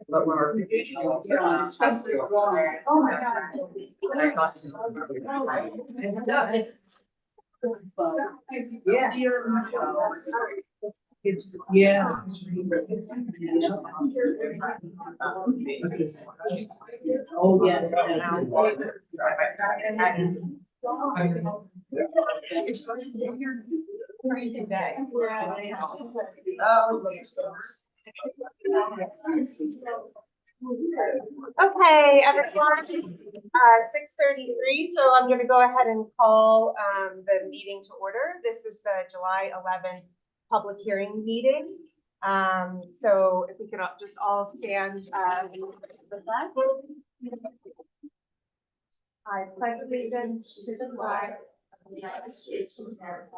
But when our oh my god. Yeah. Oh, yes. Okay, everyone, 6:33, so I'm going to go ahead and call the meeting to order. This is the July 11th public hearing meeting. So if we could just all stand the flag. I pledge allegiance to the flag of the United States of America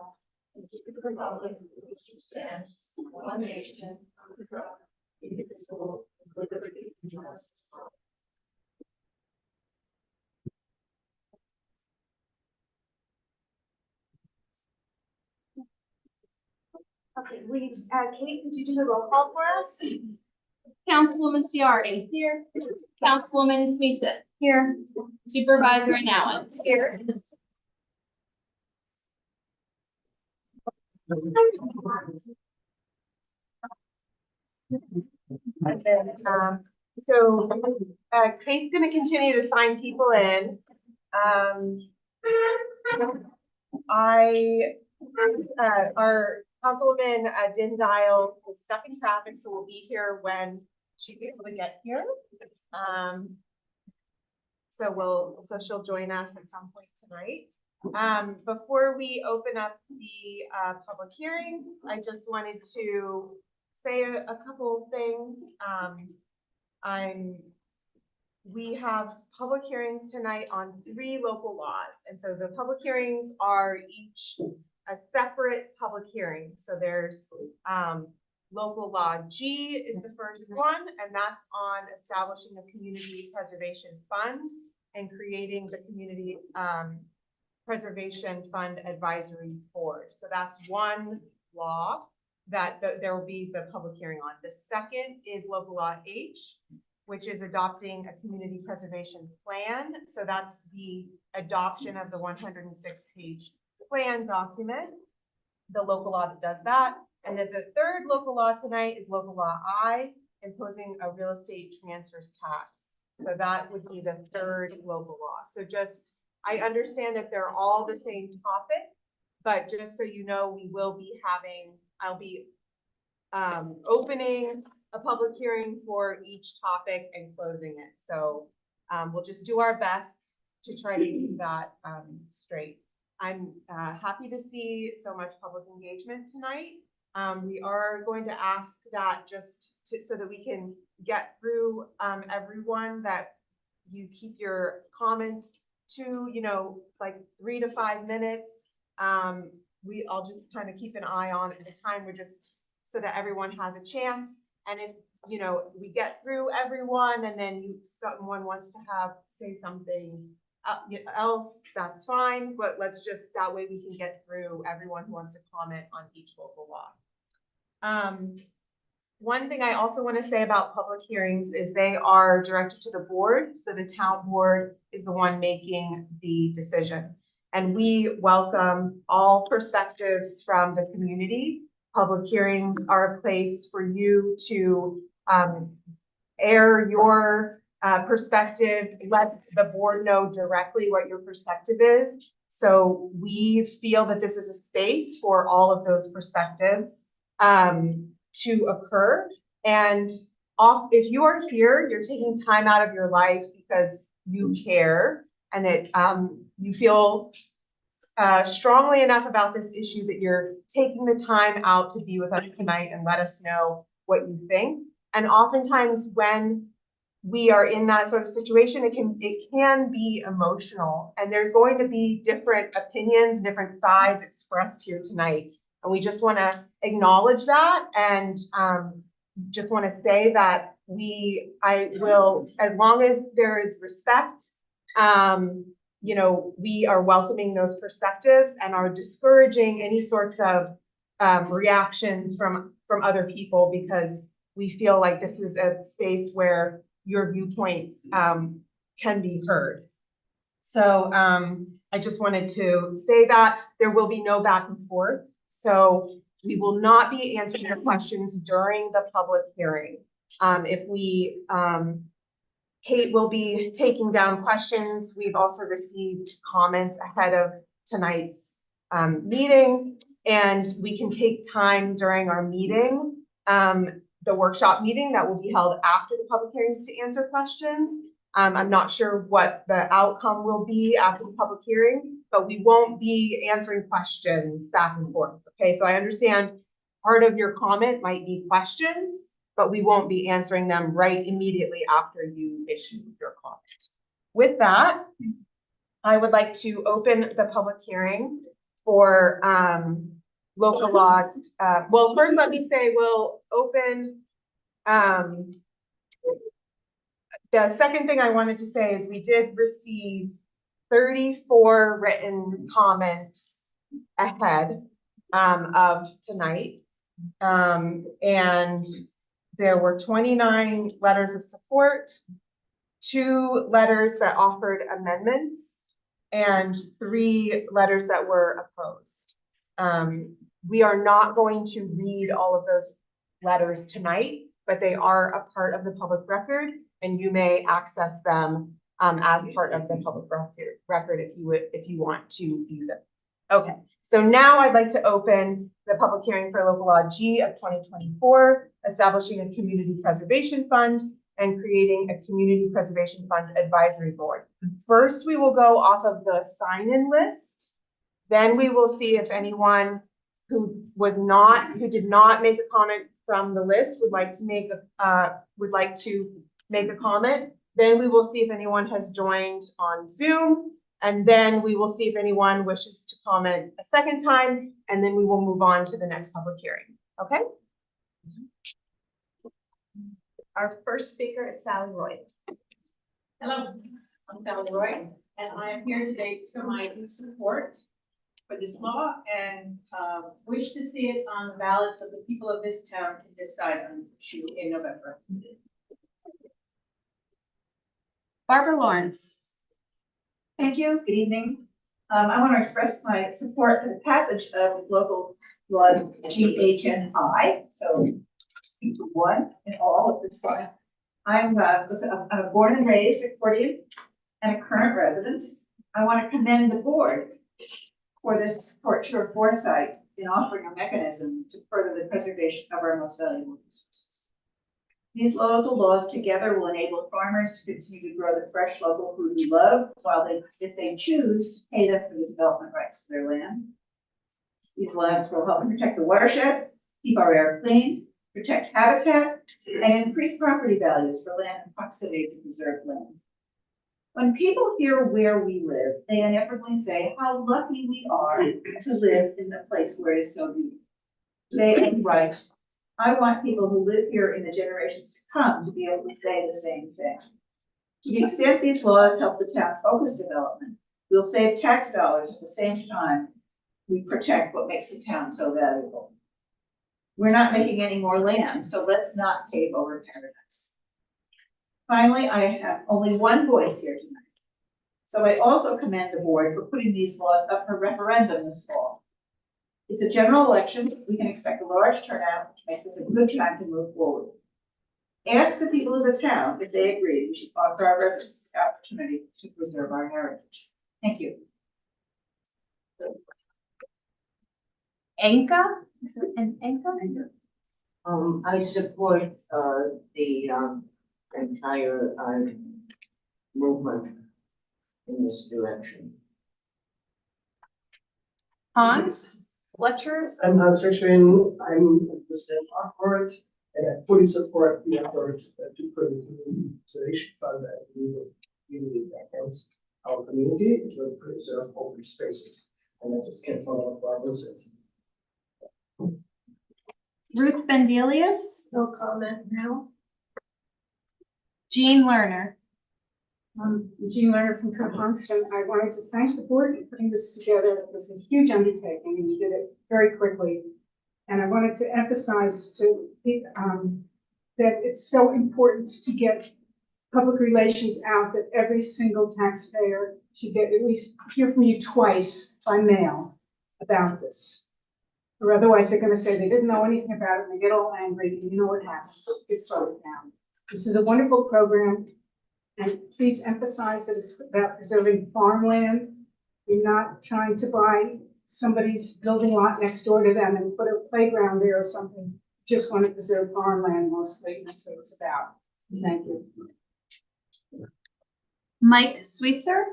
and to the republic which stands one nation under God, indivisible, with liberty and justice. Okay, Kate, could you do the roll call for us? Councilwoman Ciardi. Here. Councilwoman Smeeset. Here. Supervisor Nowen. Here. And then, so Kate's going to continue to sign people in. Our Councilwoman Dindile is stuck in traffic, so we'll be here when she's able to get here. So she'll join us at some point tonight. Before we open up the public hearings, I just wanted to say a couple of things. We have public hearings tonight on 3 local laws. And so the public hearings are each a separate public hearing. So there's local law G is the first one, and that's on establishing a community preservation fund and creating the community preservation fund advisory board. So that's one law that there will be the public hearing on. The second is local law H, which is adopting a community preservation plan. So that's the adoption of the 106-page plan document, the local law that does that. And then the third local law tonight is local law I, imposing a real estate transfers tax. So that would be the third local law. So just, I understand that they're all the same topic, but just so you know, we will be having, I'll be opening a public hearing for each topic and closing it. So we'll just do our best to try to keep that straight. I'm happy to see so much public engagement tonight. We are going to ask that so that we can get through everyone, that you keep your comments to, like 3 to 5 minutes. I'll just kind of keep an eye on at the time. We're just so that everyone has a chance. And if, we get through everyone and then someone wants to say something else, that's fine. But let's just, that way we can get through everyone who wants to comment on each local law. One thing I also want to say about public hearings is they are directed to the board. So the town board is the one making the decision. And we welcome all perspectives from the community. Public hearings are a place for you to air your perspective, let the board know directly what your perspective is. So we feel that this is a space for all of those perspectives to occur. And if you are here, you're taking time out of your life because you care and that you feel strongly enough about this issue that you're taking the time out to be with us tonight and let us know what you think. And oftentimes when we are in that sort of situation, it can be emotional, and there's going to be different opinions, different sides expressed here tonight. And we just want to acknowledge that and just want to say that I will, as long as there is respect, you know, we are welcoming those perspectives and are discouraging any sorts of reactions from other people, because we feel like this is a space where your viewpoints can be heard. So I just wanted to say that there will be no back and forth. So we will not be answering your questions during the public hearing. Kate will be taking down questions. We've also received comments ahead of tonight's meeting, and we can take time during our meeting, the workshop meeting that will be held after the public hearings, to answer questions. I'm not sure what the outcome will be after the public hearing, but we won't be answering questions back and forth. Okay, so I understand part of your comment might be questions, but we won't be answering them right immediately after you issue your comment. With that, I would like to open the public hearing for local law. Well, first let me say we'll open. The second thing I wanted to say is we did receive 34 written comments ahead of tonight. And there were 29 letters of support, 2 letters that offered amendments, and 3 letters that were opposed. We are not going to read all of those letters tonight, but they are a part of the public record, and you may access them as part of the public record if you want to view them. Okay, so now I'd like to open the public hearing for local law G of 2024, establishing a community preservation fund and creating a community preservation fund advisory board. First, we will go off of the sign-in list. Then we will see if anyone who did not make a comment from the list would like to make a comment. Then we will see if anyone has joined on Zoom, and then we will see if anyone wishes to comment a second time, and then we will move on to the next public hearing. Okay? Our first speaker is Sally Roy. Hello, I'm Sally Roy, and I am here today to show my support for this law and wish to see it on the ballots so the people of this town can decide on this issue in November. Barbara Lawrence. Thank you. Good evening. I want to express my support for the passage of local law GHNI. So speak to one in all of this line. I'm a born and raised Accordion and a current resident. I want to commend the board for this short foresight in offering a mechanism to further the preservation of our most valuable resources. These local laws together will enable farmers to continue to grow the fresh local food we love, while if they choose, to pay them for the development rights to their land. These laws will help protect the watershed, keep our air clean, protect habitat, and increase property values for land in proximity to preserved lands. When people hear where we live, they inevitably say how lucky we are to live in a place where it is so beautiful. They are right. I want people who live here in the generations to come to be able to say the same thing. To the extent these laws help the town focus development, we'll save tax dollars at the same time we protect what makes the town so valuable. We're not making any more land, so let's not pave over paradise. Finally, I have only one voice here tonight. So I also commend the board for putting these laws up for referendum this fall. It's a general election. We can expect a large turnout, which makes this a good time to move forward. Ask the people of the town if they agree we should offer our residents the opportunity to preserve our heritage. Thank you. Anka? Is it an Anka? I support the entire movement in this direction. Hans Fletcher's. I'm Hans Richmond, I'm the staff board, and I fully support the effort to put the community conservation fund that we will really enhance our community, it will preserve open spaces. And I just can't follow what Barbara says. Ruth Bendelius. No comment now. Jean Lerner. Jean Lerner from Cohaston. I wanted to thank the board for putting this together. It was a huge undertaking and you did it very quickly. And I wanted to emphasize that it's so important to get public relations out, that every single taxpayer should get at least hear from you twice by mail about this. Or otherwise they're gonna say they didn't know anything about it and they get all angry and you know what happens, it's voted down. This is a wonderful program. And please emphasize that it's about preserving farmland. You're not trying to buy somebody's building lot next door to them and put a playground there or something. You just want to preserve farmland mostly, and that's what it's about. Thank you. Mike Sweetser.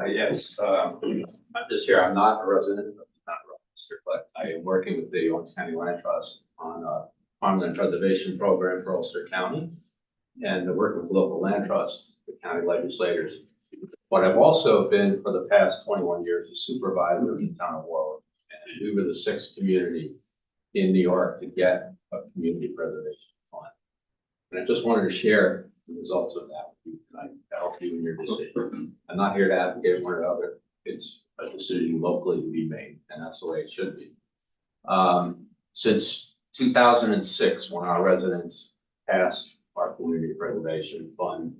Yes, I'm just here, I'm not a resident of the town of Rochester, but I am working with the Orange County Land Trust on a farmland preservation program for Ulster County. And working with local land trusts, the county legislators. But I've also been for the past 21 years a supervisor in the town of Warwick. And we were the 6th community in New York to get a community preservation fund. And I just wanted to share the results of that with you tonight to help you in your decision. I'm not here to advocate one or the other. It's a decision locally to be made, and that's the way it should be. Since 2006, when our residents passed our community preservation fund,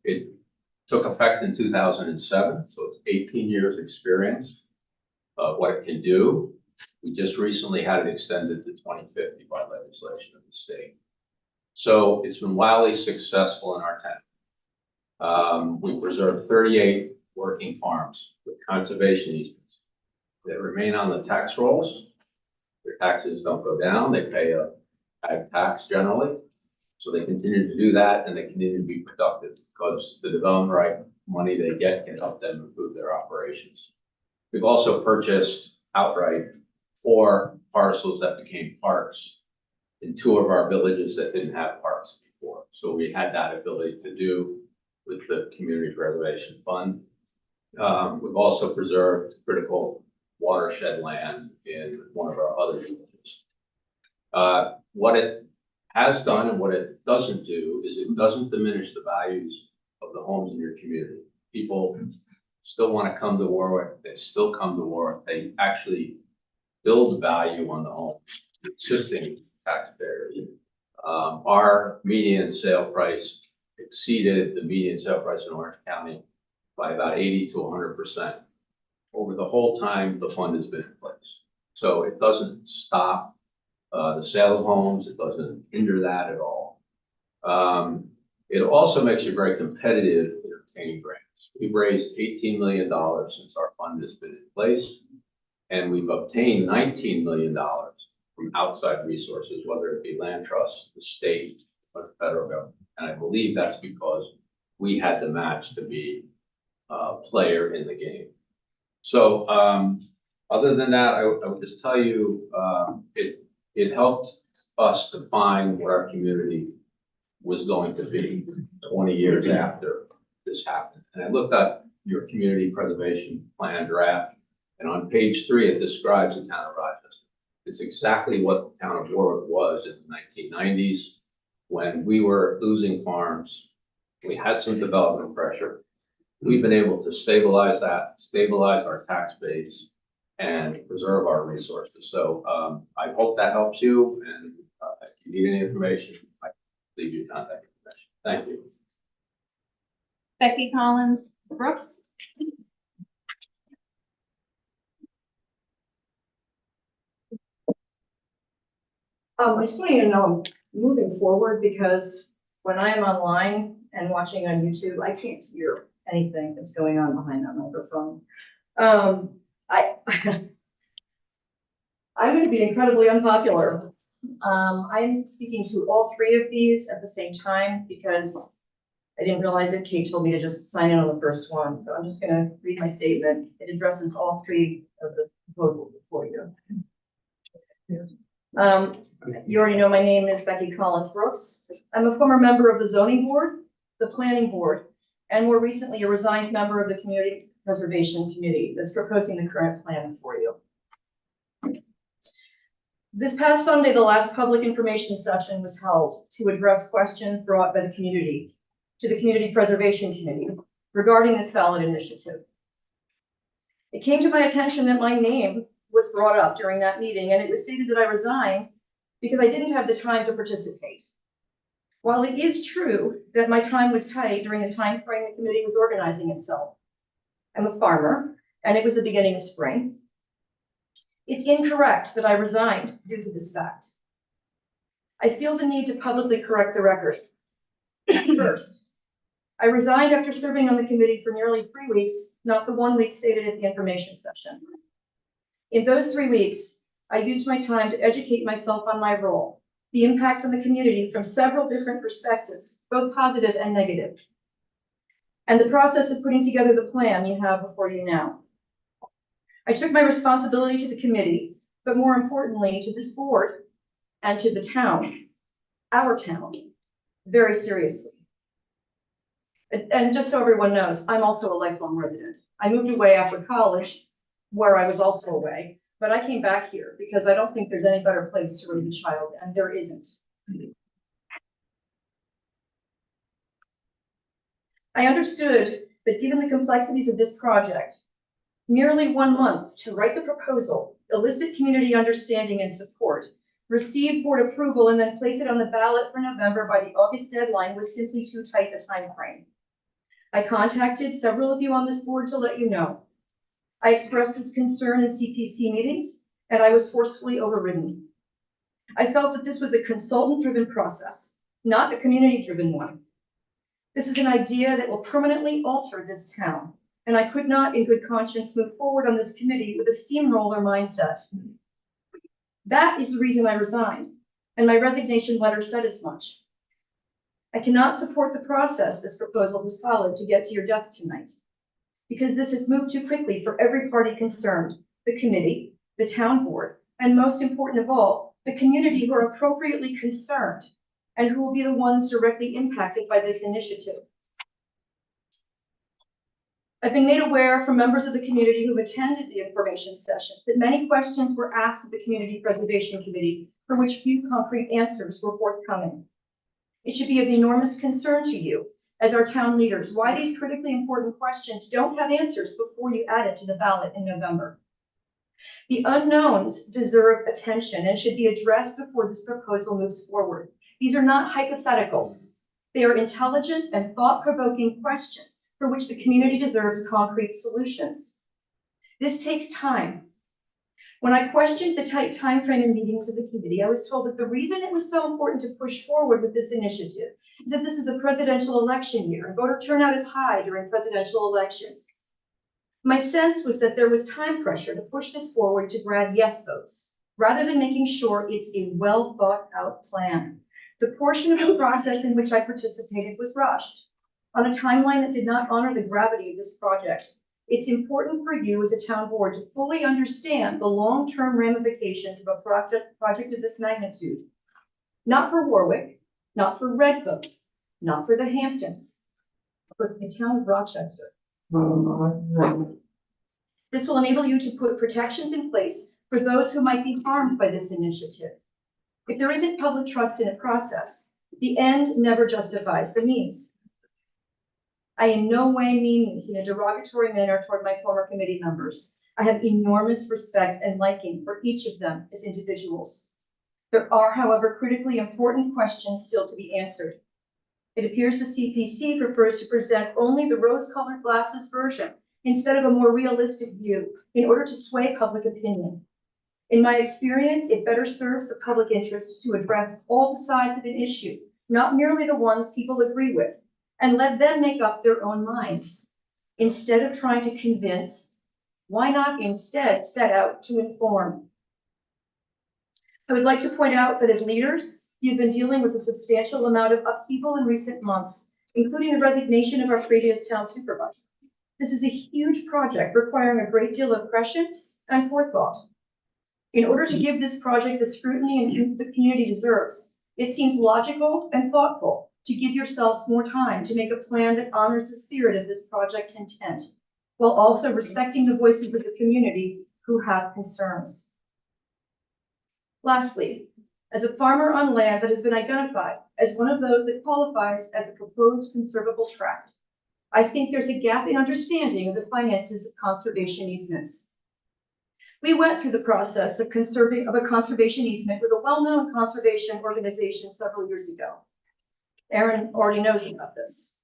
it took effect in 2007, so it's 18 years experience of what it can do. We just recently had it extended to 2050 by legislation of the state. So it's been wildly successful in our town. We preserved 38 working farms with conservation easements that remain on the tax rolls. Their taxes don't go down, they pay a ag tax generally. So they continue to do that and they continue to be productive because the development right money they get can help them improve their operations. We've also purchased outright 4 parcels that became parks in 2 of our villages that didn't have parks before. So we had that ability to do with the Community Preservation Fund. We've also preserved critical watershed land in one of our other villages. What it has done and what it doesn't do is it doesn't diminish the values of the homes in your community. People still want to come to Warwick, they still come to Warwick, they actually build value on the homes, existing taxpayers. Our median sale price exceeded the median sale price in Orange County by about 80 to 100% over the whole time the fund has been in place. So it doesn't stop the sale of homes, it doesn't hinder that at all. It also makes you very competitive in obtaining grants. We've raised $18 million since our fund has been in place, and we've obtained $19 million from outside resources, whether it be land trust, the state, or the federal government. And I believe that's because we had the match to be a player in the game. So other than that, I would just tell you, it helped us define what our community was going to be 20 years after this happened. And I looked at your community preservation plan draft, and on page 3, it describes the town of Rochester. It's exactly what the town of Warwick was in the 1990s when we were losing farms. We had some development pressure. We've been able to stabilize that, stabilize our tax base, and preserve our resources. So I hope that helps you. And if you need any information, I leave you contact information. Thank you. Becky Collins Brooks. I just want you to know I'm moving forward because when I am online and watching on YouTube, I can't hear anything that's going on behind that microphone. I'm going to be incredibly unpopular. I'm speaking to all 3 of these at the same time because I didn't realize it. Kate told me to just sign in on the first one, so I'm just gonna read my statement. It addresses all three of the proposals before you. You already know my name is Becky Collins Brooks. I'm a former member of the zoning board, the planning board, and more recently a resigned member of the community preservation committee that's proposing the current plan for you. This past Sunday, the last public information session was held to address questions brought by the community to the Community Preservation Committee regarding this ballot initiative. It came to my attention that my name was brought up during that meeting, and it was stated that I resigned because I didn't have the time to participate. While it is true that my time was tight during the time frame the committee was organizing itself, I'm a farmer, and it was the beginning of spring. It's incorrect that I resigned due to this fact. I feel the need to publicly correct the record. First, I resigned after serving on the committee for nearly 3 weeks, not the 1 week stated at the information session. In those 3 weeks, I used my time to educate myself on my role, the impacts on the community from several different perspectives, both positive and negative, and the process of putting together the plan you have before you now. I took my responsibility to the committee, but more importantly, to this board and to the town, our town, very seriously. And just so everyone knows, I'm also a lifelong resident. I moved away after college, where I was also away, but I came back here because I don't think there's any better place to raise a child, and there isn't. I understood that given the complexities of this project, merely 1 month to write the proposal, elicit community understanding and support, receive board approval, and then place it on the ballot for November by the August deadline was simply too tight a time frame. I contacted several of you on this board to let you know. I expressed this concern in CPC meetings, and I was forcefully overridden. I felt that this was a consultant-driven process, not a community-driven one. This is an idea that will permanently alter this town, and I could not, in good conscience, move forward on this committee with a steamroller mindset. That is the reason I resigned, and my resignation letter said as much. I cannot support the process this proposal has followed to get to your desk tonight, because this has moved too quickly for every party concerned, the committee, the town board, and most important of all, the community who are appropriately concerned and who will be the ones directly impacted by this initiative. I've been made aware from members of the community who've attended the information sessions that many questions were asked of the Community Preservation Committee for which few concrete answers were forthcoming. It should be of enormous concern to you as our town leaders why these critically important questions don't have answers before you add it to the ballot in November. The unknowns deserve attention and should be addressed before this proposal moves forward. These are not hypotheticals. They are intelligent and thought-provoking questions for which the community deserves concrete solutions. This takes time. When I questioned the tight timeframe in meetings of the committee, I was told that the reason it was so important to push forward with this initiative is that this is a presidential election year and voter turnout is high during presidential elections. My sense was that there was time pressure to push this forward to grab yes votes, rather than making sure it's a well thought out plan. The portion of the process in which I participated was rushed on a timeline that did not honor the gravity of this project. It's important for you as a town board to fully understand the long-term ramifications of a project of this magnitude. Not for Warwick, not for Red Hook, not for the Hamptons, but for the town of Rochester. This will enable you to put protections in place for those who might be harmed by this initiative. If there isn't public trust in a process, the end never justifies the means. I in no way mean this in a derogatory manner toward my former committee members. I have enormous respect and liking for each of them as individuals. There are, however, critically important questions still to be answered. It appears the CPC prefers to present only the rose-colored glasses version instead of a more realistic view in order to sway public opinion. In my experience, it better serves the public interest to address all the sides of an issue, not merely the ones people agree with, and let them make up their own minds. Instead of trying to convince, why not instead set out to inform? I would like to point out that as leaders, you've been dealing with a substantial amount of upheaval in recent months, including the resignation of our previous town supervisor. This is a huge project requiring a great deal of prescience and forethought. In order to give this project the scrutiny the community deserves, it seems logical and thoughtful to give yourselves more time to make a plan that honors the spirit of this project's intent, while also respecting the voices of the community who have concerns. Lastly, as a farmer on land that has been identified as one of those that qualifies as a proposed conservable tract, I think there's a gap in understanding of the finances of conservation easements. We went through the process of a conservation easement with a well-known conservation organization several years ago. Aaron already knows about this.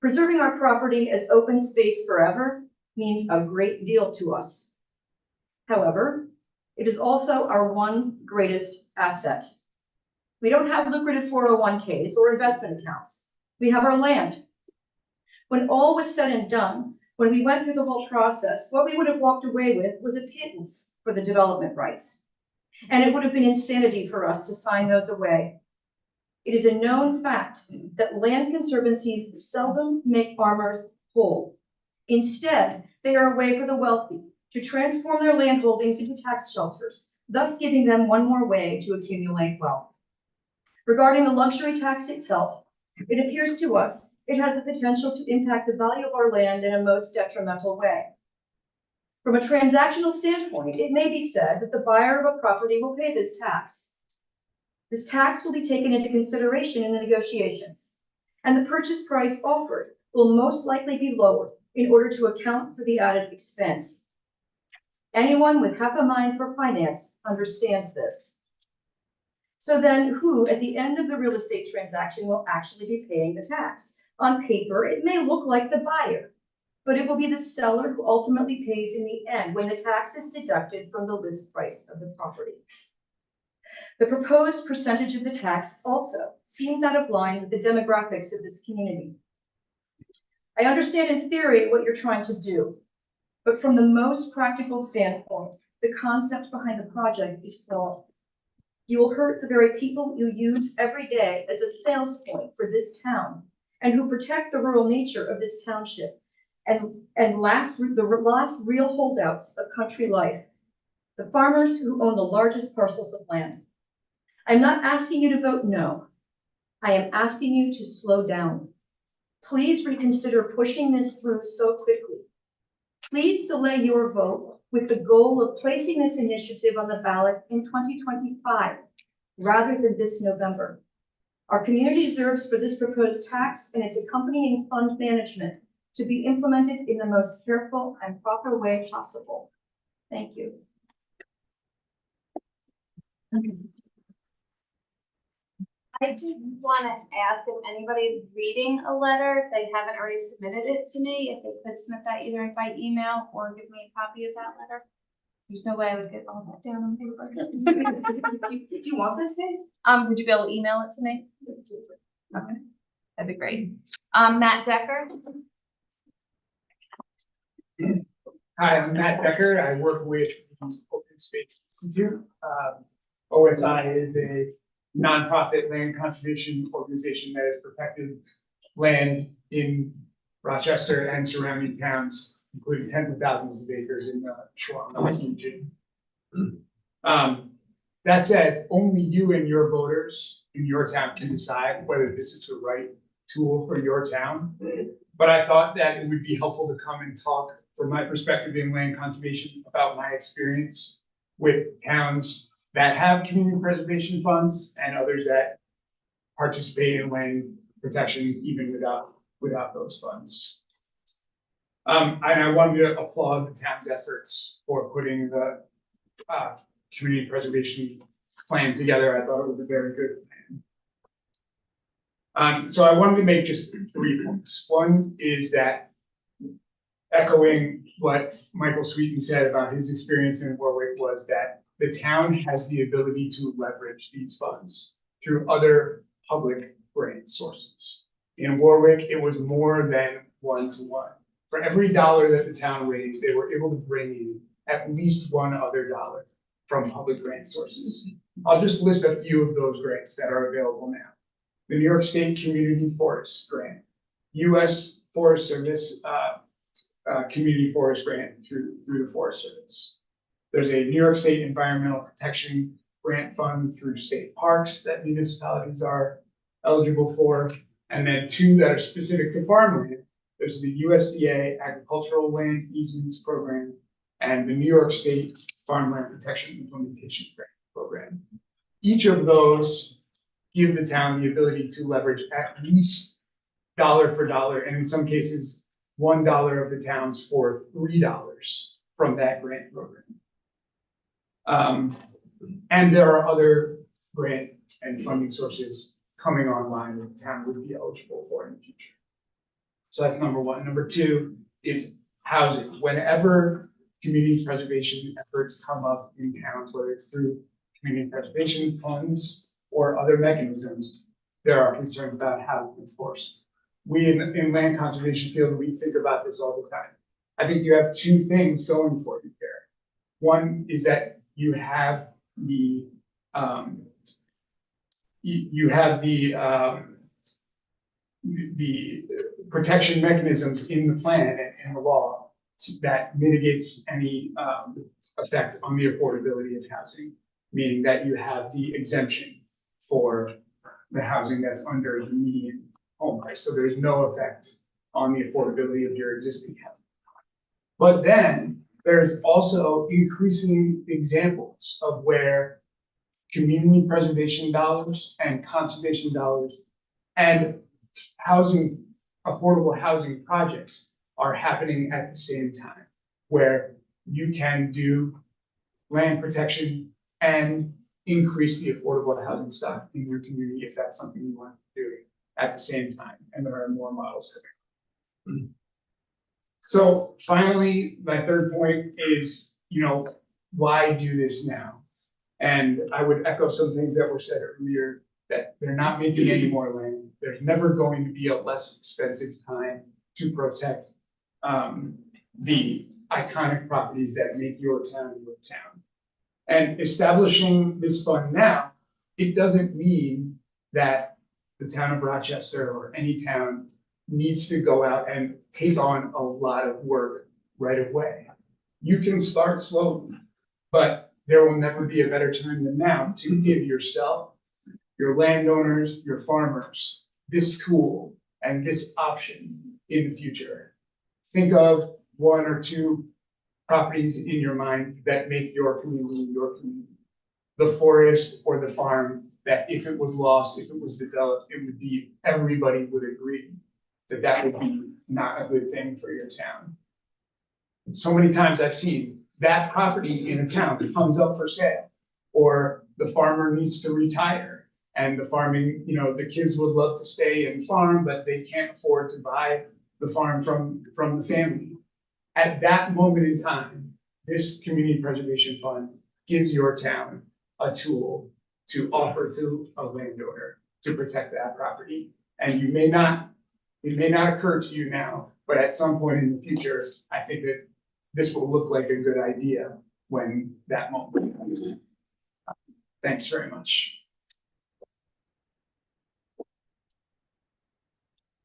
Preserving our property as open space forever means a great deal to us. However, it is also our one greatest asset. We don't have lucrative 401ks or investment accounts. We have our land. When all was said and done, when we went through the whole process, what we would have walked away with was a pittance for the development rights. And it would have been insanity for us to sign those away. It is a known fact that land conservancies seldom make farmers whole. Instead, they are a way for the wealthy to transform their land holdings into tax shelters, thus giving them one more way to accumulate wealth. Regarding the luxury tax itself, it appears to us it has the potential to impact the value of our land in a most detrimental way. From a transactional standpoint, it may be said that the buyer of a property will pay this tax. This tax will be taken into consideration in the negotiations, and the purchase price offered will most likely be lowered in order to account for the added expense. Anyone with half a mind for finance understands this. So then who at the end of the real estate transaction will actually be paying the tax? On paper, it may look like the buyer, but it will be the seller who ultimately pays in the end when the tax is deducted from the list price of the property. The proposed percentage of the tax also seems out of line with the demographics of this community. I understand in theory what you're trying to do, but from the most practical standpoint, the concept behind the project is flawed. You will hurt the very people you use every day as a sales point for this town and who protect the rural nature of this township and the last real holdouts of country life, the farmers who own the largest parcels of land. I'm not asking you to vote no. I am asking you to slow down. Please reconsider pushing this through so quickly. Please delay your vote with the goal of placing this initiative on the ballot in 2025 rather than this November. Our community deserves for this proposed tax and its accompanying fund management to be implemented in the most careful and proper way possible. Thank you. I just want to ask if anybody's reading a letter, if they haven't already submitted it to me, if they could submit that either by email or give me a copy of that letter. There's no way I would get all that down on paper. Do you want this thing? Would you be able to email it to me? Okay, that'd be great. Matt Decker. Hi, I'm Matt Decker. I work with the Open Space Institute. OSI is a nonprofit land conservation organization that has protected land in Rochester and surrounding towns, including tens of thousands of acres in the Shawano region. That said, only you and your voters in your town can decide whether this is the right tool for your town. But I thought that it would be helpful to come and talk from my perspective in land conservation about my experience with towns that have community preservation funds and others that participate in land protection even without those funds. And I wanted to applaud the town's efforts for putting the community preservation plan together. I thought it was a very good plan. So I wanted to make just 3 points. One is that echoing what Michael Sweeten said about his experience in Warwick was that the town has the ability to leverage these funds through other public grant sources. In Warwick, it was more than 1-to-1. For every dollar that the town raised, they were able to bring in at least one other dollar from public grant sources. I'll just list a few of those grants that are available now. the New York State Community Forest Grant, U.S. Forest Service Community Forest Grant through the Forest Service. There's a New York State Environmental Protection Grant Fund through state parks that municipalities are eligible for, and then two that are specific to farmland. There's the USDA Agricultural Land Easements Program and the New York State Farmland Protection Implementation Grant Program. Each of those give the town the ability to leverage at least dollar for dollar, and in some cases, $1 of the town's for $3 from that grant program. And there are other grant and funding sources coming online that the town would be eligible for in the future. So that's number one. Number two is housing. Whenever community preservation efforts come up in towns, whether it's through community preservation funds or other mechanisms, there are concerns about housing, of course. We in land conservation field, we think about this all the time. I think you have two things going for you there. One is that you have the the protection mechanisms in the plan and in the law that mitigates any effect on the affordability of housing, meaning that you have the exemption for the housing that's under the median home price. So there's no effect on the affordability of your existing housing. But then there's also increasing examples of where community preservation dollars and conservation dollars and housing, affordable housing projects are happening at the same time, where you can do land protection and increase the affordable housing stock in your community if that's something you want to do at the same time. And there are more models coming. So finally, my third point is, why do this now? And I would echo some things that were said earlier, that they're not making any more land. There's never going to be a less expensive time to protect the iconic properties that make your town your town. And establishing this fund now, it doesn't mean that the town of Rochester or any town needs to go out and take on a lot of work right away. You can start slowly, but there will never be a better time than now to give yourself, your landowners, your farmers, this tool and this option in the future. Think of one or two properties in your mind that make your community your community. The forest or the farm that if it was lost, if it was developed, it would be, everybody would agree that that would be not a good thing for your town. And so many times I've seen that property in a town comes up for sale, or the farmer needs to retire, and the farming, the kids would love to stay and farm, but they can't afford to buy the farm from the family. At that moment in time, this community preservation fund gives your town a tool to offer to a landowner to protect that property. And it may not occur to you now, but at some point in the future, I think that this will look like a good idea when that moment comes. Thanks very much.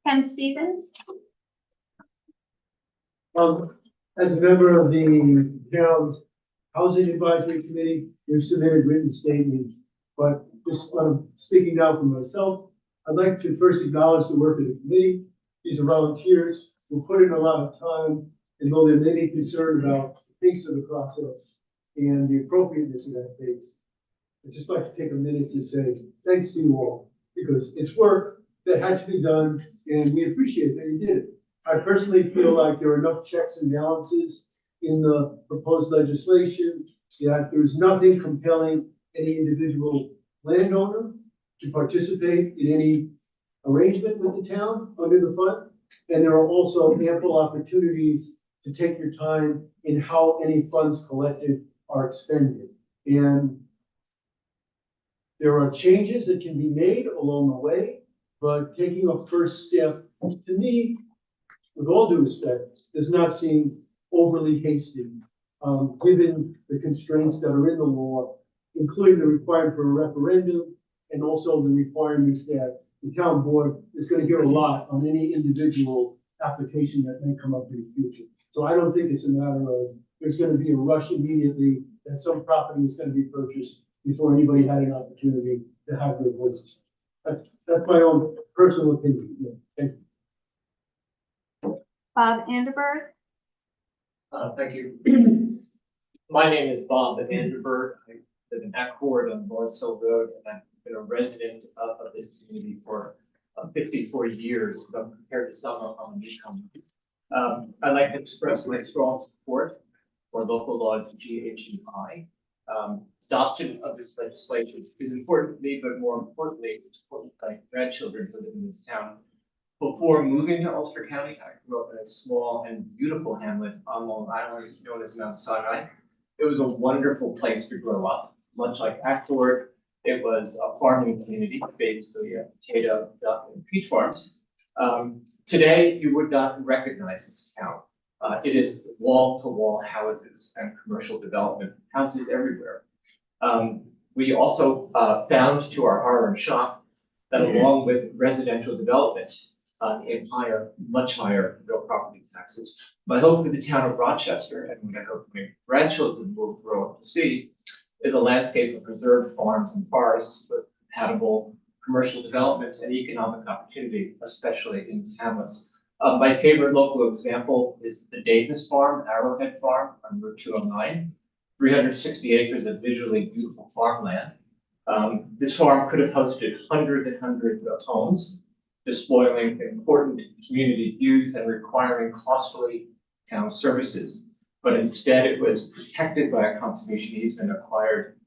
Ken Stevens? As a member of the town's Housing Advisory Committee, we've submitted written statements, but just speaking now for myself, I'd like to first acknowledge the work of the committee. These are volunteers who put in a lot of time, and though there may be concern about the pace of the process and the appropriateness of that pace, I'd just like to take a minute to say thanks to you all, because it's work that had to be done, and we appreciate that you did it. I personally feel like there are enough checks and balances in the proposed legislation that there's nothing compelling any individual landowner to participate in any arrangement with the town under the fund. And there are also ample opportunities to take your time in how any funds collected are expended. And there are changes that can be made along the way, but taking a first step, to me, with all due respect, does not seem overly hasty, given the constraints that are in the law, including the requirement for a referendum and also the requirements that the town board is gonna hear a lot on any individual application that may come up in the future. So I don't think it's a matter of, there's gonna be a rush immediately that some property is gonna be purchased before anybody had an opportunity to have their voices. That's my own personal opinion. Yeah, thank you. Bob Anderberg. Thank you. My name is Bob Vanderberg. I live in Accord on North Hill Road, and I've been a resident of this community for 54 years. So compared to some of I'm a newcomer. I'd like to express my strong support for local laws GHI. Adoption of this legislation is important to me, but more importantly, it's important to my grandchildren who live in this town. Before moving to Ulster County, I grew up in a small and beautiful hamlet on Long Island known as Mount Sinai. It was a wonderful place to grow up. Much like Accord, it was a farming community, basically potato, duck, and peach farms. Today, you would not recognize this town. It is wall-to-wall houses and commercial development, houses everywhere. We also found to our horror and shock that along with residential development in much higher real property taxes, my hope for the town of Rochester, and what I hope my grandchildren will grow up to see, is a landscape of preserved farms and forests with compatible commercial development and economic opportunity, especially in these hamlets. My favorite local example is the Davis Farm, Arrowhead Farm on Route 209, 360 acres of visually beautiful farmland. This farm could have hosted hundreds and hundreds of homes, despoiling important community views and requiring costly town services. But instead, it was protected by a conservation easement acquired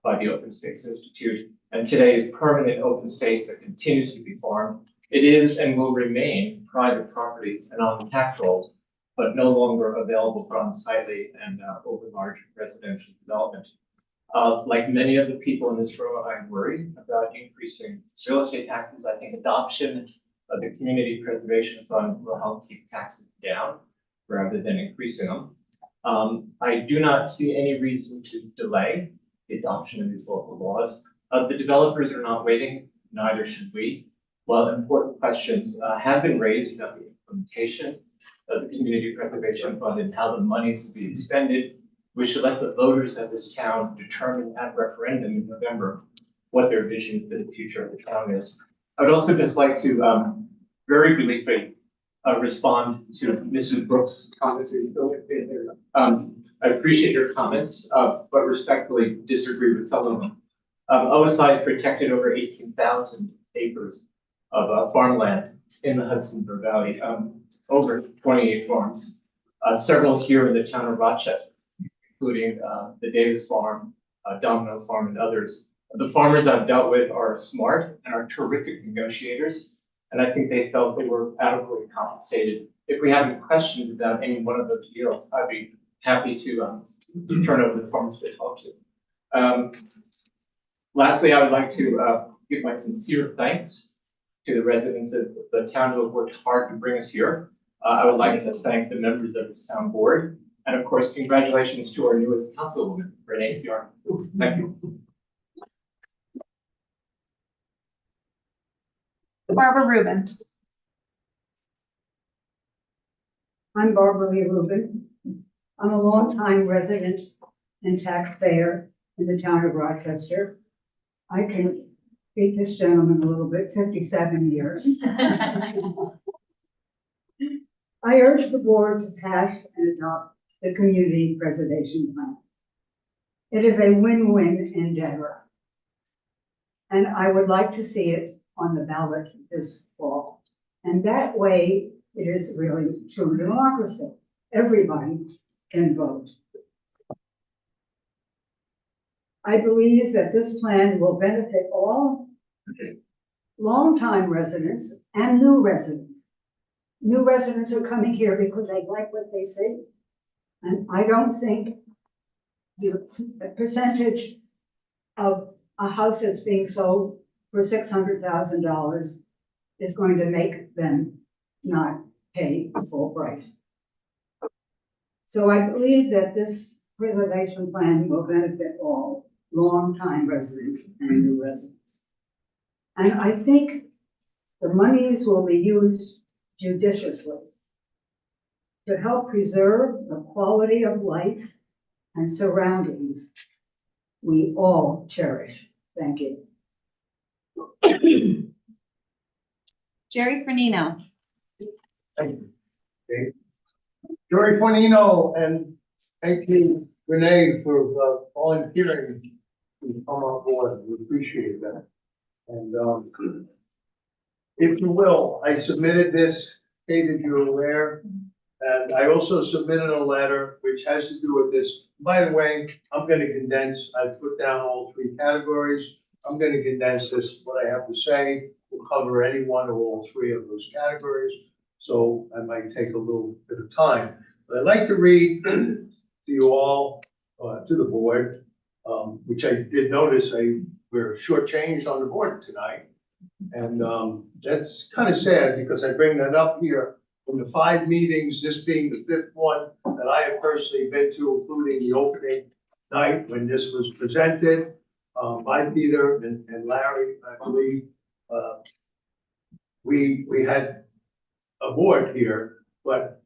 by the Open Space Institute, and today is permanent open space that continues to be farmed. It is and will remain private property and on the tax rolls, but no longer available for unsightly and over large residential development. Like many of the people in this room, I'm worried about increasing real estate taxes. I think adoption of the Community Preservation Fund will help keep taxes down rather than increasing them. I do not see any reason to delay the adoption of these local laws. The developers are not waiting, neither should we. While important questions have been raised about the implementation of the Community Preservation Fund and how the monies will be expended, we should let the voters of this town determine at referendum in November what their vision for the future of the town is. I would also just like to very briefly respond to Mrs. Brooks' comments. I appreciate your comments, but respectfully disagree with some of them. OSI has protected over 18,000 acres of farmland in the Hudson River Valley, over 28 farms, several here in the town of Rochester, including the Davis Farm, Domino Farm, and others. The farmers I've dealt with are smart and are terrific negotiators, and I think they felt they were adequately compensated. If we have any questions about any one of those deals, I'd be happy to turn over the farmers to talk to. Lastly, I would like to give my sincere thanks to the residents of the town who have worked hard to bring us here. I would like to thank the members of this town board, and of course, congratulations to our newest councilwoman, Renee Ciarna. Thank you. Barbara Rubin. I'm Barbara Lee Rubin. I'm a longtime resident and taxpayer in the town of Rochester. I can beat this gentleman a little bit, 57 years. I urge the board to pass and adopt the Community Preservation Plan. It is a win-win endeavor, and I would like to see it on the ballot this fall. And that way, it is really true democracy. Everybody can vote. I believe that this plan will benefit all longtime residents and new residents. New residents are coming here because they like what they see. And I don't think the percentage of a house that's being sold for $600,000 is going to make them not pay the full price. So I believe that this preservation plan will benefit all longtime residents and new residents. And I think The monies will be used judiciously to help preserve the quality of life and surroundings we all cherish. Thank you. Jerry Fernino. Joey Fornino, and thank you, Renee, for volunteering to come on board. We appreciate that. And, if you will, I submitted this, stated you're aware. And I also submitted a letter which has to do with this. By the way, I'm gonna condense, I put down all three categories. I'm gonna condense this, what I have to say. Will cover any one or all three of those categories. So I might take a little bit of time. But I'd like to read to you all, to the board, which I did notice we're shortchanged on the board tonight. And that's kind of sad because I bring that up here from the 5 meetings, this being the 5th one that I have personally been to, including the opening night when this was presented by Peter and Larry, I believe. We had a board here, but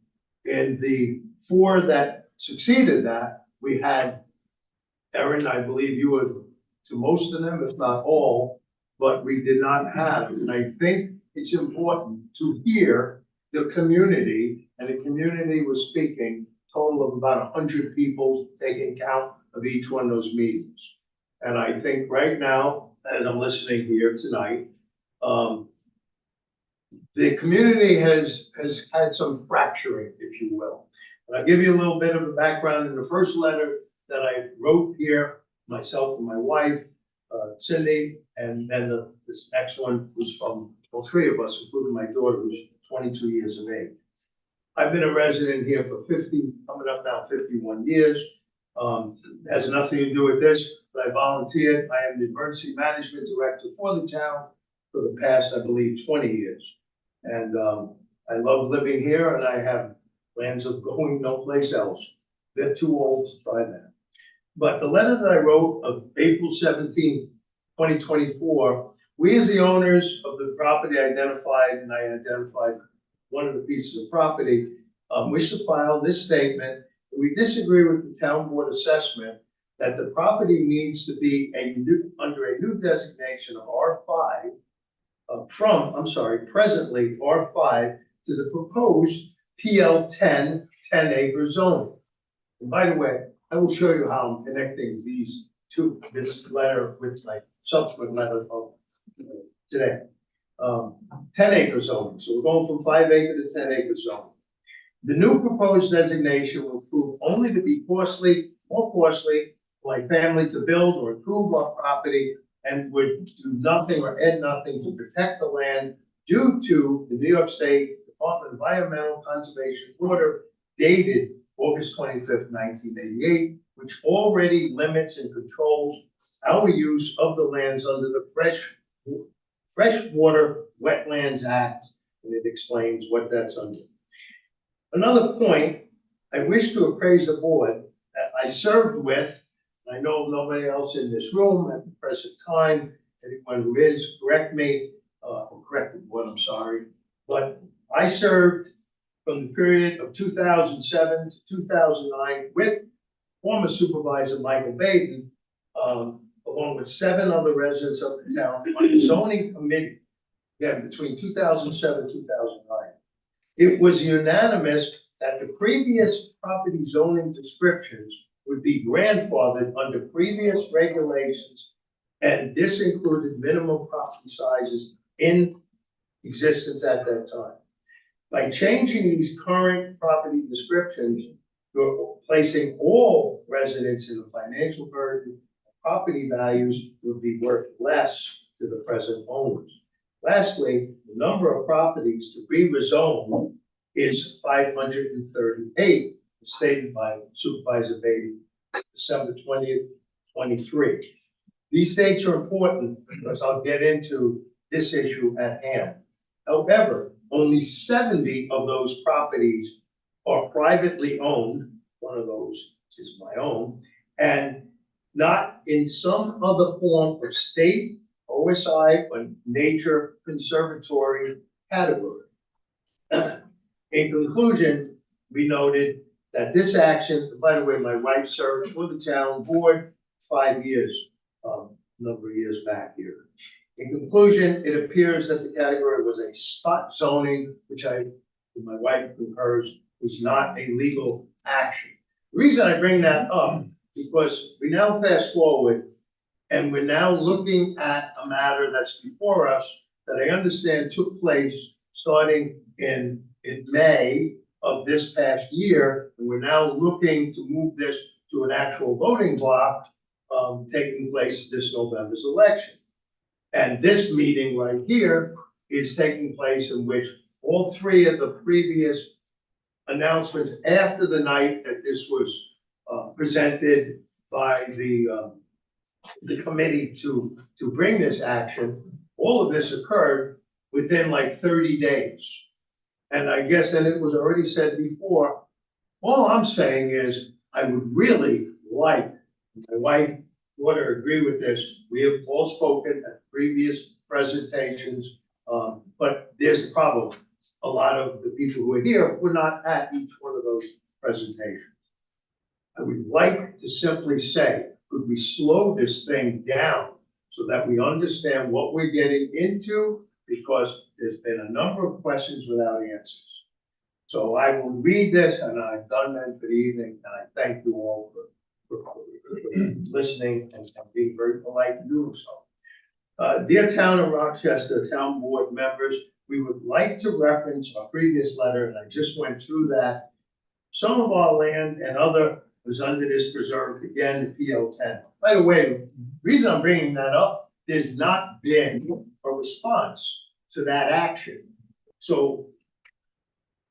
in the 4 that succeeded that, we had Erin, I believe you were to most of them, if not all, but we did not have, and I think it's important to hear the community, and the community was speaking, total of about 100 people taking count of each one of those meetings. And I think right now, as I'm listening here tonight, the community has had some fracturing, if you will. And I'll give you a little bit of a background in the first letter that I wrote here, myself and my wife, Cindy, and then this next one was from all 3 of us, including my daughter, who's 22 years of age. I've been a resident here for coming up now 51 years. Has nothing to do with this, but I volunteered. I am the emergency management director for the town for the past, I believe, 20 years. And I love living here, and I have plans of going no place else. They're too old to try that. But the letter that I wrote of April 17, 2024, we as the owners of the property identified, and I identified one of the pieces of property, wish to file this statement. We disagree with the town board assessment that the property needs to be under a new designation of R5, presently R5 to the proposed PL10 10-acre zone. And by the way, I will show you how I'm connecting this letter with my subsequent letter of today. 10-acre zone. So we're going from 5-acre to 10-acre zone. The new proposed designation will prove only to be more costly for my family to build or improve our property, and would do nothing or add nothing to protect the land due to the New York State Department of Environmental Conservation order dated August 25th, 1988, which already limits and controls our use of the lands under the Freshwater Wetlands Act, and it explains what that's under. Another point, I wish to appraise the board that I served with. I know nobody else in this room at the present time. Anyone who is, correct me, or correct the board, I'm sorry. But I served from the period of 2007 to 2009 with former supervisor Michael Baden, along with 7 other residents of the town on the zoning committee, again, between 2007 and 2009. It was unanimous that the previous property zoning descriptions would be grandfathered under previous regulations, and this included minimum property sizes in existence at that time. By changing these current property descriptions, you're placing all residents in a financial burden. Property values would be worth less to the present owners. Lastly, the number of properties to be rezoned is 538, stated by Supervisor Beatty, December 20th, 23. These dates are important because I'll get into this issue at hand. However, only 70 of those properties are privately owned. One of those is my own, and not in some other form of state OSI or Nature Conservatory category. In conclusion, we noted that this action, by the way, my wife served for the town board 5 years, a number of years back here. In conclusion, it appears that the category was a spot zoning, which my wife concurs, was not a legal action. The reason I bring that up, because we now fast forward and we're now looking at a matter that's before us that I understand took place starting in May of this past year. And we're now looking to move this to an actual voting block taking place this November's election. And this meeting right here is taking place in which all three of the previous announcements after the night that this was presented by the committee to bring this action, all of this occurred within like 30 days. And I guess, and it was already said before, all I'm saying is I would really like, my wife would agree with this. We have all spoken at previous presentations, but there's a problem. A lot of the people who are here were not at each one of those presentations. I would like to simply say, could we slow this thing down so that we understand what we're getting into? Because there's been a number of questions without answers. So I will read this, and I've done that for the evening, and I thank you all for listening and being very polite in doing so. Dear Town of Rochester, Town Board members, we would like to reference our previous letter, and I just went through that. Some of our land and other was under this preserved, again, the PL10. By the way, the reason I'm bringing that up, there's not been a response to that action. So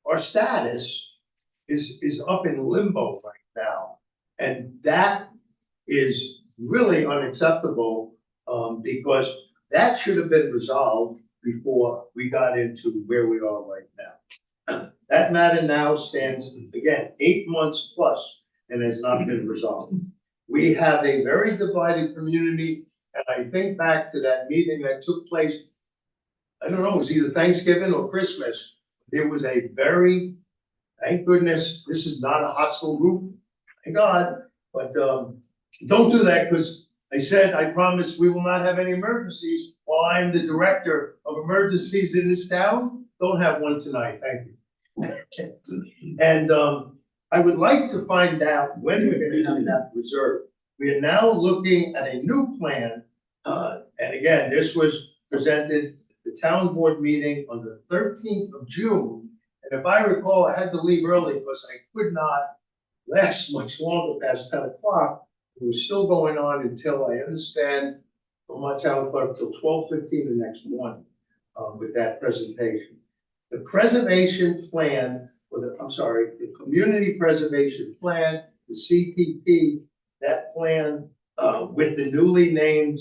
our status is up in limbo right now. And that is really unacceptable because that should have been resolved before we got into where we are right now. That matter now stands, again, 8 months plus and has not been resolved. We have a very divided community, and I think back to that meeting that took place, I don't know, it was either Thanksgiving or Christmas. There was a very, thank goodness, this is not a hostile group, thank God, but don't do that, because I said, I promise we will not have any emergencies while I'm the director of emergencies in this town. Don't have one tonight, thank you. And I would like to find out when we're gonna have that reserved. We are now looking at a new plan, and again, this was presented at the town board meeting on the 13th of June. And if I recall, I had to leave early because I could not last much longer past 10 o'clock. It was still going on until I understand from my town clerk till 12:15 the next morning with that presentation. The preservation plan, or the community preservation plan, the CPP, that plan with the newly named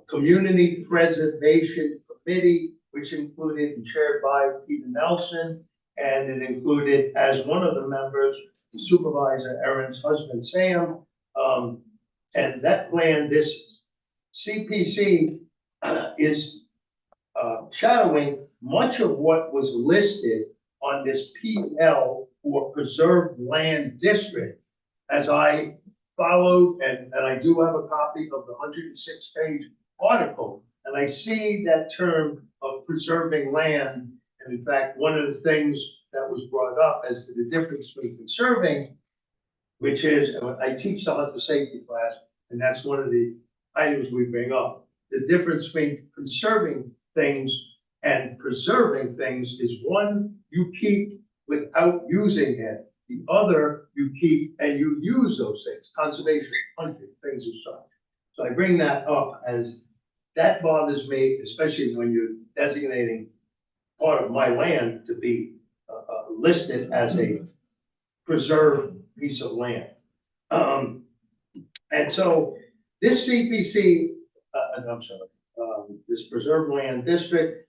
Community Preservation Committee, which included and chaired by Peter Nelson, and it included as one of the members, the supervisor, Erin's husband, Sam. And that plan, this CPC is shadowing much of what was listed on this PL or Preserved Land District. As I followed, and I do have a copy of the 106-page article, and I see that term of preserving land. And in fact, one of the things that was brought up as to the difference between conserving, which is, I teach the hunter safety class, and that's one of the items we bring up. The difference between conserving things and preserving things is one, you keep without using it. The other, you keep and you use those things, conservation, hunting, things of such. So I bring that up as that bothers me, especially when you're designating part of my land to be listed as a preserved piece of land. And so this CPC, this Preserved Land District,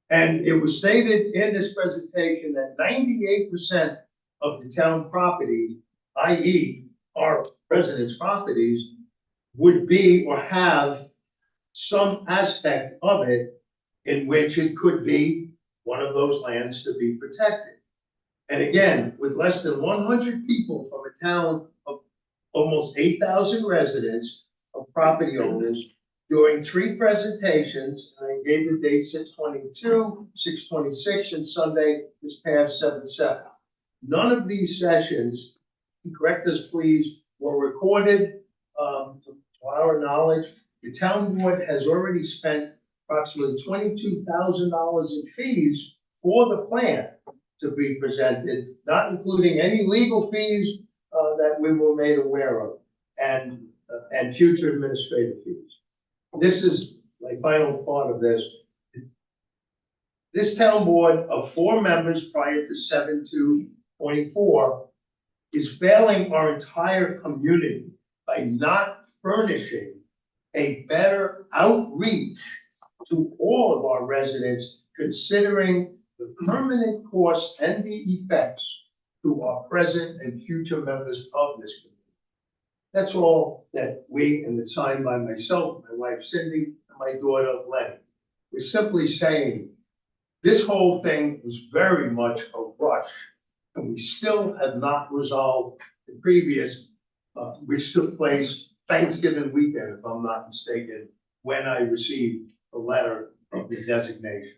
and it was stated in this presentation that 98% of the town properties, i.e. our residents' properties would be or have some aspect of it in which it could be one of those lands to be protected. And again, with less than 100 people from a town of almost 8,000 residents of property owners, during 3 presentations, and I gave the date 6/22, 6/26, and Sunday this past 7/7. None of these sessions, correct us please, were recorded. To our knowledge, the town board has already spent approximately $22,000 in fees for the plan to be presented, not including any legal fees that we were made aware of, and future administrative fees. This is my final part of this. This town board of 4 members prior to 7/2/24 is failing our entire community by not furnishing a better outreach to all of our residents, considering the permanent costs and the effects to our present and future members of this community. That's all that we, and it's signed by myself, my wife Cindy, and my daughter Lenny. We're simply saying, this whole thing was very much a rush, and we still have not resolved the previous, which took place Thanksgiving weekend, if I'm not mistaken, when I received the letter of the designation.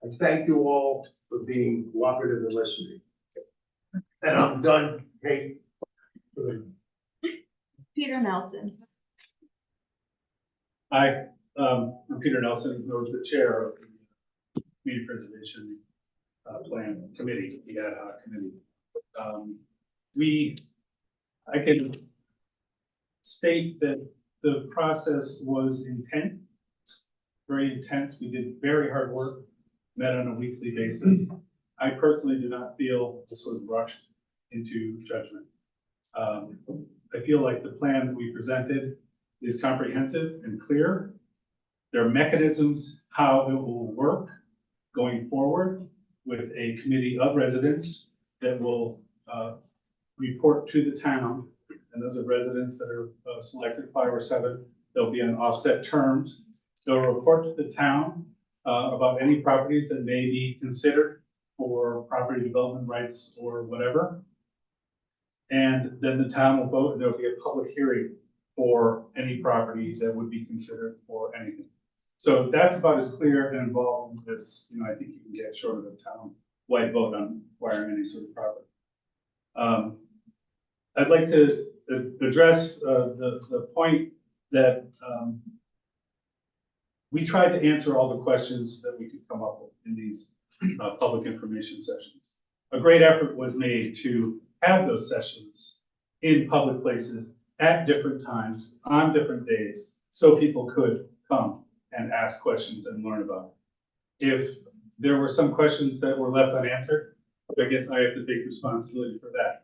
I thank you all for being cooperative and listening. And I'm done, Kate. Peter Nelson. Hi, I'm Peter Nelson, who was the chair of the Community Preservation Plan Committee, the ad hoc committee. I can state that the process was intense, very intense. We did very hard work, met on a weekly basis. I personally do not feel this was rushed into judgment. I feel like the plan that we presented is comprehensive and clear. There are mechanisms how it will work going forward with a committee of residents that will report to the town. And those are residents that are selected, 5 or 7. They'll be on offset terms. They'll report to the town about any properties that may be considered for property development rights or whatever. And then the town will vote, and there'll be a public hearing for any properties that would be considered for anything. So that's about as clear and involved as, I think you can get short of a town-wide vote on acquiring any sort of property. I'd like to address the point that we tried to answer all the questions that we could come up with in these public information sessions. A great effort was made to have those sessions in public places at different times, on different days, so people could come and ask questions and learn about it. If there were some questions that were left unanswered, I guess I have to take responsibility for that.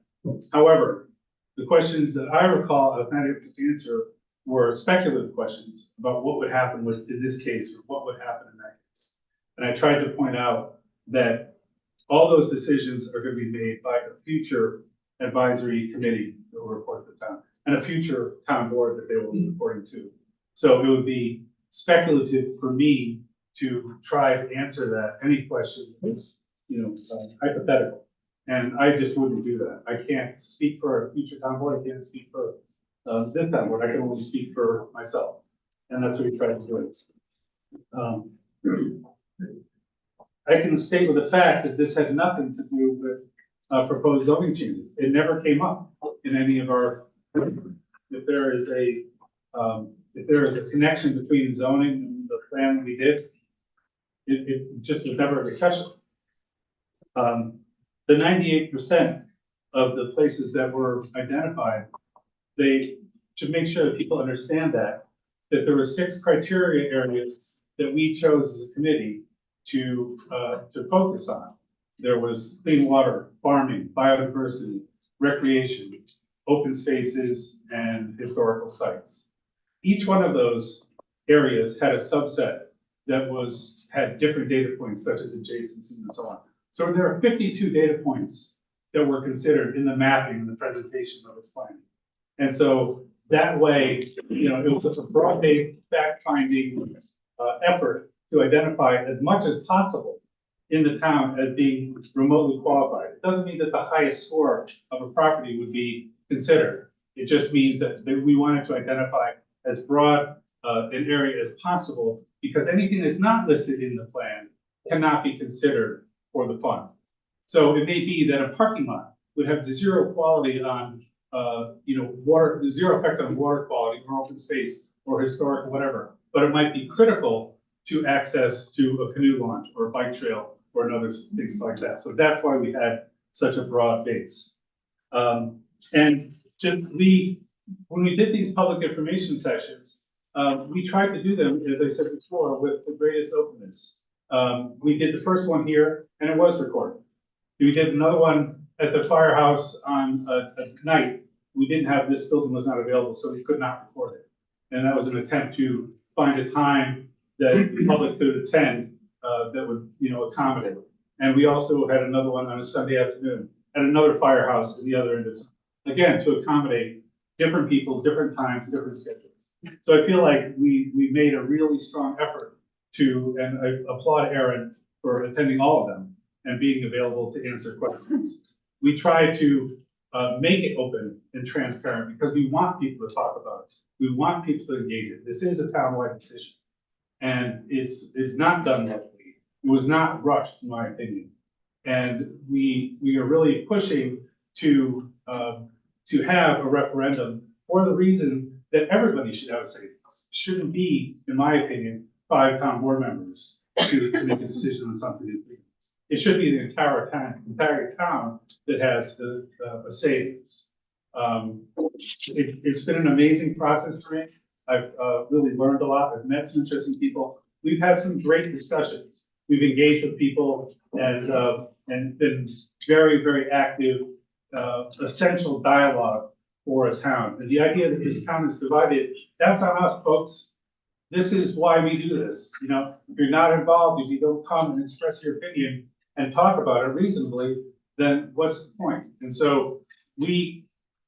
However, the questions that I recall I was not able to answer were speculative questions about what would happen in this case, or what would happen in that case. And I tried to point out that all those decisions are going to be made by a future advisory committee that will report to the town, and a future town board that they will be reporting to. So it would be speculative for me to try to answer that. Any question is, hypothetical. And I just wouldn't do that. I can't speak for a future town board. I can't speak for this town board. I can only speak for myself. And that's what we tried to do. I can state with the fact that this had nothing to do with proposed zoning changes. It never came up in any of our, if there is a connection between zoning and the plan we did, it just was never a discussion. The 98% of the places that were identified, they should make sure that people understand that there were 6 criteria areas that we chose as a committee to focus on. There was clean water, farming, biodiversity, recreation, open spaces, and historical sites. Each one of those areas had a subset that had different data points, such as adjacency and so on. So there are 52 data points that were considered in the mapping and the presentation of this plan. And so that way, you know, it was a broad-based fact-finding effort to identify as much as possible in the town as being remotely qualified. It doesn't mean that the highest score of a property would be considered. It just means that we wanted to identify as broad an area as possible, because anything that's not listed in the plan cannot be considered for the fund. So it may be that a parking lot would have zero quality on, you know, water, zero effect on water quality or open space or historic or whatever, but it might be critical to access to a canoe launch or a bike trail or another things like that. So that's why we had such a broad base. And just when we did these public information sessions, we tried to do them, as I said before, with the greatest openness. We did the first one here and it was recorded. We did another one at the firehouse on a night. We didn't have, this building was not available, so we could not record it. And that was an attempt to find a time that the public could attend that would, you know, accommodate. And we also had another one on a Sunday afternoon at another firehouse at the other end of town. Again, to accommodate different people, different times, different schedules. So I feel like we made a really strong effort to, and I applaud Aaron for attending all of them and being available to answer questions. We try to make it open and transparent because we want people to talk about it. We want people to engage it. This is a townwide decision. And it's not done lightly. It was not rushed, in my opinion. And we are really pushing to have a referendum for the reason that everybody should have a say. It shouldn't be, in my opinion, 5 town board members to make a decision on something. It should be the entire town that has a say in this. It's been an amazing process for me. I've really learned a lot. I've met some interesting people. We've had some great discussions. We've engaged with people and been very, very active, essential dialogue for a town. And the idea that this town is divided, that's on us, folks. This is why we do this. You know, if you're not involved, if you don't come and express your opinion and talk about it reasonably, then what's the point? And so we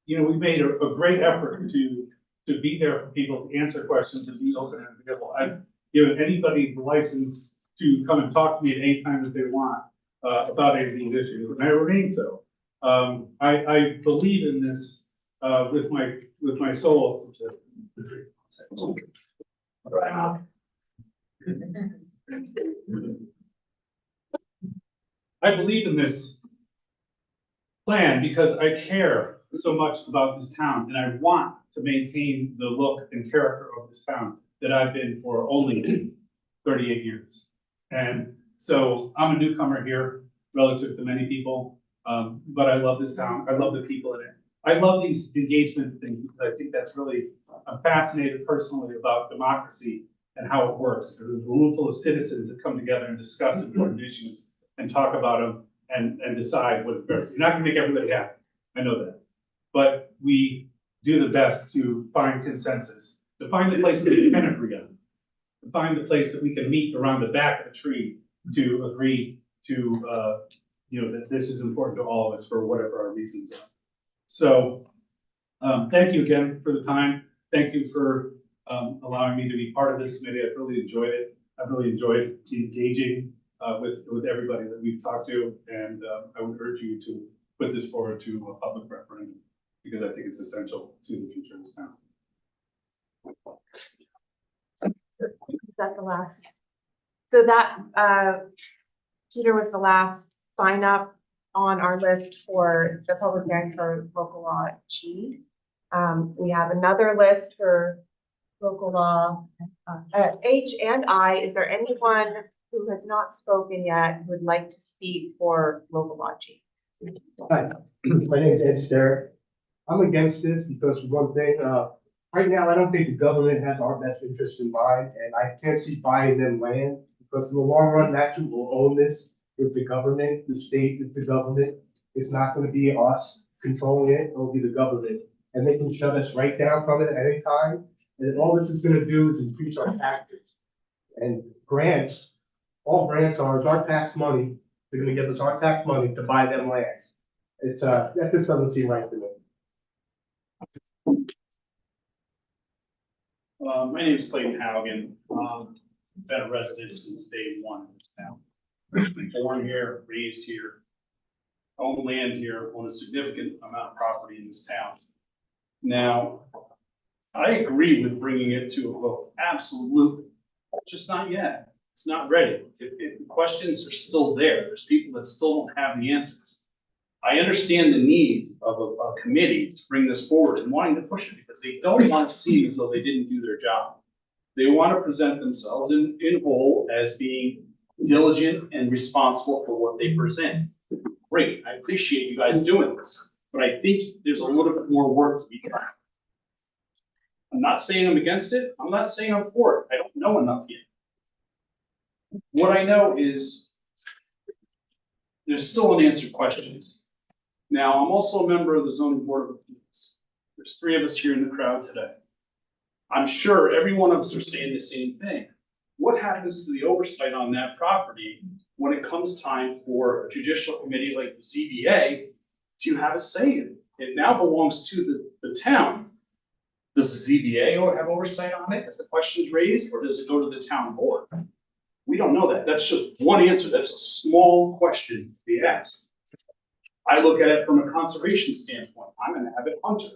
made a great effort to be there for people, to answer questions and be open and available. I've given anybody the license to come and talk to me at any time that they want about any of these issues, and I remain so. I believe in this with my soul. I believe in this plan because I care so much about this town and I want to maintain the look and character of this town that I've been for only 38 years. And so I'm a newcomer here relative to many people, but I love this town. I love the people in it. I love these engagement things because I think that's really, I'm fascinated personally about democracy and how it works. There's a room full of citizens that come together and discuss important issues and talk about them and decide what is better. You're not gonna make everybody happy, I know that. But we do the best to find consensus, to find the place that we can agree on, to find the place that we can meet around the back of a tree to agree to, that this is important to all of us for whatever our reasons are. So, thank you again for the time. Thank you for allowing me to be part of this committee. I've really enjoyed it. I've really enjoyed engaging with everybody that we've talked to, and I would urge you to put this forward to a public referendum because I think it's essential to the future of this town. Is that the last? So that, Peter was the last sign up on our list for the public hearing for local law G. We have another list for local law H and I. Is there anyone who has not spoken yet who would like to speak for local law G? Hi, my name is Ed Sterrick. I'm against this because one thing, right now, I don't think the government has our best interest in mind, and I can't see buying them land, because in the long run, that's who will own this, is the government, the state is the government. It's not gonna be us controlling it, it'll be the government, and they can shut us right down from it at any time, and all this is gonna do is increase our taxes. And grants, all grants are, is our tax money, they're gonna give us our tax money to buy them land. It's, that just doesn't seem right to me. My name is Clayton Haugen. Been a resident since day one in this town. Born here, raised here, own land here, own a significant amount of property in this town. Now, I agree with bringing it to a vote, absolutely, just not yet. It's not ready. If the questions are still there, there's people that still don't have the answers. I understand the need of a committee to bring this forward and wanting to push it because they don't want to seem as though they didn't do their job. They want to present themselves in whole as being diligent and responsible for what they present. Great, I appreciate you guys doing this, but I think there's a little bit more work to be done. I'm not saying I'm against it. I'm not saying I'm for it. I don't know enough yet. What I know is there's still unanswered questions. Now, I'm also a member of the zoning board of appeals. There's 3 of us here in the crowd today. I'm sure every one of us are saying the same thing. What happens to the oversight on that property when it comes time for a judicial committee like the ZBA to have a say in it? It now belongs to the town. Does the ZBA have oversight on it if the question is raised, or does it go to the town board? We don't know that. That's just one answer. That's a small question to be asked. I look at it from a conservation standpoint. I'm an avid hunter.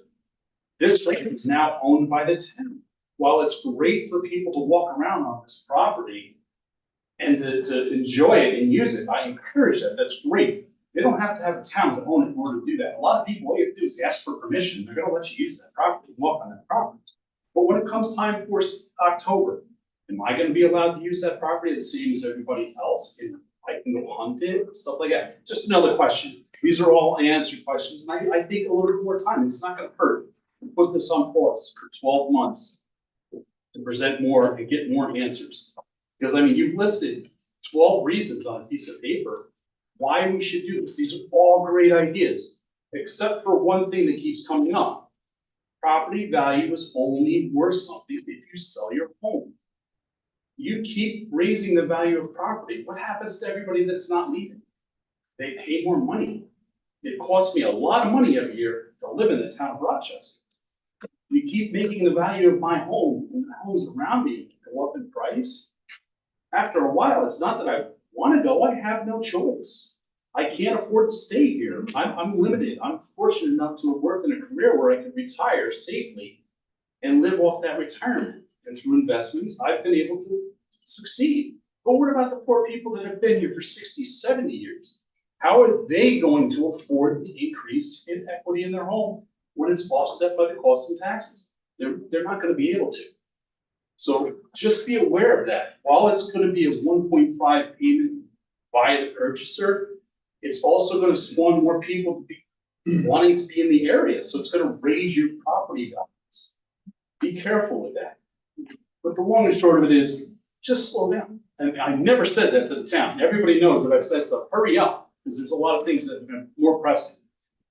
This land is now owned by the town. While it's great for people to walk around on this property and to enjoy it and use it, I encourage that. That's great. They don't have to have a town to own it in order to do that. A lot of people, all you have to do is ask for permission. They're gonna let you use that property and walk on that property. But when it comes time for October, am I gonna be allowed to use that property the same as everybody else? And I can go hunt it and stuff like that? Just another question. These are all unanswered questions, and I think a little bit more time. It's not gonna hurt to put this on pause for 12 months to present more and get more answers. Because I mean, you've listed 12 reasons on a piece of paper why we should do this. These are all great ideas, except for one thing that keeps coming up. Property value is only worth something if you sell your home. You keep raising the value of property. What happens to everybody that's not leaving? They pay more money. It costs me a lot of money every year to live in the town of Rochester. You keep making the value of my home and the homes around me go up in price. After a while, it's not that I want to go, I have no choice. I can't afford to stay here. I'm limited. I'm fortunate enough to have worked in a career where I could retire safely and live off that retirement. And through investments, I've been able to succeed. But what about the poor people that have been here for 60, 70 years? How are they going to afford the increase in equity in their home when it's offset by the cost of taxes? They're not going to be able to. So just be aware of that. While it's going to be a 1.5 payment by the purchaser, it's also going to spawn more people to be wanting to be in the area. So it's going to raise your property values. Be careful with that. But the long and short of it is just slow down. And I never said that to the town. Everybody knows that I've said stuff. Hurry up, because there's a lot of things that have been more pressing.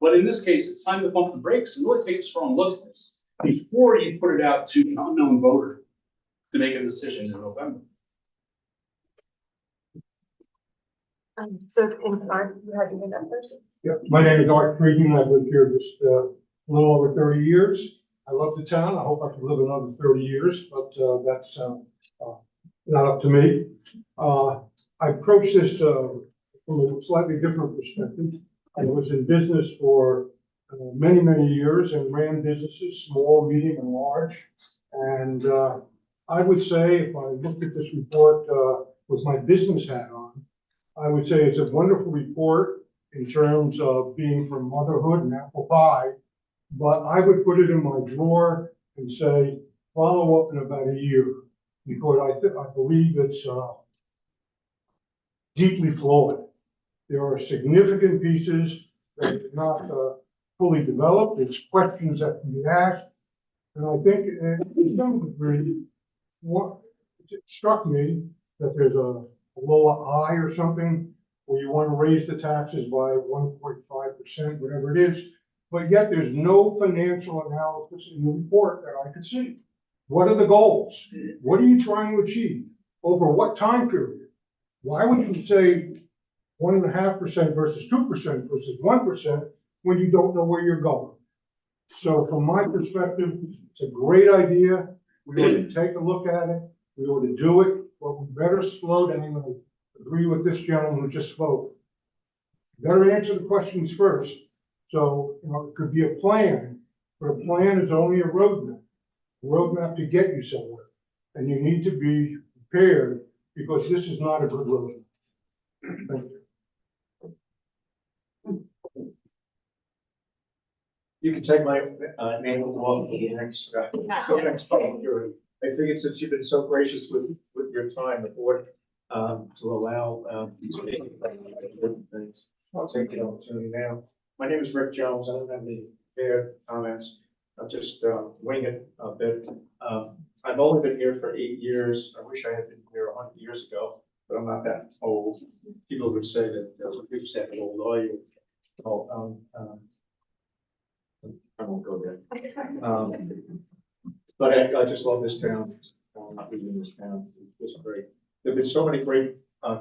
But in this case, it's time to bump the brakes and really take a strong look at this before you put it out to an unknown voter to make a decision in November. So, Art, you had your hand up first? Yeah, my name is Art Friedman. I've lived here just a little over 30 years. I love the town. I hope I can live another 30 years, but that's not up to me. I approached this from a slightly different perspective. I was in business for many, many years and ran businesses, small, medium, and large. And I would say, if I looked at this report with my business hat on, I would say it's a wonderful report in terms of being from motherhood and apple pie, but I would put it in my drawer and say, follow up in about a year, because I believe it's deeply flawed. There are significant pieces that are not fully developed. There's questions that can be asked. And I think in some degree, it struck me that there's a lower I or something where you want to raise the taxes by 1.5%, whatever it is, but yet there's no financial analysis in the report that I could see. What are the goals? What are you trying to achieve? Over what time period? Why would you say 1.5% versus 2% versus 1% when you don't know where you're going? So from my perspective, it's a great idea. We ought to take a look at it. We ought to do it, but we better slow down. I agree with this gentleman who just spoke. You better answer the questions first. So, it could be a plan, but a plan is only a roadmap to get you somewhere. And you need to be prepared because this is not a good road. Thank you. You can take my name along for the next public hearing. I figured since you've been so gracious with your time, the board, to allow, these different things. I'll take the opportunity now. My name is Rick Jones. I don't have any prepared comments. I'll just, wing it a bit. I've only been here for 8 years. I wish I had been here 100 years ago, but I'm not that old. People would say that, people say, how old are you? Oh, I won't go there. But I just love this town. I'm not leaving this town. It's great. There've been so many great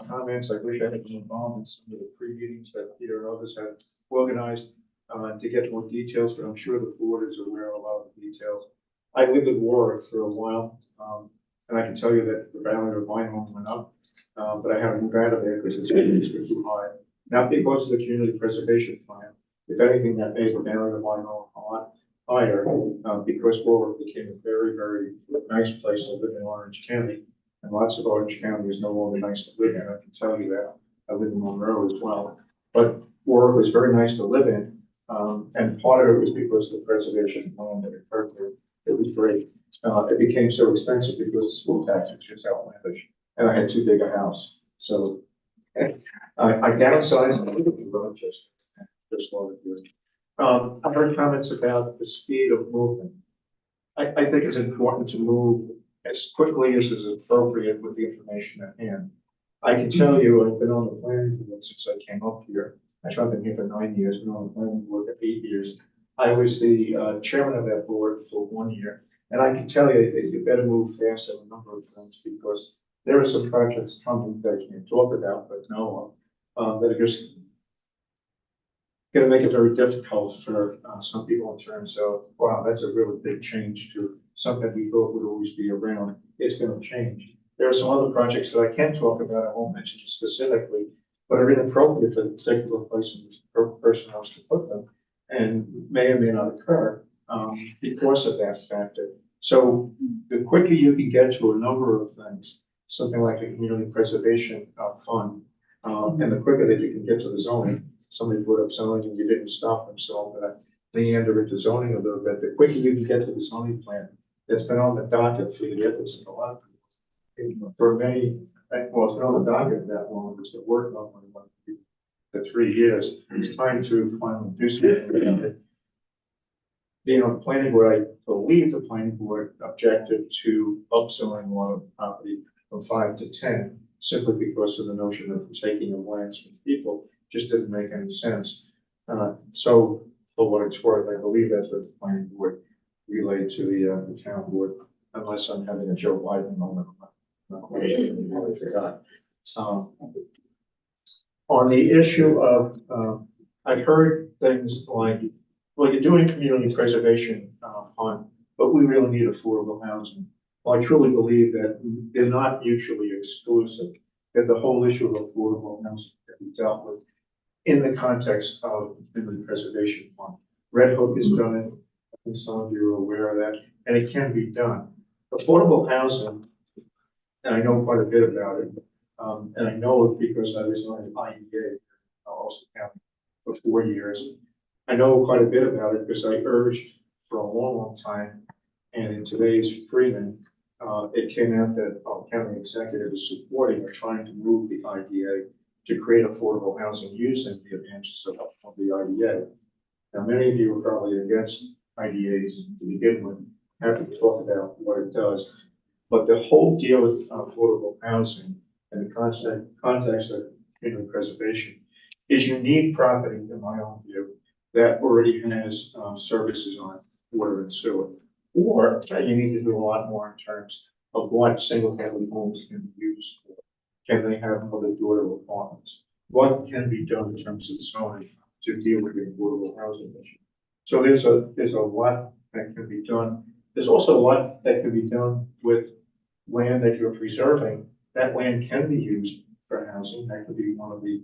comments. I wish I had been involved in some of the pre-meetings that Peter and others have organized to get more details, but I'm sure the board is aware of a lot of the details. I lived in Warwick for a while, and I can tell you that the value of my home went up, but I haven't moved out of there because it's too high. Not because of the community preservation plan. If anything, that made the value of my home a lot higher, because Warwick became a very, very nice place to live in Orange County. And lots of Orange County is no longer nice to live in, I can tell you that. I live in Monroe as well. But Warwick was very nice to live in, and part of it was because of the preservation plan that occurred there. It was great. It became so expensive because the school tax was just outlandish, and I had too big a house. So I downsized a little bit, but just wanted to do it. I heard comments about the speed of movement. I think it's important to move as quickly as is appropriate with the information at hand. I can tell you, I've been on the planning board since I came up here. Actually, I've been here for 9 years, been on the planning board for 8 years. I was the chairman of that board for 1 year. And I can tell you that you better move fast on a number of things because there are some projects coming that you can talk about, but know of, that are just going to make it very difficult for some people in terms of, wow, that's a really big change to something we thought would always be around. It's going to change. There are some other projects that I can talk about. I won't mention specifically, but are inappropriate for the particular place in which the person wants to put them, and may or may not occur because of that factor. So the quicker you can get to a number of things, something like a community preservation fund, and the quicker that you can get to the zoning. Somebody put up zoning and you didn't stop them, so I'm gonna meander into zoning a little bit. The quicker you can get to the zoning plan, that's been on the docket for the efforts of a lot of people. For many, well, it's been on the docket that long, it's been working on for 3 years. It's time to finally do something about it. Being on the planning board, I believe the planning board objected to upzoning a lot of property from 5 to 10, simply because of the notion of taking of lands from people. Just didn't make any sense. So for what it's worth, I believe that's what the planning board relayed to the town board, unless I'm having a Joe Biden moment. I'm not quite sure. I forgot. On the issue of, I've heard things like, well, you're doing community preservation fund, but we really need affordable housing. Well, I truly believe that they're not mutually exclusive, that the whole issue of affordable housing that we dealt with in the context of the community preservation fund. Red Hook has done it. I think some of you are aware of that, and it can be done. Affordable housing, and I know quite a bit about it, and I know it because I was on IEA, Ulster County, for 4 years. I know quite a bit about it because I urged for a long, long time, and in today's Freeman, it came out that our county executive is supporting or trying to move the IDA to create affordable housing using the advantages of the IDA. Now, many of you are probably against IDAs to begin with. Happy to talk about what it does, but the whole deal with affordable housing and the context of community preservation is you need property, in my own view, that already has services on water and sewer, or you need to do a lot more in terms of what single-family homes can be used for. Can they have other daughter apartments? What can be done in terms of zoning to deal with the affordable housing issue? So there's a lot that can be done. There's also a lot that can be done with land that you're preserving. That land can be used for housing. That could be one of the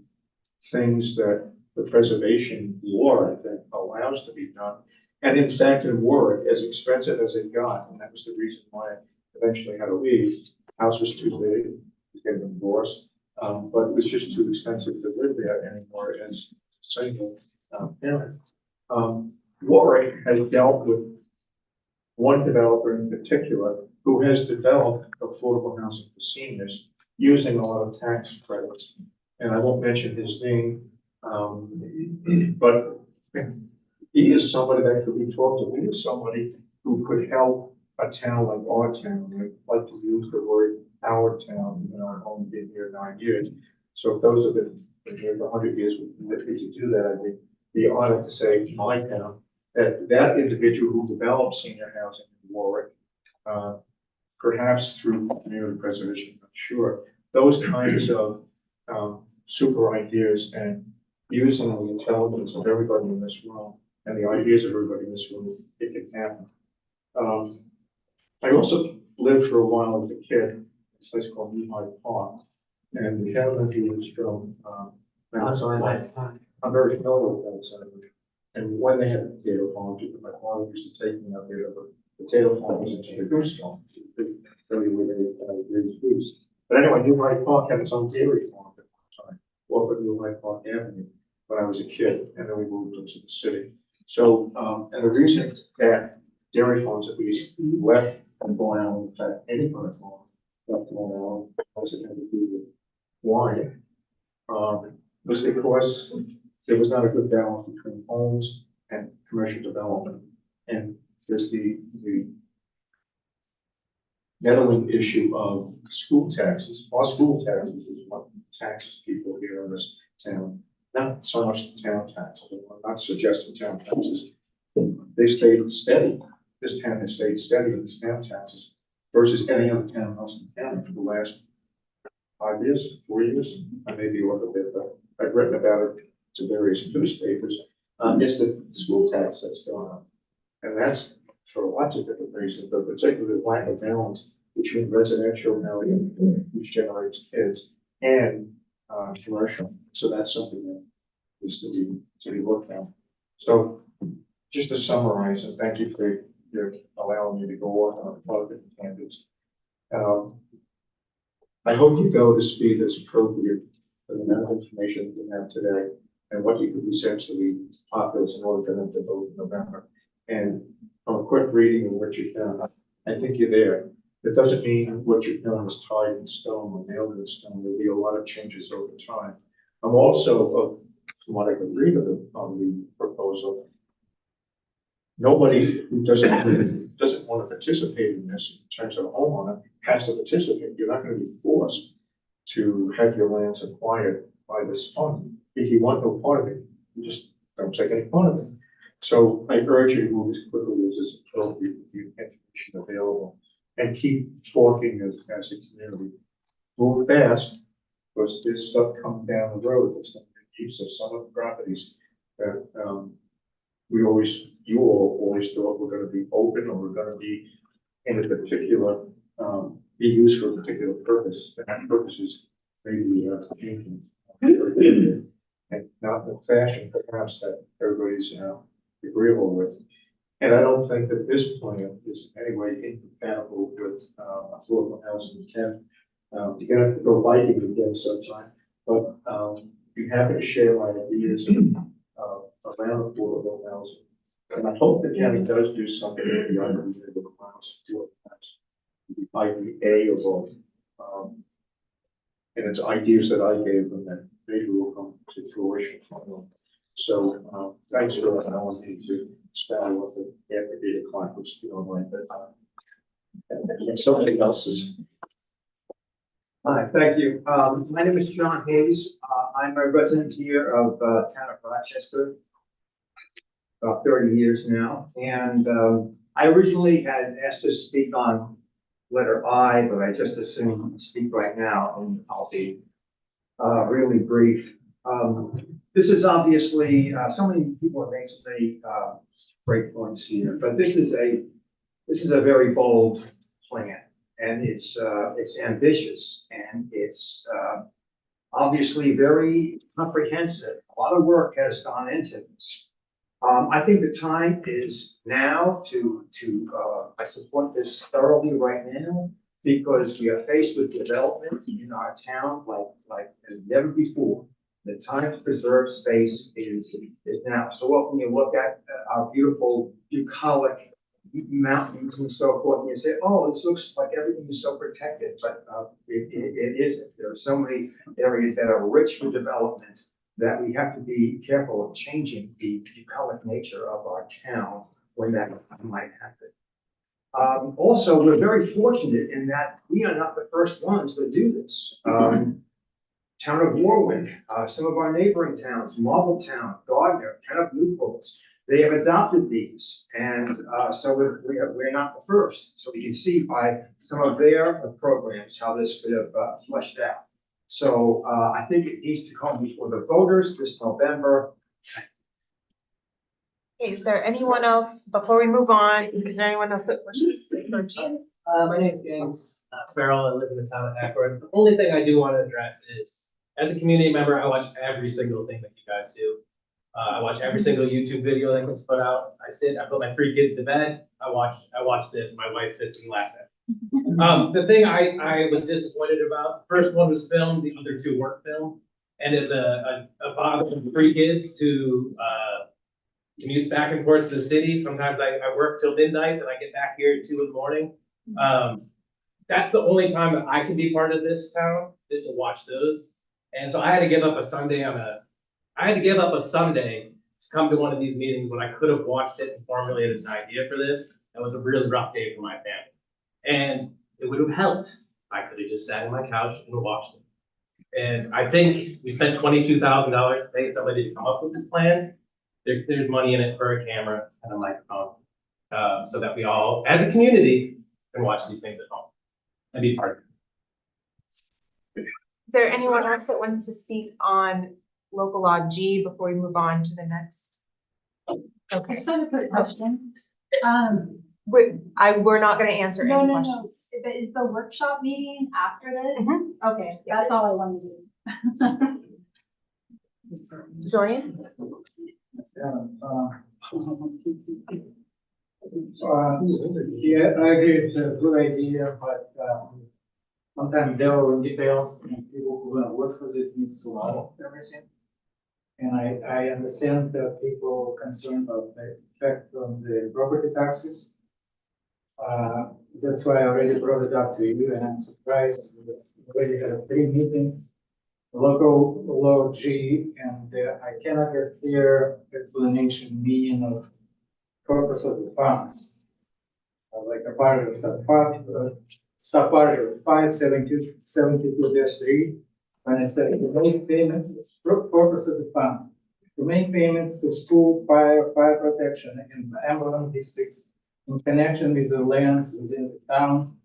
things that the preservation law that allows to be done. And in fact, in Warwick, as expensive as it got, and that was the reason why I eventually had to leave, house was too big, was getting divorced, but it was just too expensive to live there anymore as a single parent. Warwick has dealt with one developer in particular who has developed affordable housing for seniors using a lot of tax credits. And I won't mention his name, but he is somebody that could be talked to. He is somebody who could help a town like our town. I like to use the word our town, even though I've only been here 9 years. So if those have been here for 100 years, we could do that. I'd be honored to say my town, that individual who developed senior housing in Warwick, perhaps through community preservation, I'm not sure, those kinds of super ideas and using the intelligence of everybody in this room and the ideas of everybody in this room, it can happen. I also lived for a while as a kid in a place called Lehigh Park, and the gentleman who was from Mount Sinai, I'm very familiar with that sentiment. And when they had potato farms, my father used to take me up there, but potato farms into the goose farm, really where they raise goose. But anyway, Lehigh Park had its own dairy farm at one time, off of Lehigh Park Avenue, when I was a kid, and then we moved into the city. So, and the reason that dairy farms at least left from Long Island, in fact, any kind of farm left from Long Island, was it had to do with wine, was because there was not a good balance between homes and commercial development. And there's the meddling issue of school taxes. Our school taxes is what taxes people here in this town. Not so much the town taxes. I'm not suggesting town taxes. They stayed steady. This town has stayed steady in its town taxes versus any other town else in the county for the last 5 years, 4 years. I may be a little bit, but I've written about it to various newspapers. It's the school tax that's going up. And that's for lots of different reasons, but particularly the lack of balance between residential housing, which generates kids, and commercial. So that's something that needs to be looked at. So just to summarize, and thank you for your allowing me to go on a lot of different tangents. I hope you go to speed that's appropriate for the amount of information you have today and what you could present to the populace in order for them to vote in November. And from a quick reading of what you've done, I think you're there. It doesn't mean what you've done is tied in stone or nailed in stone. There'll be a lot of changes over time. I'm also, from what I can read of the proposal, nobody who doesn't want to participate in this in terms of a homeowner has to participate. You're not going to be forced to have your lands acquired by this fund. If you want no part of it, you just don't take any part of it. So I urge you to move as quickly as is appropriate with the information available and keep talking as a community. Move fast, because there's stuff coming down the road that's going to make use of some of the properties that you all always thought were going to be open or were going to be in a particular, be used for a particular purpose. And that purpose is maybe changing. And not in the fashion perhaps that everybody's agreeable with. And I don't think that this plan is in any way incompatible with affordable housing. You're gonna have to go biking again sometime, but be happy to share my ideas around affordable housing. And I hope the county does do something with the unlimited requirements to the IDA or both. And it's ideas that I gave them that maybe will come to fruition. So thanks for allowing me to spell what the after 8 o'clock was feeling like, but something else is. Hi, thank you. My name is John Hayes. I'm a resident here of town of Rochester, about 30 years now. And I originally had asked to speak on letter I, but I just assumed speak right now, and I'll be really brief. This is obviously, so many people have basically great points here, but this is a very bold plan, and it's ambitious, and it's, obviously very comprehensive. A lot of work has gone into this. I think the time is now I support this thoroughly right now, because we are faced with development in our town like never before. The time to preserve space is now. So when you look at our beautiful bucolic mountains and so forth, and you say, oh, this looks like everything is so protected, but it isn't. There are so many areas that are rich for development that we have to be careful of changing the bucolic nature of our town when that might happen. Also, we're very fortunate in that we are not the first ones to do this. Town of Warwick, some of our neighboring towns, Marbletown, Gardner, Town of Newport, they have adopted these, and so we're not the first. So we can see by some of their programs how this could have fleshed out. So I think it needs to come before the voters this November. Is there anyone else, before we move on, is there anyone else that wishes to speak for Jean? My name is James Farrell. I live in the town of Akron. The only thing I do want to address is, as a community member, I watch every single thing that you guys do. I watch every single YouTube video that gets put out. I put my 3 kids to bed. I watch this. My wife sits and laughs at me. The thing I was disappointed about, the first one was filmed, the other 2 weren't filmed. And as a father of 3 kids who commutes back and forth to the city, sometimes I work till midnight and I get back here at 2 in the morning. That's the only time that I can be part of this town, is to watch those. And so I had to give up a Sunday to come to one of these meetings when I could have watched it and formulated an idea for this. That was a really rough day for my family. And it would have helped. I could have just sat on my couch and watched it. And I think we spent $22,000 to pay somebody to come up with this plan. There's money in it for a camera and a microphone, so that we all, as a community, can watch these things at home and be part of it. Is there anyone else that wants to speak on local law G before we move on to the next? Okay. Just a quick question. We're not gonna answer any No. questions. But is the workshop meeting after this? Mhm. Okay, that's all I wanted to do. Zorian? Yeah, I agree, it's a good idea, but sometimes there are details and people who want to work for it needs to know everything. And I understand that people are concerned about the effect on the property taxes. That's why I already brought it up to you, and I'm surprised we already had 3 meetings. Local law G, and I cannot get clear explanation meaning of purpose of the funds. Like a part of subpart of 572-3, when it says to make payments, purpose of the fund, to make payments to school, fire protection, and ambulance districts in connection with the lands within the town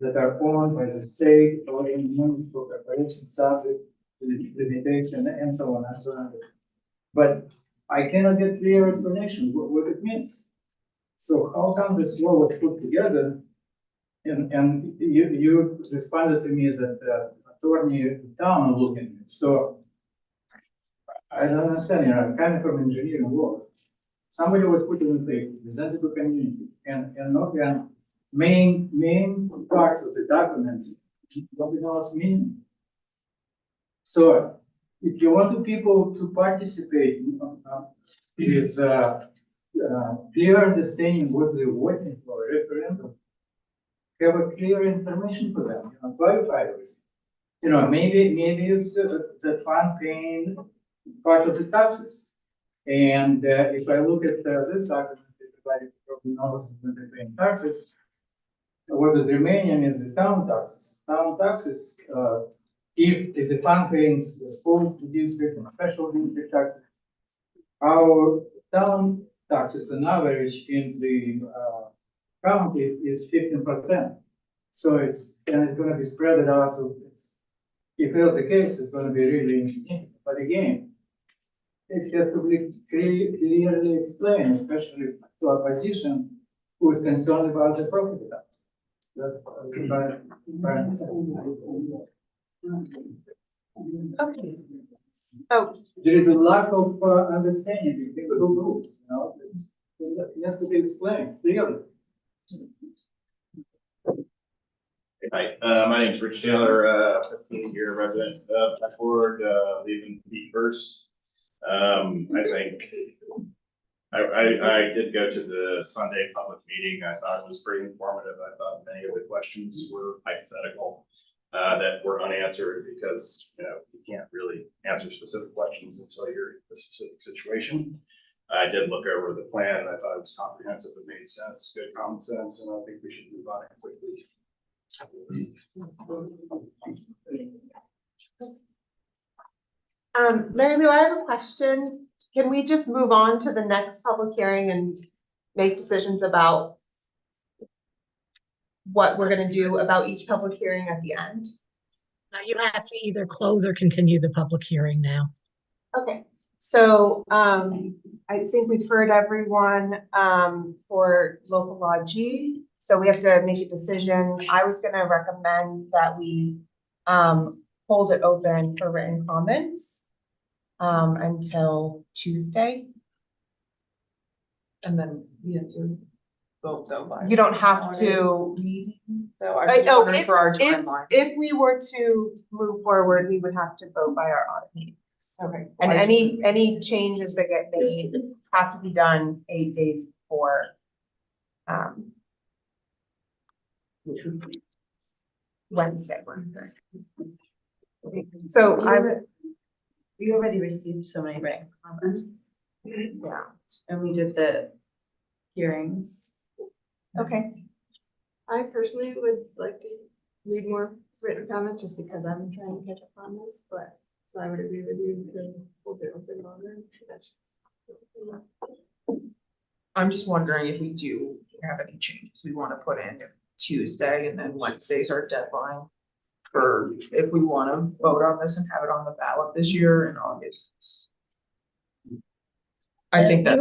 that are owned by the state or in municipal corporation subject to the limitation and so on and so on. But I cannot get clear explanation what it means. So how come this law was put together? And you responded to me that attorney town looking at it. So I don't understand, I'm coming from engineering law. Somebody was put in the paper, presented to community, and not the main parts of the documents, nobody knows meaning. So if you want the people to participate with clear understanding what they're voting for a referendum, have a clear information for them, clarify this. Maybe it's the fund paying part of the taxes. And if I look at this document, everybody probably knows that they're paying taxes. What is remaining is the town taxes. Town taxes, if the fund paying the school district and special district taxes, our town taxes on average in the county is 15%. So it's going to be spread out. So if that's the case, it's going to be really insignificant. But again, it has to be clearly explained, especially to opposition who is concerned about the property tax. Okay. So, There is a lack of understanding between the two groups, you know, it has to be explained clearly. Hi, my name is Rich Taylor, 15-year resident of Eckford, live in Pete first. I think I did go to the Sunday public meeting. I thought it was pretty informative. I thought many of the questions were hypothetical, that were unanswered because, you know, you can't really answer specific questions until you're in a specific situation. I did look over the plan. I thought it was comprehensive. It made sense, good common sense, and I think we should move on it quickly. Mary Lou, I have a question. Can we just move on to the next public hearing and make decisions about what we're gonna do about each public hearing at the end? You have to either close or continue the public hearing now. Okay, so, I think we've heard everyone, for local law G. So we have to make a decision. I was gonna recommend that we, hold it open for written comments, until Tuesday. And then we have to vote though by. You don't have to. So I was Oh, wondering for our timeline. If we were to move forward, we would have to vote by our audit meetings. Okay. And any changes that get made have to be done 8 days before. Wednesday. So We already received so many written comments. Yeah. And we did the hearings. Okay. I personally would like to read more written comments just because I'm trying to catch up on this, but so I would agree with you to hold it open longer. I'm just wondering if we do have any changes we want to put in Tuesday and then Wednesday's our deadline for if we want to vote on this and have it on the ballot this year in August. I think that.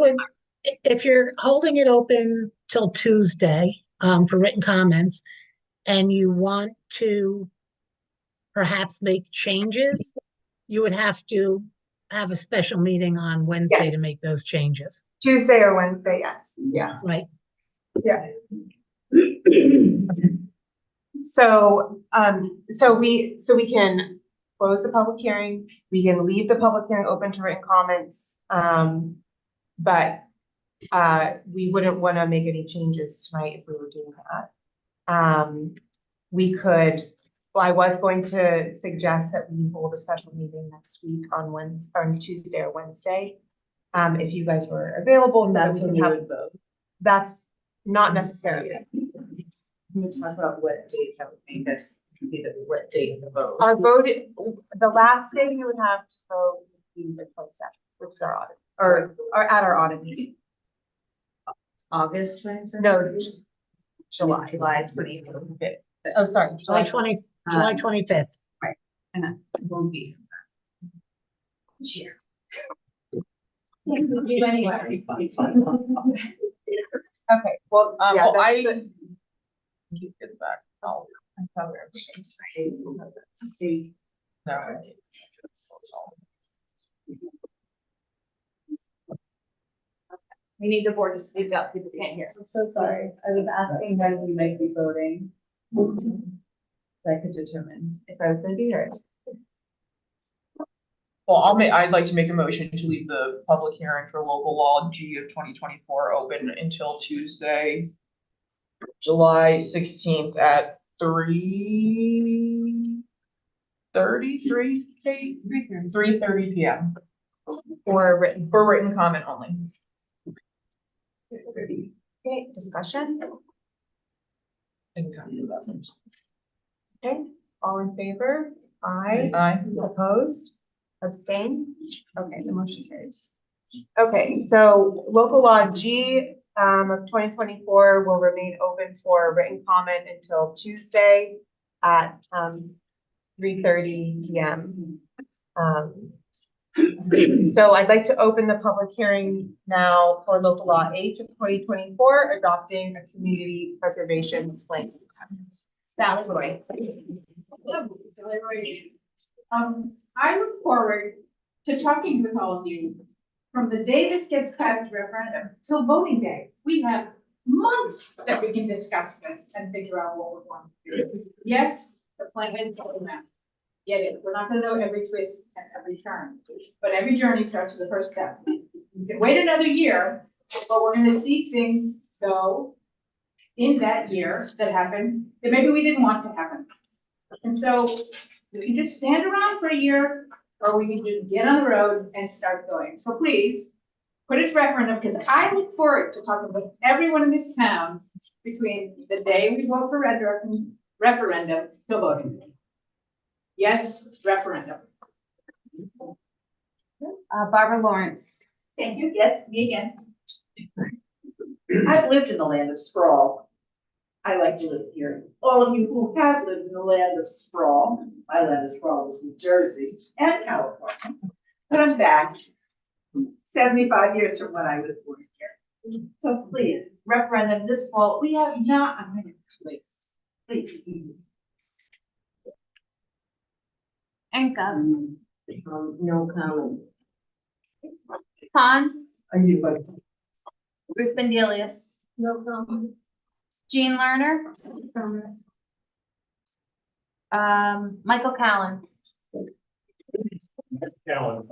If you're holding it open till Tuesday, for written comments, and you want to perhaps make changes, you would have to have a special meeting on Wednesday to make those changes. Tuesday or Wednesday, yes. Yeah. Right. Yeah. So we can close the public hearing, we can leave the public hearing open to written comments, but we wouldn't want to make any changes tonight if we were doing that. We could, well, I was going to suggest that we hold a special meeting next week on Wednesday, or Tuesday or Wednesday. If you guys were available, so That's that when we you can have, would vote. that's not necessarily. Can we talk about what date that would make us be the what date of the vote? Our vote, the last day you would have to vote would be the 27th, which is our audit, or at our audit meeting. August 27th? No, July. July 25th. Oh, sorry. July 25th. Right, and that won't be. Sure. Anyway. Okay, well, yeah, Well, that's I keep it back. Oh, I thought we were changing. No. We need the board to speak up, people can't hear. I'm so sorry. I was asking when we might be voting. So I could determine if I was gonna be here. Well, I'd like to make a motion to leave the public hearing for local law G of 2024 open until Tuesday, July 16th at 3:30 p.m. for written. For written comment only. Okay, discussion? Okay, all in favor? Aye. Aye. Opposed? Abstain? Okay, the motion carries. Okay, so local law G of 2024 will remain open for written comment until Tuesday at 3:30 p.m. So I'd like to open the public hearing now for local law 8 of 2024, adopting a community preservation plan. Sally Roy. I look forward to talking with all of you from the day this gets passed referendum till voting day. We have months that we can discuss this and figure out what we're going to do. Yes, the plan is going out. Get it? We're not gonna know every twist and every turn, but every journey starts with the first step. You can wait another year, but we're gonna see things go in that year that happened, that maybe we didn't want to happen. And so we can just stand around for a year, or we can just get on the road and start going. So please, put it to referendum, because I look forward to talking with everyone in this town between the day we vote for referendum till voting day. Yes, referendum. Barbara Lawrence. Thank you. Yes, me again. I've lived in the land of sprawl. I like to live here. All of you who have lived in the land of sprawl, my land of sprawl is New Jersey and California, but I'm back 75 years from when I was born here. So please, referendum this fall. We have not a minute to waste. Please. Enka. No comment. Hans. I need my. Ruth Bendelius. No comment. Jean Lerner. Michael Callen. Callan,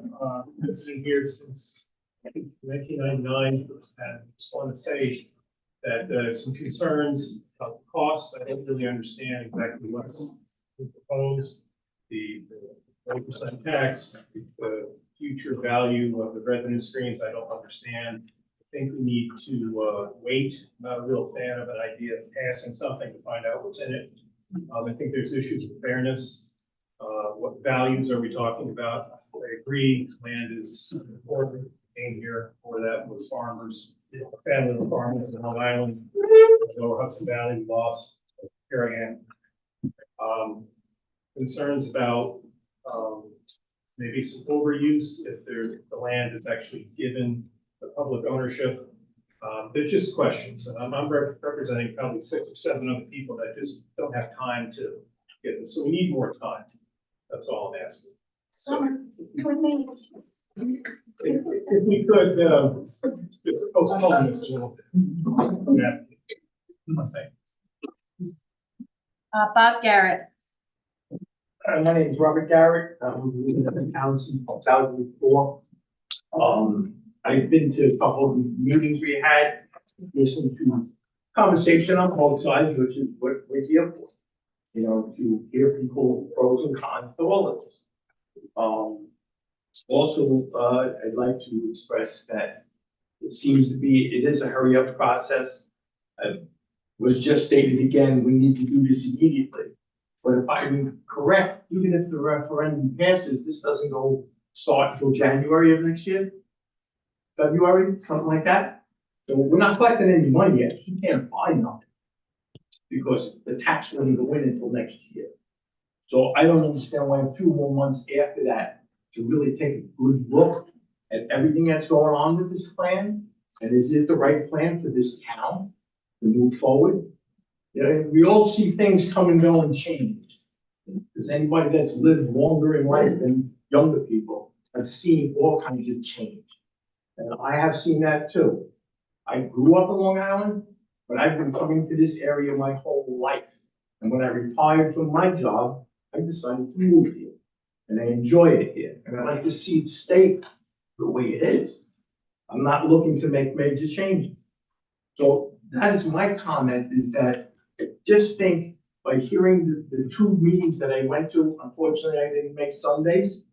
been here since 1999, and just want to say that some concerns about costs. I don't really understand exactly what's proposed. The 20% tax, the future value of the revenue streams, I don't understand. I think we need to wait. I'm not a real fan of an idea of passing something to find out what's in it. I think there's issues of fairness. What values are we talking about? I agree, land is important. Came here for that was farmers, family of farmers in Long Island, Lower Hudson Valley, lost. Here I am. Concerns about maybe some overuse if the land is actually given the public ownership. There's just questions, and I'm representing probably 6 or 7 other people that just don't have time to get this. So we need more time. That's all I'm asking. Summer. If we could just postpone this a little bit. Yeah. Bob Garrett. My name is Robert Garrett. I'm living in the town since 2004. I've been to a couple of meetings we had, listened to conversation on both sides, which is what we're here for. You know, to hear people pros and cons to all of this. Also, I'd like to express that it seems to be, it is a hurry up process. Was just stated again, we need to do this immediately. But if I'm correct, even if the referendum passes, this doesn't start until January of next year. February, something like that. So we're not collecting any money yet. He can't buy nothing. Because the tax wouldn't go in until next year. So I don't understand why a few more months after that to really take a good look at everything that's going on with this plan. And is it the right plan for this town to move forward? You know, we all see things come and go and change. Because anybody that's lived longer in life than younger people have seen all kinds of change. And I have seen that too. I grew up in Long Island, but I've been coming to this area my whole life. And when I retired from my job, I decided to move here. And I enjoy it here. And I like to see it stay the way it is. I'm not looking to make major changes. So that is my comment, is that I just think by hearing the 2 meetings that I went to, unfortunately I didn't make Sundays,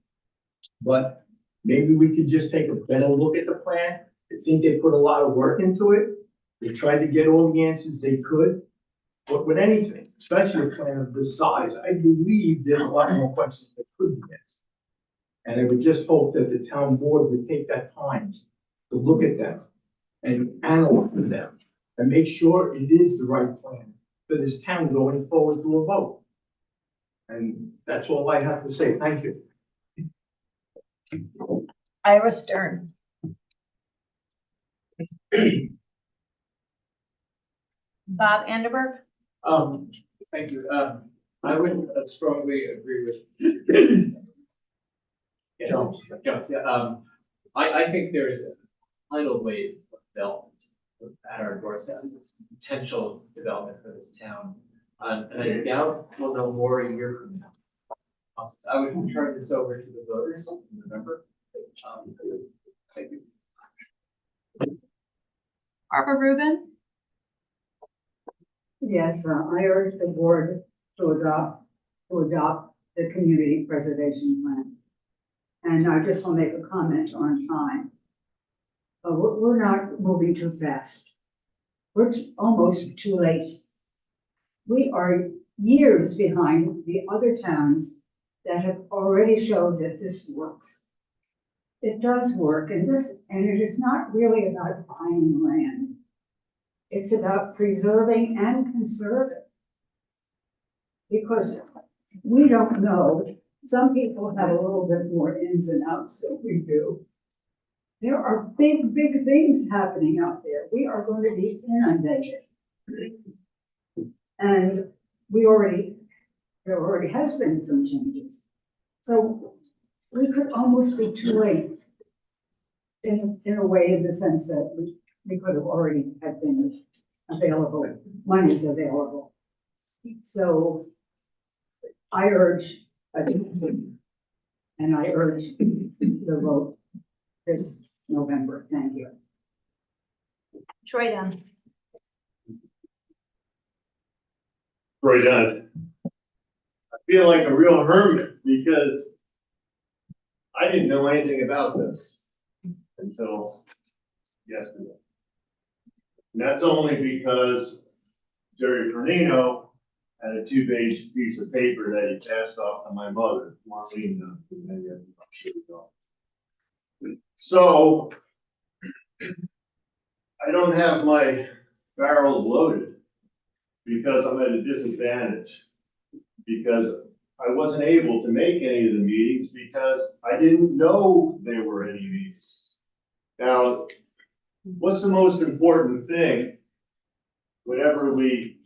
but maybe we could just take a better look at the plan. I think they put a lot of work into it. They tried to get all the answers they could. But with anything, especially a plan of this size, I believe there's a lot more questions that could be asked. And I would just hope that the town board would take that time to look at them and analyze them and make sure it is the right plan for this town going forward to a vote. And that's all I have to say. Thank you. Ira Stern. Bob Anderberg. Thank you. I would strongly agree with. Yeah, Jones, yeah, I think there is a tidal wave of development at our doorstep, potential development for this town. And I doubt we'll know more a year from now. I would turn this over to the voters in November. Thank you. Barbara Rubin. Yes, I urge the board to adopt the community preservation plan. And I just want to make a comment on time. We're not moving too fast. We're almost too late. We are years behind the other towns that have already showed that this works. It does work, and it is not really about buying land. It's about preserving and conserving. Because we don't know, some people have a little bit more ins and outs than we do. There are big, big things happening out there. We are going to be inundated. And there already has been some changes. So we could almost be too late in a way, in the sense that we could have already had things available, monies available. So I urge, and I urge the vote this November. Thank you. Troy Dunn. Troy Dunn. I feel like a real hermit because I didn't know anything about this until yesterday. And that's only because Jerry Pernino had a 2-page piece of paper that he passed off to my mother, Marlene, who many of you I'm sure know. So I don't have my barrels loaded because I'm at a disadvantage, because I wasn't able to make any of the meetings because I didn't know there were any meetings. Now, what's the most important thing whenever we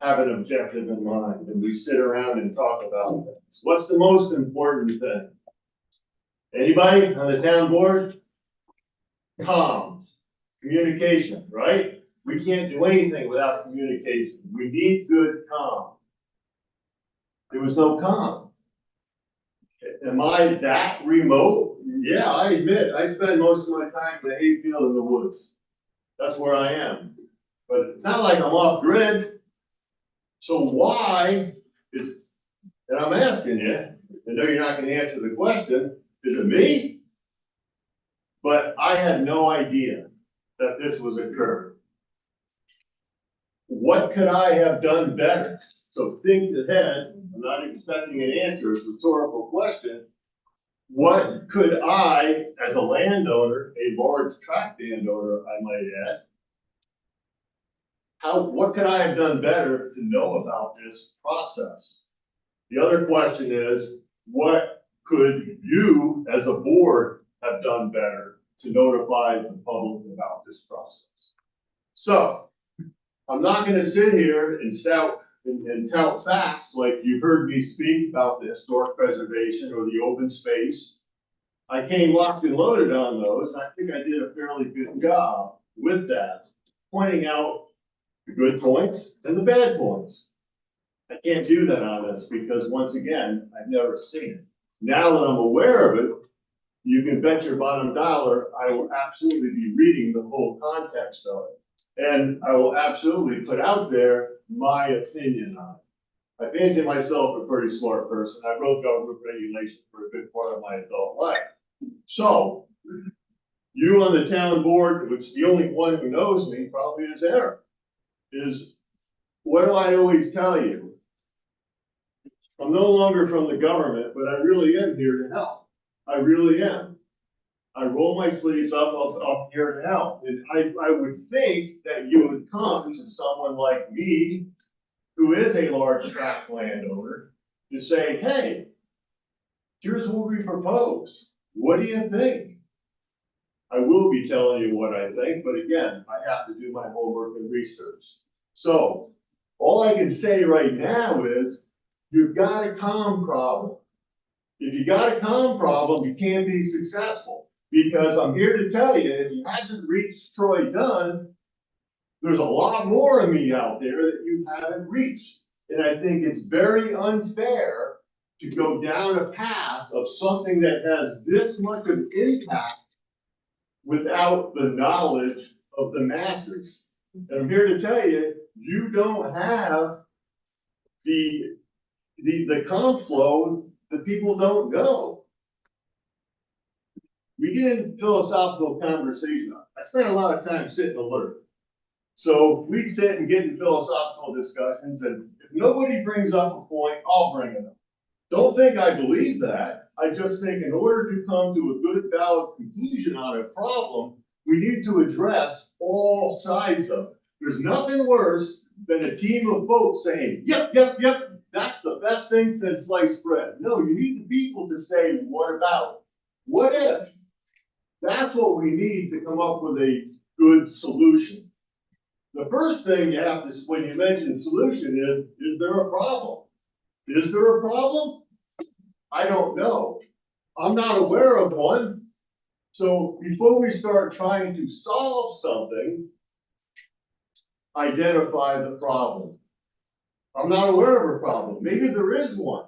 have an objective in mind and we sit around and talk about things? What's the most important thing? Anybody on the town board? Calm, communication, right? We can't do anything without communication. We need good calm. There was no calm. Am I that remote? Yeah, I admit, I spend most of my time in the hayfield in the woods. That's where I am. But it's not like I'm off grid. So why is, and I'm asking you, I know you're not going to answer the question, is it me? But I had no idea that this was occurring. What could I have done better? So think ahead. I'm not expecting an answer, it's a rhetorical question. What could I, as a landowner, a large tract landowner, I might add, what could I have done better to know about this process? The other question is, what could you, as a board, have done better to notify the public about this process? So, I'm not going to sit here and tout facts like you've heard me speak about the historic preservation or the open space. I came locked and loaded on those. I think I did a fairly good job with that, pointing out the good points and the bad points. I can't do that on this because, once again, I've never seen it. Now that I'm aware of it, you can bet your bottom dollar I will absolutely be reading the whole context of it. And I will absolutely put out there my opinion on it. I fancy myself a pretty smart person. I wrote government regulation for a good part of my adult life. So, you on the town board, which the only one who knows me probably is Eric, is what do I always tell you? I'm no longer from the government, but I really am here to help. I really am. I roll my sleeves up here to help. And I would think that you would come to someone like me, who is a large tract landowner, to say, hey, here's what we propose. What do you think? I will be telling you what I think, but again, I have to do my homework and research. So all I can say right now is you've got a comm problem. If you got a comm problem, you can't be successful. Because I'm here to tell you, if you haven't reached Troy Dunn, there's a lot more of me out there that you haven't reached. And I think it's very unfair to go down a path of something that has this much of impact without the knowledge of the masses. And I'm here to tell you, you don't have the comm flow that people don't know. We get into philosophical conversation. I spend a lot of time sitting alert. So we sit and get in philosophical discussions, and if nobody brings up a point, I'll bring it up. Don't think I believe that. I just think in order to come to a good, valid conclusion on a problem, we need to address all sides of it. There's nothing worse than a team of folks saying, yep, that's the best thing since sliced bread. No, you need the people to say, what about? What if? That's what we need to come up with a good solution. The first thing you have to, when you mention solution is there a problem? Is there a problem? I don't know. I'm not aware of one. So before we start trying to solve something, identify the problem. I'm not aware of a problem. Maybe there is one.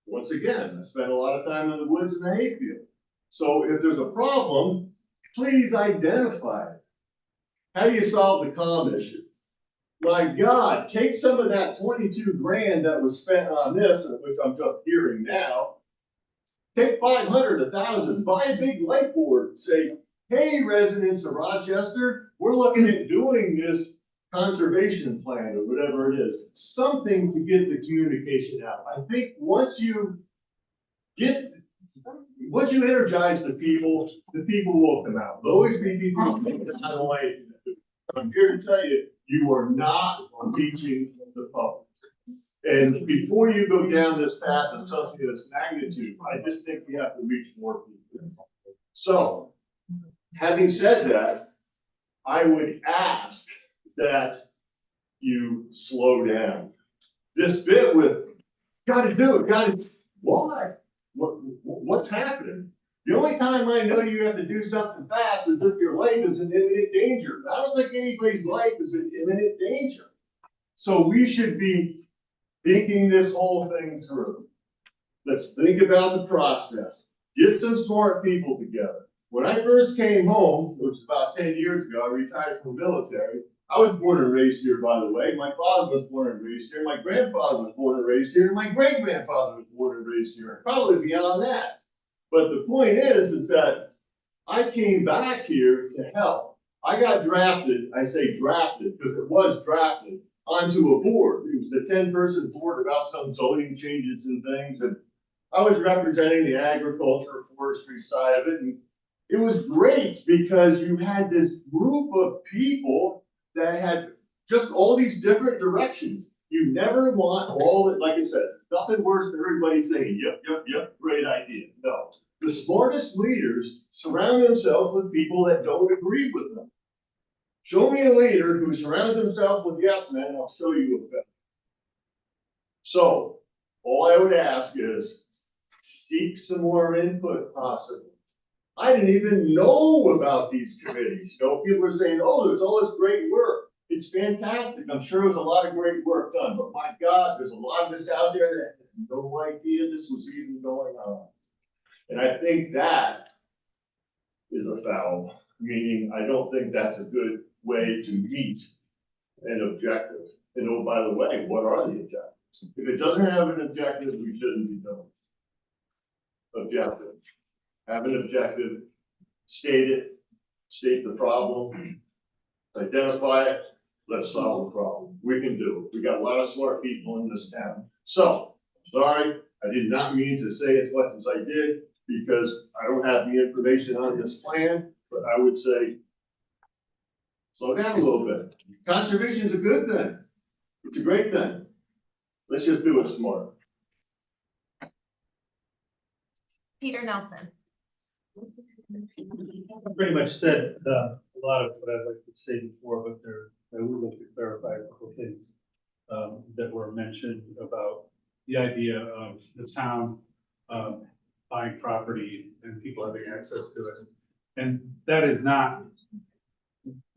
Once again, I spent a lot of time in the woods and the hayfield. So if there's a problem, please identify it. How do you solve the comm issue? My God, take some of that 22 grand that was spent on this, which I'm just hearing now. Take 500, 1,000, buy a big light board. Say, hey, residents of Rochester, we're looking at doing this conservation plan or whatever it is. Something to get the communication out. I think once you energize the people will come out. There'll always be people who think that I don't like it. I'm here to tell you, you are not reaching the public. And before you go down this path of something of this magnitude, I just think we have to reach more people. So, having said that, I would ask that you slow down. This bit with, gotta do it, why? What's happening? The only time I know you have to do something fast is if your life is in imminent danger. I don't think anybody's life is in imminent danger. So we should be thinking this whole thing through. Let's think about the process. Get some smart people together. When I first came home, which was about 10 years ago, I retired from the military. I was born and raised here, by the way. My father was born and raised here. My grandfather was born and raised here. And my great-grandfather was born and raised here. Probably beyond that. But the point is that I came back here to help. I got drafted, I say drafted, because it was drafted, onto a board. It was the 10-person board about some zoning changes and things. And I was representing the agriculture, forestry side of it. And it was great because you had this group of people that had just all these different directions. You never want all that, like I said, nothing worse than everybody saying, yep, great idea. No. The smartest leaders surround themselves with people that don't agree with them. Show me a leader who surrounds himself with yes men, and I'll show you a better. So, all I would ask is, seek some more input possible. I didn't even know about these committees. You know, people are saying, oh, there's all this great work. It's fantastic. I'm sure there's a lot of great work done, but my God, there's a lot of this out there that had no idea this was even going on. And I think that is a foul, meaning I don't think that's a good way to meet an objective. And oh, by the way, what are the objectives? If it doesn't have an objective, we shouldn't be doing it. Objective. Have an objective, state it, state the problem, identify it, let's solve the problem. We can do it. We got a lot of smart people in this town. So, sorry, I did not mean to say as much as I did because I don't have the information on this plan, but I would say, slow down a little bit. Conservation is a good thing. It's a great thing. Let's just do it smart. Peter Nelson. Pretty much said a lot of what I'd like to say before, but I would like to clarify a couple of things that were mentioned about the idea of the town buying property and people having access to it. And that is not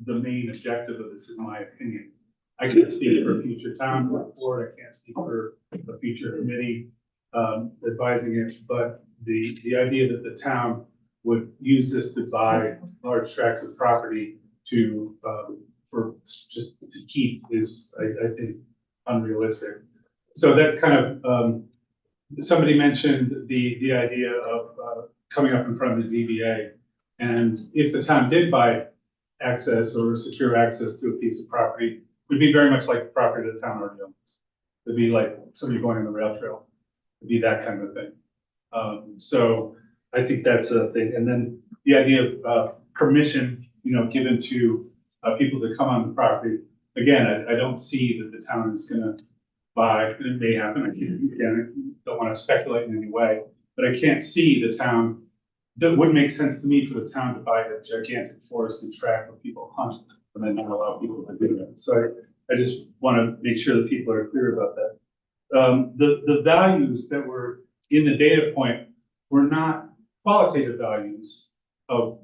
the main objective of this, in my opinion. I can't speak for a future town board, I can't speak for a future committee advising it, but the idea that the town would use this to buy large tracts of property to, for just to keep is, I think, unrealistic. So that kind of, somebody mentioned the idea of coming up in front of the ZBA. And if the town did buy access or secure access to a piece of property, it would be very much like the property that the town already owns. It'd be like somebody going on the rail trail. It'd be that kind of thing. So I think that's a thing. And then the idea of permission, given to people to come on the property. Again, I don't see that the town is going to buy. It may happen. I don't want to speculate in any way, but I can't see the town. That wouldn't make sense to me for the town to buy a gigantic forested tract where people hunt and then not allow people to do that. So I just want to make sure that people are clear about that. The values that were in the data point were not qualitative values of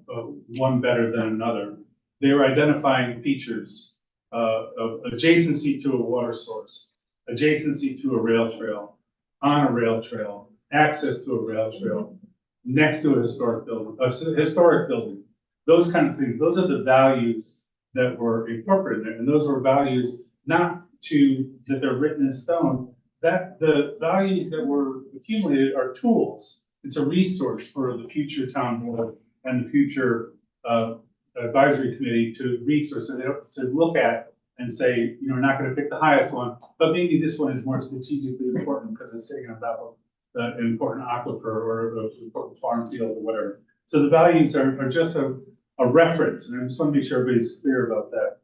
one better than another. They were identifying features of adjacency to a water source, adjacency to a rail trail, on a rail trail, access to a rail trail, next to a historic building, those kind of things. Those are the values that were incorporated there, and those were values not that they're written in stone. That the values that were accumulated are tools. It's a resource for the future town board and the future advisory committee to resource to look at and say, we're not going to pick the highest one, but maybe this one is more strategically important because it's sitting on top of an important aquifer or an important farm field or whatever. So the values are just a reference, and I just want to make sure everybody's clear about that.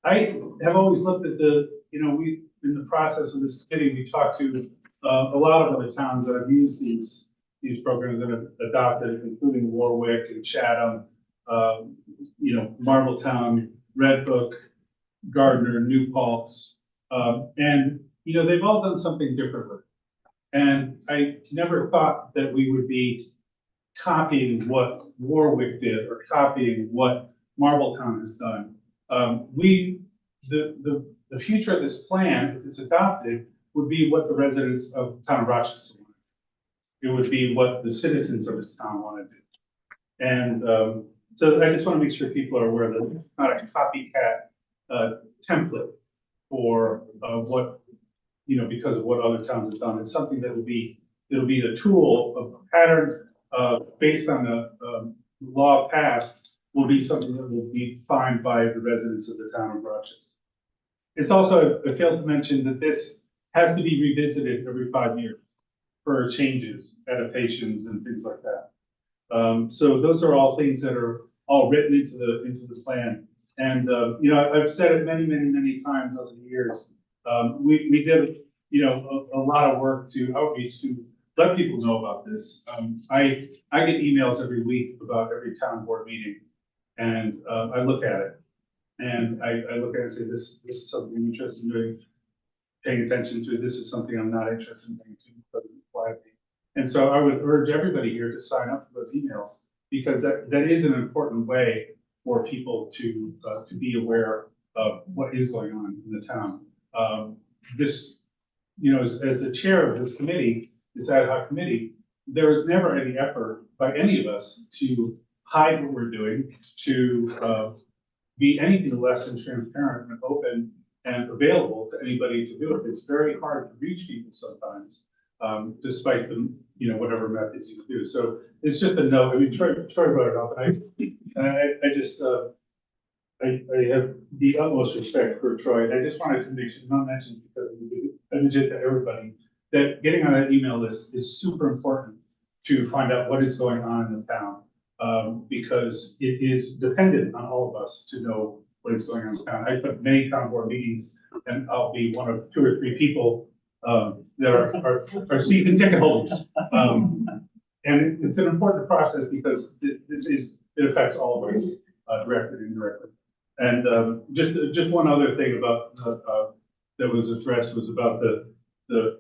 I have always looked at we in the process of this committee, we talked to a lot of other towns that have used these programs that have adopted it, including Warwick and Chatham, Marbletown, Red Hook, Gardner, New Paltz, and they've all done something differently. And I never thought that we would be copying what Warwick did or copying what Marbletown has done. The future of this plan, if it's adopted, would be what the residents of the town of Rochester want. It would be what the citizens of this town want to do. And so I just want to make sure people are aware that it's not a copycat template for what, because of what other towns have done. It's something that it'll be the tool of a pattern based on the law passed will be something that will be defined by the residents of the town of Rochester. It's also, I failed to mention that this has to be revisited every 5 years for changes, adaptations, and things like that. So those are all things that are all written into the plan. And I've said it many, many, many times over the years. We did a lot of work to outreach to let people know about this. I get emails every week about every town board meeting, and I look at it. And I look at it and say, this is something I'm interested in doing, paying attention to. This is something I'm not interested in doing too, because it applies to me. And so I would urge everybody here to sign up for those emails, because that is an important way for people to be aware of what is going on in the town. This, as the chair of this committee, this ad hoc committee, there is never any effort by any of us to hide what we're doing, to be anything less than transparent and open and available to anybody to do it. It's very hard to reach people sometimes, despite the whatever methods you do. So it's just a note. I mean, Troy brought it up, and I just I have the utmost respect for Troy. I just wanted to not mention, because I mentioned to everybody that getting on that email list is super important to find out what is going on in the town. Because it is dependent on all of us to know what is going on in town. I've been many town board meetings, and I'll be one of 2 or 3 people that are season ticket holders. And it's an important process because it affects all of us, directly and indirectly. And just one other thing about that was addressed was about the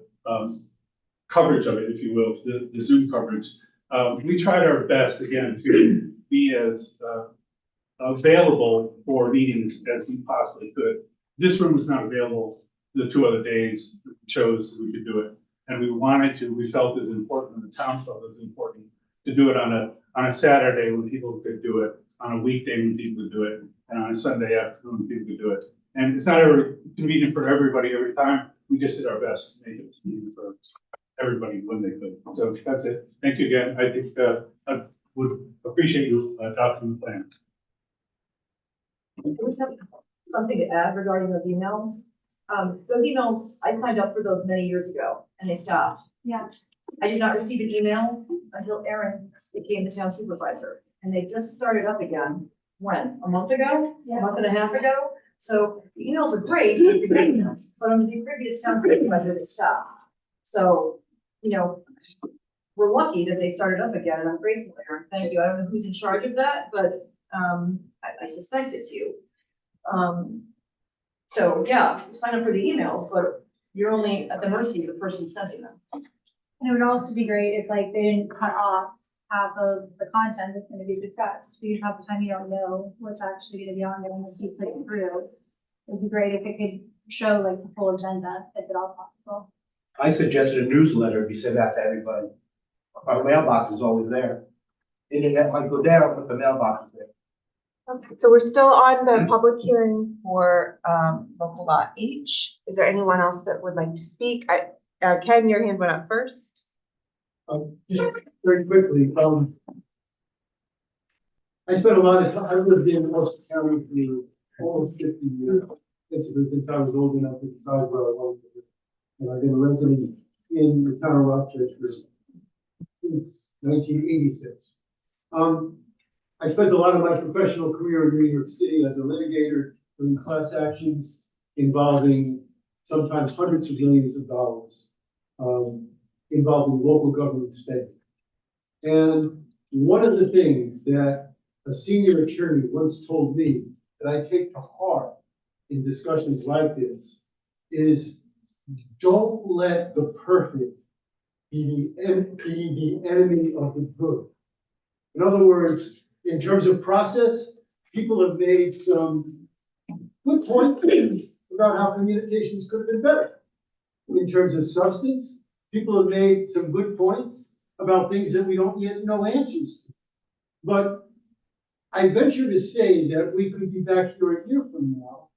coverage of it, if you will, the Zoom coverage. We tried our best again to be as available for meetings as we possibly could. This room was not available the 2 other days we chose we could do it. And we felt it was important, and the town felt it was important to do it on a Saturday when people could do it, on a weekday when people could do it, and on a Sunday afternoon when people could do it. And it's not ever convenient for everybody every time. We just did our best to make it convenient for everybody when they could. So that's it. Thank you again. I think I would appreciate you adopting the plan. Do we have something to add regarding those emails? Those emails, I signed up for those many years ago and they stopped. Yeah. I did not receive an email until Erin became the town supervisor, and they just started up again. When? A month ago? A month and a half ago? So the emails are great, but under the previous town supervisor, they stopped. So, you know, we're lucky that they started up again, and I'm grateful, Erin. Thank you. I don't know who's in charge of that, but I suspect it's you. So yeah, sign up for the emails, but you're only at the mercy of the person sending them. And it would also be great if like they didn't cut off half of the content that's gonna be discussed, because half the time you don't know what's actually gonna be on there unless you click through. It'd be great if it could show like the full agenda, if at all possible. I suggested a newsletter be sent out to everybody. Our mailbox is always there. Internet might go down, but the mailbox is there. Okay, so we're still on the public hearing for local law H. Is there anyone else that would like to speak? Ken, your hand went up first. Just very quickly, I spent a lot of time, I lived in Ulster County for almost 50 years, basically since I was old enough to decide where I wanted to live. And I've been a resident in the town of Rochester since 1986. I spent a lot of my professional career in New York City as a litigator doing class actions involving sometimes hundreds of millions of dollars, involving local government spending. And one of the things that a senior attorney once told me that I take to heart in discussions like this is, don't let the perfect be the enemy of the good. In other words, in terms of process, people have made some good points about how communications could have been better. In terms of substance, people have made some good points about things that we don't yet know answers to. But I venture to say that we could be back here a year from now,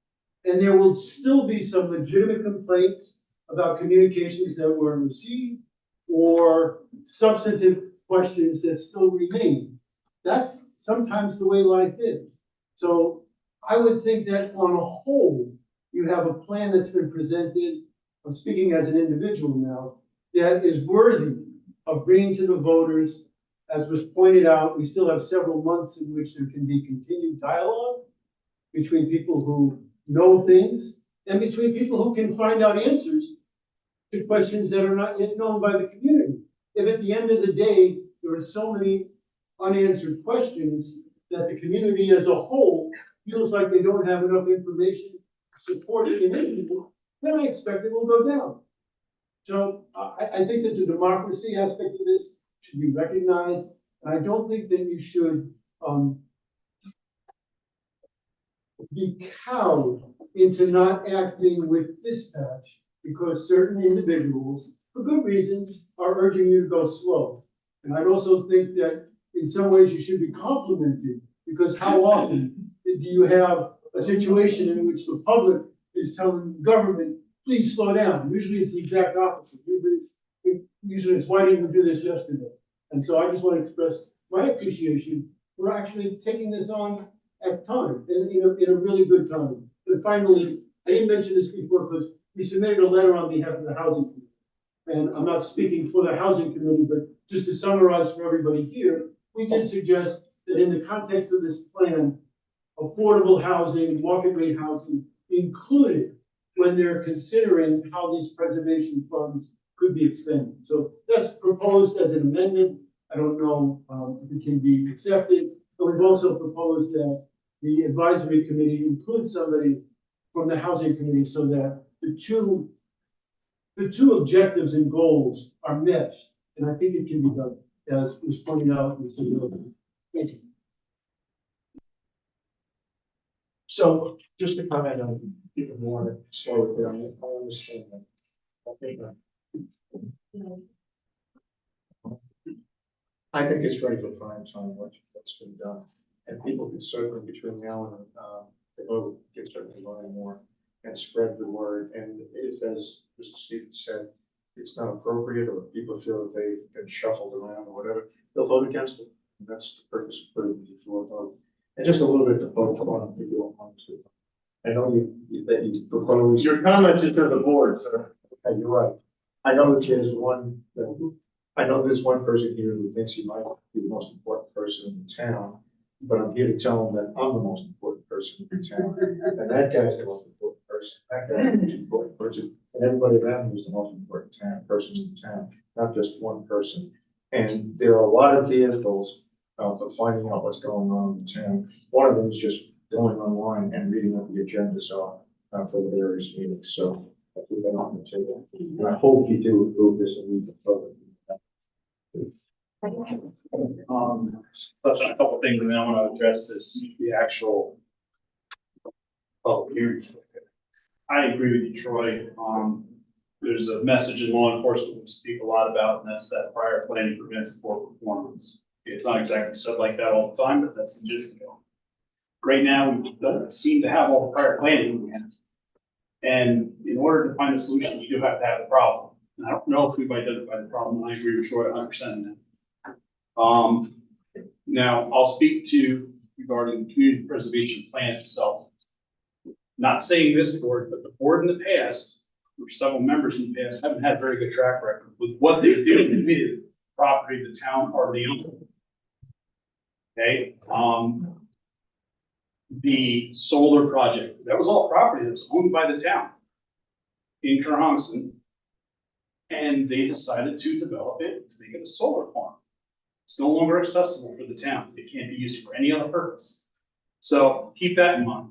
and there will still be some legitimate complaints about communications that were received or substantive questions that still remain. That's sometimes the way life is. So I would think that on a whole, you have a plan that's been presented, I'm speaking as an individual now, that is worthy of bringing to the voters. As was pointed out, we still have several months in which there can be continued dialogue between people who know things and between people who can find out answers to questions that are not yet known by the community. If at the end of the day, there are so many unanswered questions that the community as a whole feels like they don't have enough information to support the initiative, then I expect it will go down. So I think that the democracy aspect of this should be recognized, and I don't think that you should be cowed into not acting with dispatch because certain individuals, for good reasons, are urging you to go slow. And I'd also think that in some ways you should be complimented, because how often do you have a situation in which the public is telling the government, please slow down? Usually it's the exact opposite. Usually it's, why didn't we do this yesterday? And so I just want to express my appreciation for actually taking this on at time, in a really good time. And finally, I didn't mention this before, because we submitted a letter on behalf of the Housing Committee. And I'm not speaking for the Housing Committee, but just to summarize for everybody here, we did suggest that in the context of this plan, affordable housing, market rate housing included when they're considering how these preservation funds could be expended. So that's proposed as an amendment I don't know, if it can be accepted, but we've also proposed that the advisory committee include somebody from the housing committee so that the two objectives and goals are meshed, and I think it can be done, as was pointed out in the. Thank you. So just to comment on even more, slow it down, I understand that. I think it's ready for prime time, what's been done. And people can certainly, between now and, the vote, can certainly learn more and spread the word. And if, as Mr. Stevens said, it's not appropriate, or people feel that they've been shuffled around or whatever, they'll vote against it. And that's the purpose of putting the floor vote. And just a little bit to vote on, if you don't want to. I know that you propose. Your comment is to the board, sir. Okay, you're right. I know that there's one person here who thinks he might be the most important person in the town, but I'm here to tell him that I'm the most important person in the town. And that guy's the most important person, that guy's the most important person, and everybody around him is the most important person in the town, not just one person. And there are a lot of vehicles for finding out what's going on in the town. One of them is just going online and reading what the agendas are for the various meetings. So I put that on the table. And I hope you do approve this and read the program. Touch on a couple things, and then I want to address the actual public hearing. I agree with you, Troy. There's a message in law enforcement we speak a lot about, and that's that prior planning prevents poor performance. It's not exactly said like that all the time, but that's the gist of it. Right now, we don't seem to have all the prior planning we have. And in order to find a solution, you do have to have a problem. And I don't know if we've identified the problem. I agree with Troy 100% on that. Now, I'll speak to regarding the community preservation plan itself. Not saying this board, but the board in the past, or several members in the past, haven't had a very good track record with what they do with property the town already owns. Okay, the solar project, that was all property that was owned by the town in Kerhonkson. And they decided to develop it to make it a solar farm. It's no longer accessible for the town. It can't be used for any other purpose. So keep that in mind.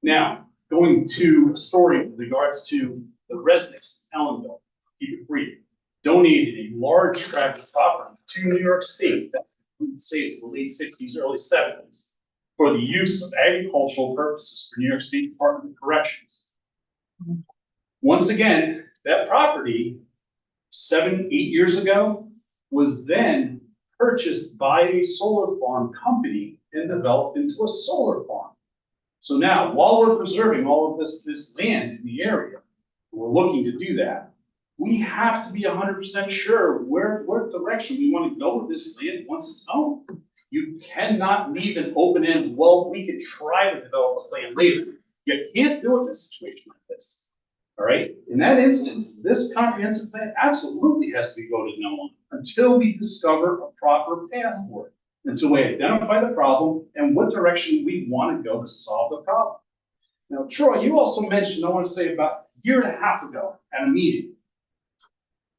Now, going to a story in regards to the residents of Ellenville, keep it brief, donated a large tract of property to New York State, that we would say it's the late 60s, early 70s, for the use of agricultural purposes for New York State Department of Corrections. Once again, that property 7-8 years ago was then purchased by a solar farm company and developed into a solar farm. So now, while we're preserving all of this land in the area, we're looking to do that, we have to be 100% sure what direction we want to go with this land once it's owned. You cannot leave an open-ended, well, we could try to develop a plan later. You can't do it in a situation like this. All right, in that instance, this comprehensive plan absolutely has to be voted no on until we discover a proper path for it, until we identify the problem and what direction we want to go to solve the problem. Now, Troy, you also mentioned, I want to say about a year and a half ago at a meeting,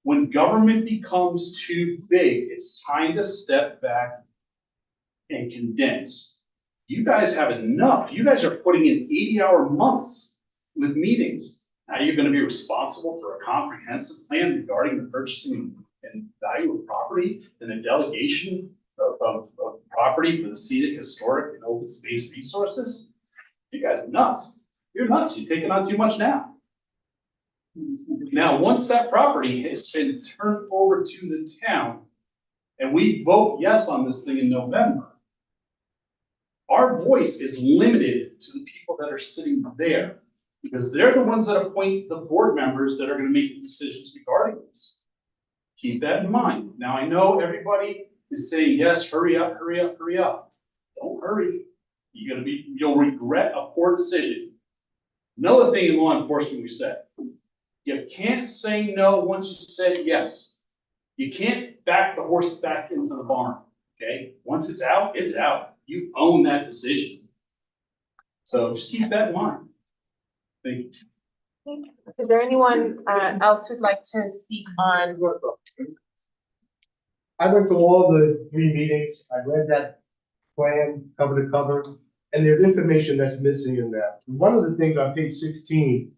when government becomes too big, it's time to step back and condense. You guys have enough. You guys are putting in 80-hour months with meetings. Now you're going to be responsible for a comprehensive plan regarding the purchasing and value of property and the delegation of property for the scenic, historic, and open space resources. You guys are nuts. You're nuts. You're taking on too much now. Now, once that property has been turned over to the town and we vote yes on this thing in November, our voice is limited to the people that are sitting there, because they're the ones that appoint the board members that are going to make the decisions regarding this. Keep that in mind. Now, I know everybody is saying, yes, hurry up, hurry up, hurry up. Don't hurry. You'll regret a poor decision. Another thing in law enforcement we said, you can't say no once you said yes. You can't back the horse back into the barn, okay? Once it's out, it's out. You own that decision. So just keep that in mind. Thank you. Is there anyone else who'd like to speak on? I went to all the 3 meetings, I read that plan cover to cover, and there's information that's missing in that. One of the things on page 16,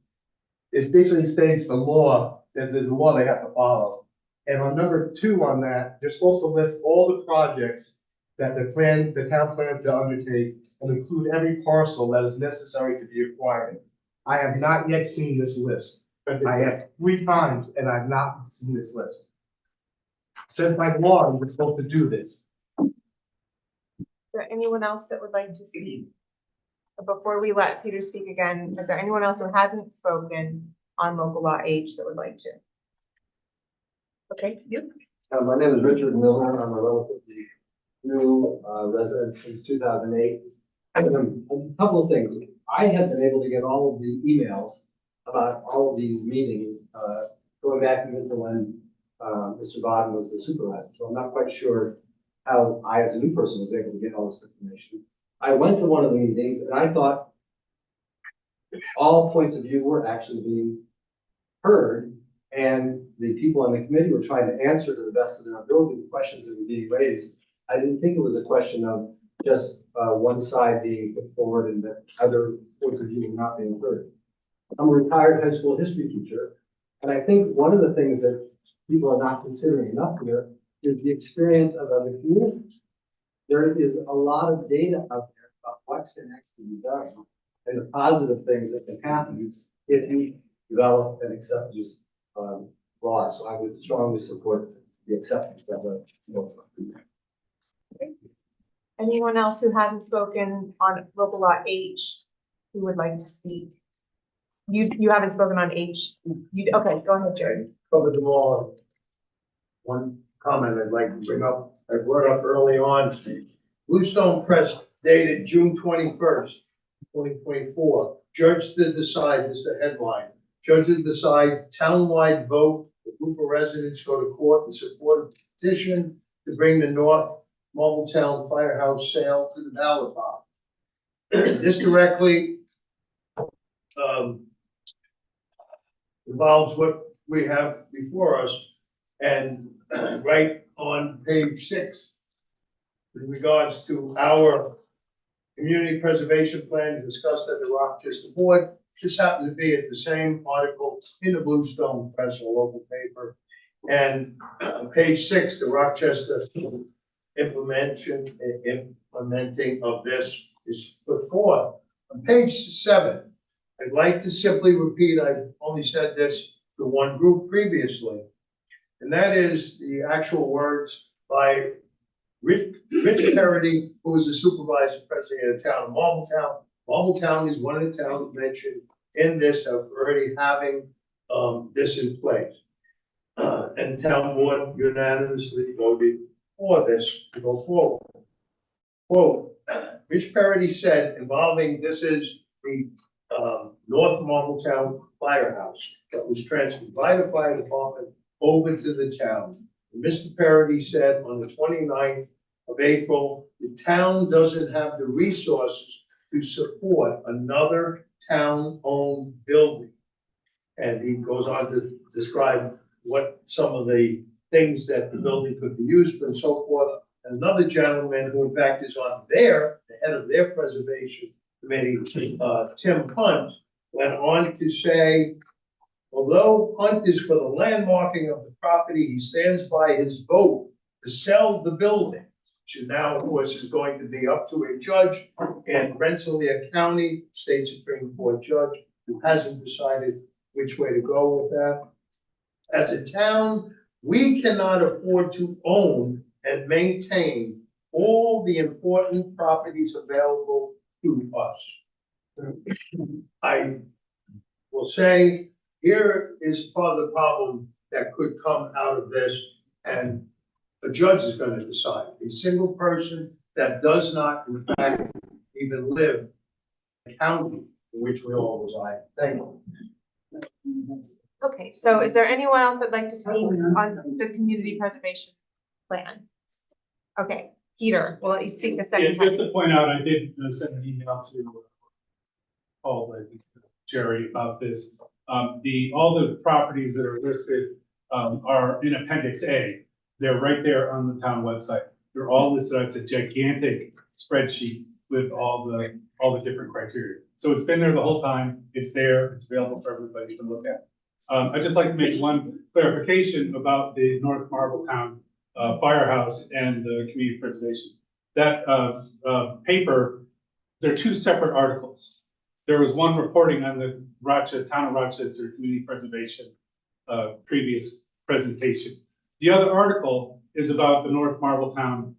it basically states the law, that there's a law they have to follow. And on number 2 on that, they're supposed to list all the projects that the town plans to undertake and include every parcel that is necessary to be acquired. I have not yet seen this list. I have 3 times and I've not seen this list. Said by law, we're supposed to do this. Is there anyone else that would like to speak? Before we let Peter speak again, is there anyone else who hasn't spoken on local law H that would like to? Okay, you. My name is Richard Miller. I'm a relatively new resident since 2008. A couple of things. I have been able to get all of the emails about all of these meetings going back even to when Mr. Bodden was the supervisor. So I'm not quite sure how I, as a new person, was able to get all this information. I went to one of the meetings and I thought all points of view were actually being heard, and the people on the committee were trying to answer to the best of their ability the questions that were being raised. I didn't think it was a question of just one side being put forward and that other points of view were not being heard. I'm a retired high school history teacher, and I think one of the things that people are not considering enough here is the experience of other communities. There is a lot of data out there about what can actually be done and the positive things that can happen if you develop and accept these laws. So I would strongly support the acceptance of the laws. Anyone else who hasn't spoken on local law H who would like to speak? You haven't spoken on H. Okay, go ahead, Jerry. Covered them all. One comment I'd like to bring up, I brought up early on, Bluestone Press dated June 21st, 2024. Judge to decide, this is the headline. Judge to decide townwide vote, the group of residents go to court in support of petition to bring the North Marbletown Firehouse sale to the ballot box. This directly involves what we have before us, and right on page 6, in regards to our community preservation plan discussed at the Rochester board, just happened to be at the same article in the Bluestone Press, a local paper. And page 6, the Rochester implementing of this is put forth. On page 7, I'd like to simply repeat, I've only said this to one group previously, and that is the actual words by Rich Parody, who was the supervisor president of the town of Marbletown. Marbletown is one of the towns mentioned in this of already having this in place. And the town board unanimously voted for this to go forward. Quote, Rich Parody said involving, this is the North Marbletown Firehouse that was transferred by the fire department over to the town. And Mr. Parody said on the 29th of April, the town doesn't have the resources to support another town-owned building. And he goes on to describe what some of the things that the building could be used for and so forth. Another gentleman who in fact is on the head of their preservation committee, Tim Hunt, went on to say, although Hunt is for the landmarking of the property, he stands by his vote to sell the building, which now, of course, is going to be up to a judge in Rensselaer County, State Supreme Court judge, who hasn't decided which way to go with that. As a town, we cannot afford to own and maintain all the important properties available to us. I will say, here is part of the problem that could come out of this, and a judge is going to decide. A single person that does not, in fact, even live in the county in which we all reside. Thank you. Okay, so is there anyone else that'd like to speak on the community preservation plan? Okay, Peter, we'll let you speak the second time. Just to point out, I did send an email to Paul and Jerry about this. All the properties that are listed are in Appendix A. They're right there on the town website. They're all listed. It's a gigantic spreadsheet with all the different criteria. So it's been there the whole time. It's there. It's available for everybody to look at. I'd just like to make one clarification about the North Marbletown Firehouse and the community preservation. That paper, they're two separate articles. There was one reporting on the town of Rochester community preservation previous presentation. The other article is about the North Marbletown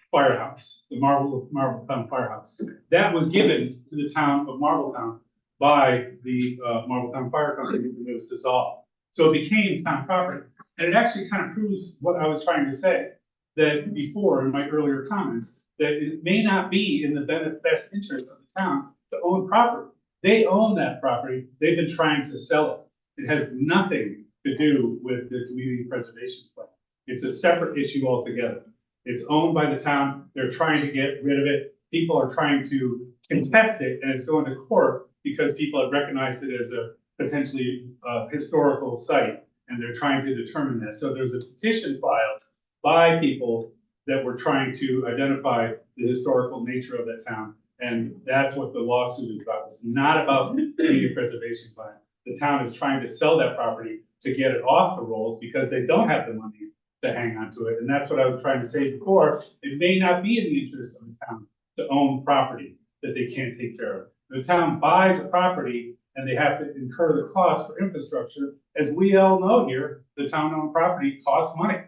Firehouse, the Marbletown Firehouse. That was given to the town of Marbletown by the Marbletown Fire Company when it was dissolved. So it became town property. And it actually kind of proves what I was trying to say, that before in my earlier comments, that it may not be in the best interest of the town to own property. They own that property. They've been trying to sell it. It has nothing to do with the community preservation plan. It's a separate issue altogether. It's owned by the town. They're trying to get rid of it. People are trying to contest it, and it's going to court because people have recognized it as a potentially historical site, and they're trying to determine that. So there's a petition filed by people that were trying to identify the historical nature of that town, and that's what the lawsuit is about. It's not about the community preservation plan. The town is trying to sell that property to get it off the rolls because they don't have the money to hang on to it. And that's what I was trying to say before. It may not be in the interest of the town to own property that they can't take care of. The town buys a property and they have to incur the cost for infrastructure. As we all know here, the town-owned property costs money.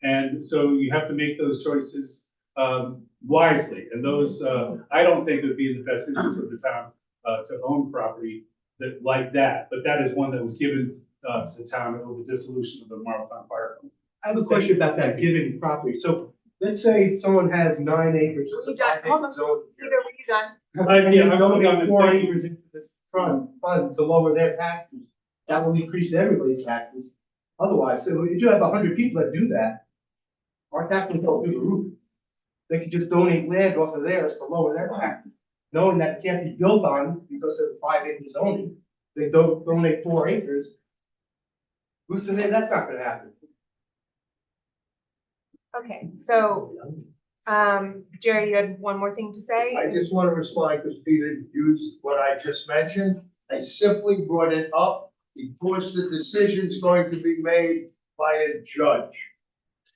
And so you have to make those choices wisely. And those, I don't think it would be in the best interest of the town to own property like that. But that is one that was given to the town over the dissolution of the Marbletown Fire Company. I have a question about that giving property. So let's say someone has 9 acres. Or You done? Hold on. zone here. Peter, were you done? And they Yeah, I'm donate done. 4 Thank you. acres into this fund to lower their taxes. That will increase everybody's taxes. Otherwise, so if you have 100 people that do that, our taxes go through the roof. They could just donate land off of theirs to lower their taxes, knowing that it can't be built on because of 5 acres zoning. They don't donate 4 acres. Who's to say that's not gonna happen? Okay, so, Jerry, you had one more thing to say? I just want to respond because Peter used what I just mentioned. I simply brought it up because the decision's going to be made by a judge.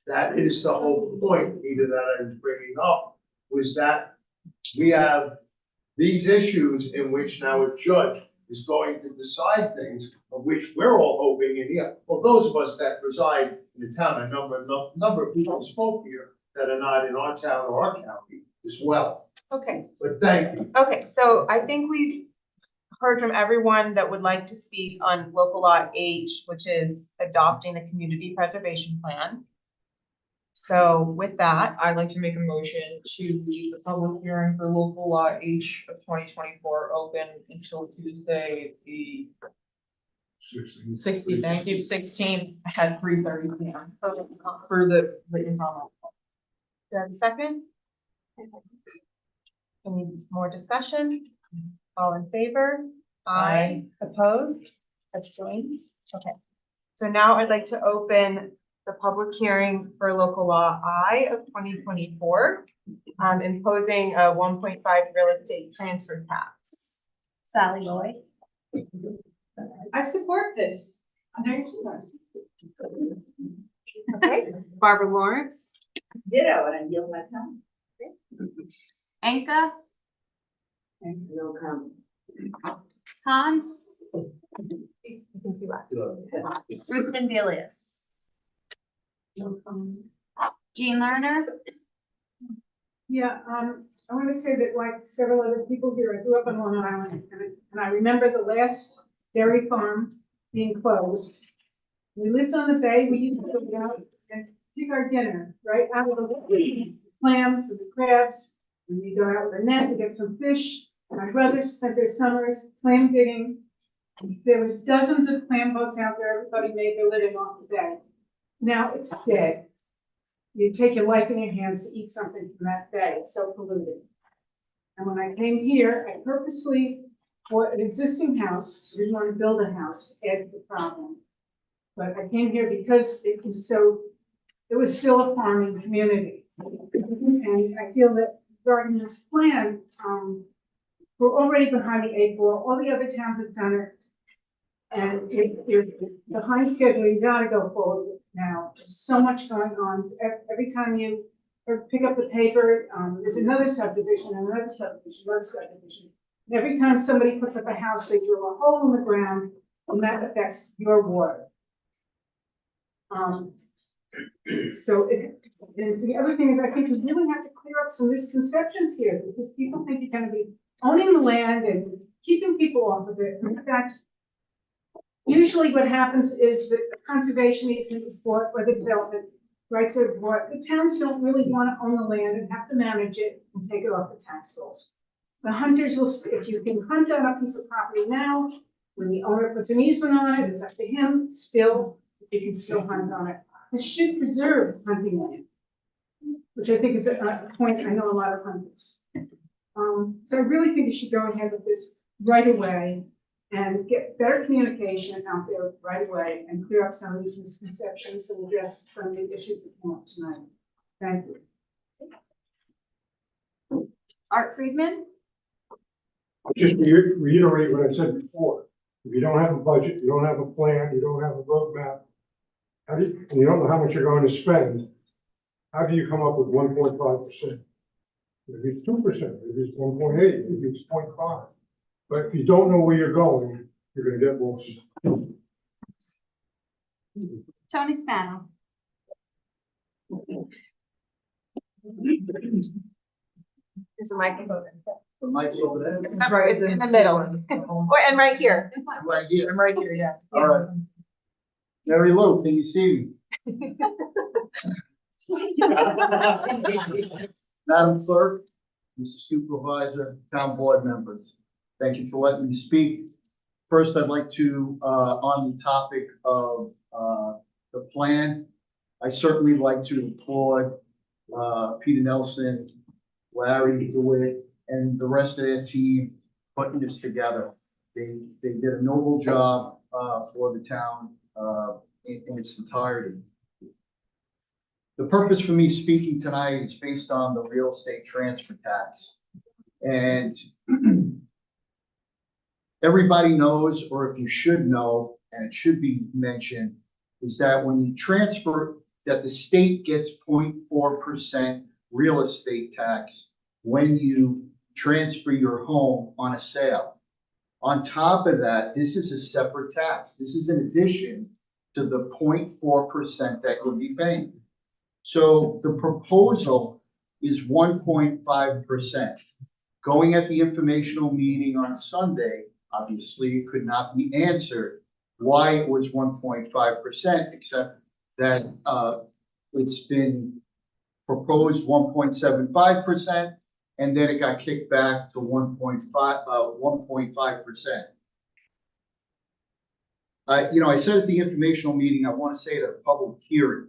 That is the whole point, Peter, that I was bringing up, was that we have these issues in which now a judge is going to decide things of which we're all hoping and yeah, well, those of us that reside in the town, a number of people spoke here that are not in our town or our county as well. Okay. But thank you. Okay, so I think we've heard from everyone that would like to speak on local law H, which is adopting a community preservation plan. So with that, I'd like to make a motion to leave the public hearing for local law H of 2024 open until Tuesday, the 16th at 3:30 p.m. for the written comment. do I have a second? Any more discussion? All in favor? Aye. Opposed? Abstained? Okay. So now I'd like to open the public hearing for local law I of 2024, imposing a 1.5 real estate transfer tax. Sally Lloyd. I support this. Okay, Barbara Lawrence. Ditto, and I yield my time. Anka. No comment. Hans. You Ruth Delius. Jean Lerner. Yeah, I want to say that like several other people here, I grew up on Long Island and I remember the last dairy farm being closed. We lived on the bay. We used to go out and pick our dinner right out of the clams and the crabs. And we go out with a net to get some fish. My brothers spent their summers clam digging. There was dozens of clam boats out there. Everybody made their living off the bay. Now it's dead. You take your life in your hands to eat something from that bay. It's so polluted. And when I came here, I purposely bought an existing house. I didn't want to build a house to add to the problem. But I came here because it was so it was still a farming community. And I feel that regarding this plan, we're already behind the 8 ball. All the other towns have done it. And if you're behind schedule, you gotta go forward with it now. There's so much going on. Every time you pick up the paper, there's another subdivision, another subdivision, another subdivision. And every time somebody puts up a house, they drill a hole in the ground, and that affects your water. And the other thing is, I think we really have to clear up some misconceptions here, because people think you're gonna be owning the land and keeping people off of it. In fact, usually what happens is that the conservation easement is bought or the development rights are bought. The towns don't really want to own the land and have to manage it and take it off the tax rolls. The hunters will, if you can hunt on a piece of property now, when the owner puts an easement on it, it's up to him, still, you can still hunt on it. This should preserve hunting land, which I think is a point I know a lot of hunters. So I really think you should go ahead with this right away and get better communication out there right away and clear up some of these misconceptions and address some of the issues that came up tonight. Thank you. Art Friedman? Just reiterate what I said before. If you don't have a budget, you don't have a plan, you don't have a roadmap, and you don't know how much you're going to spend, how do you come up with 1.5%? Maybe it's 2%, maybe it's 1.8, maybe it's 0.5. But if you don't know where you're going, you're gonna get lost. Tony Spano? There's a microphone. The mic's over there. Right in the middle. And right here. Right here. I'm right here, yeah. All right. Mary Lou, can you see me? Madam Clerk, Mr. Supervisor, town board members, thank you for letting me speak. First, I'd like to, on the topic of the plan, I certainly like to applaud Peter Nelson, Larry DeWitt, and the rest of their team putting this together. They did a noble job for the town in its entirety. The purpose for me speaking tonight is based on the real estate transfer tax. And everybody knows, or if you should know, and it should be mentioned, is that when you transfer, that the state gets 0.4% real estate tax when you transfer your home on a sale. On top of that, this is a separate tax. This is in addition to the 0.4% that you'll be paying. So the proposal is 1.5%. Going at the informational meeting on Sunday, obviously it could not be answered why it was 1.5%, except that it's been proposed 1.75%, and then it got kicked back to 1.5%. I said at the informational meeting, I want to say it at a public hearing.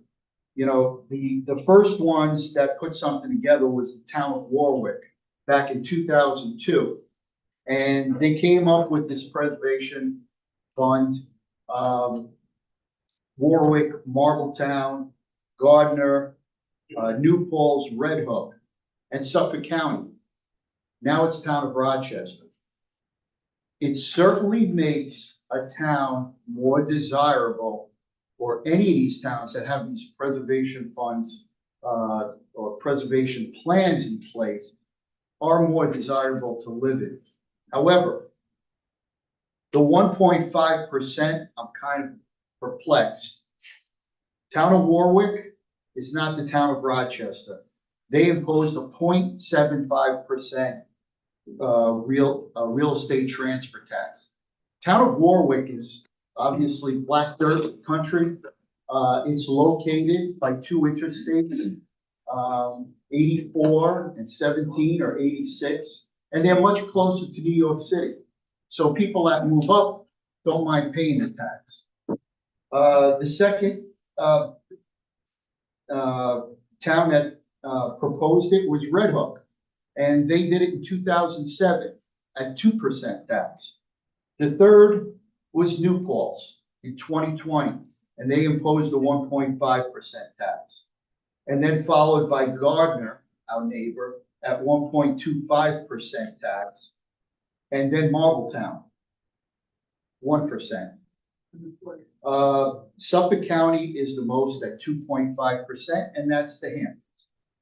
The first ones that put something together was the town of Warwick back in 2002. And they came up with this preservation fund, Warwick, Marbletown, Gardner, New Paltz, Red Hook, and Suffolk County. Now it's town of Rochester. It certainly makes a town more desirable, or any of these towns that have these preservation funds or preservation plans in place are more desirable to live in. However, the 1.5%, I'm kind of perplexed. Town of Warwick is not the town of Rochester. They imposed a 0.75% real estate transfer tax. Town of Warwick is obviously black dirt country. It's located by two interstates, 84 and 17 or 86, and they're much closer to New York City. So people that move up don't mind paying the tax. The second town that proposed it was Red Hook, and they did it in 2007 at 2% tax. The third was New Paltz in 2020, and they imposed a 1.5% tax. And then followed by Gardner, our neighbor, at 1.25% tax. And then Marbletown, 1%. Suffolk County is the most at 2.5%, and that's the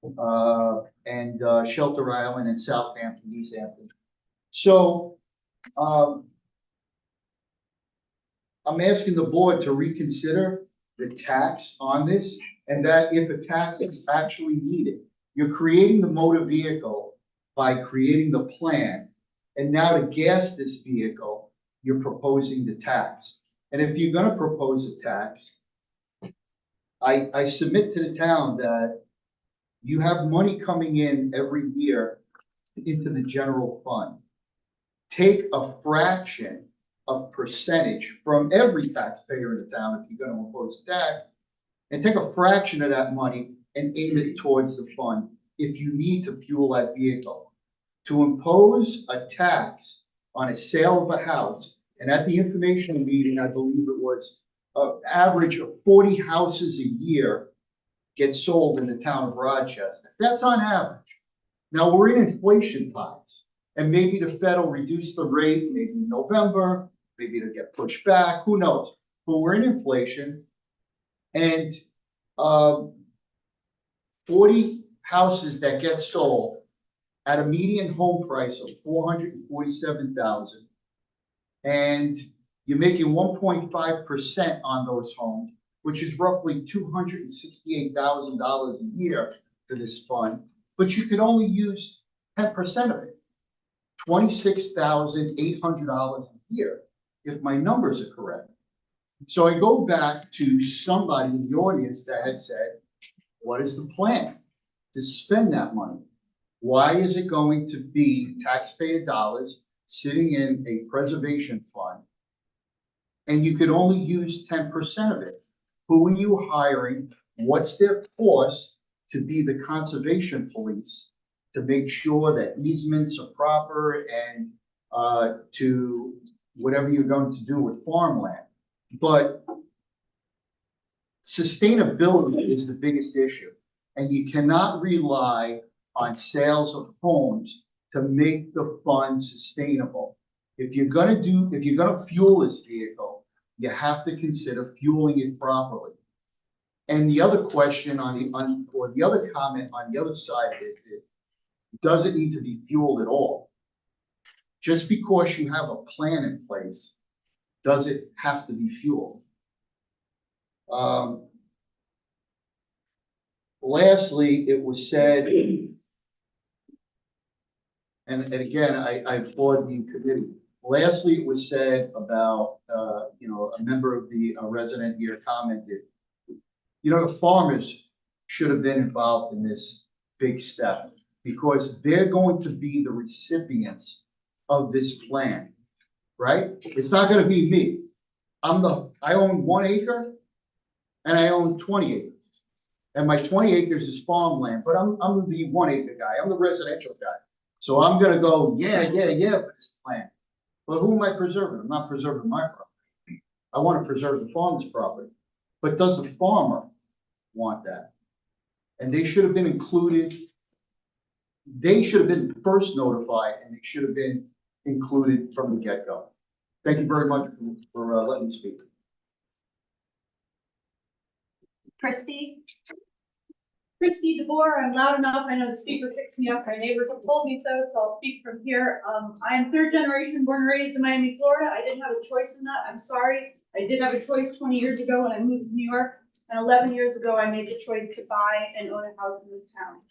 Hamptons. And Shelter Island and Southampton, East Hampton. So, I'm asking the board to reconsider the tax on this, and that if a tax is actually needed, you're creating the motor vehicle by creating the plan, and now to gas this vehicle, you're proposing the tax. And if you're gonna propose a tax, I submit to the town that you have money coming in every year into the general fund. Take a fraction of percentage from every taxpayer in the town if you're gonna impose a tax, and take a fraction of that money and aim it towards the fund if you need to fuel that vehicle. To impose a tax on a sale of a house, and at the information meeting, I believe it was an average of 40 houses a year get sold in the town of Rochester. That's on average. Now, we're in inflation times, and maybe the Fed will reduce the rate, maybe in November, maybe it'll get pushed back, who knows? But we're in inflation, and 40 houses that get sold at a median home price of $447,000, and you're making 1.5% on those homes, which is roughly $268,000 a year for this fund, but you could only use 10% of it, $26,800 a year, if my numbers are correct. So I go back to somebody in the audience that had said, what is the plan to spend that money? Why is it going to be taxpayer dollars sitting in a preservation fund, and you could only use 10% of it? Who are you hiring? What's their cost to be the conservation police to make sure that easements are proper and to whatever you're going to do with farmland? But sustainability is the biggest issue, and you cannot rely on sales of homes to make the fund sustainable. If you're gonna fuel this vehicle, you have to consider fueling it properly. And the other question or the other comment on the other side of it is, does it need to be fueled at all? Just because you have a plan in place, does it have to be fueled? Lastly, it was said, and again, I applaud the committee. Lastly, it was said about, a member of the resident here commented, the farmers should have been involved in this big step because they're going to be the recipients of this plan, right? It's not going to be me. I own 1 acre and I own 20 acres. And my 20 acres is farmland, but I'm the 1 acre guy. I'm the residential guy. So I'm going to go, yeah, for this plan. But who am I preserving? I'm not preserving my property. I want to preserve the farmer's property. But does the farmer want that? And they should have been included. They should have been first notified, and they should have been included from the get-go. Thank you very much for letting me speak. Christie? Christy DeBoer, I'm loud enough. I know the speaker picks me up. My neighbors have told me so, so I'll speak from here. I'm third generation born and raised in Miami, Florida. I didn't have a choice in that. I'm sorry. I did have a choice 20 years ago when I moved to New York, and 11 years ago I made the choice to buy and own a house in this town.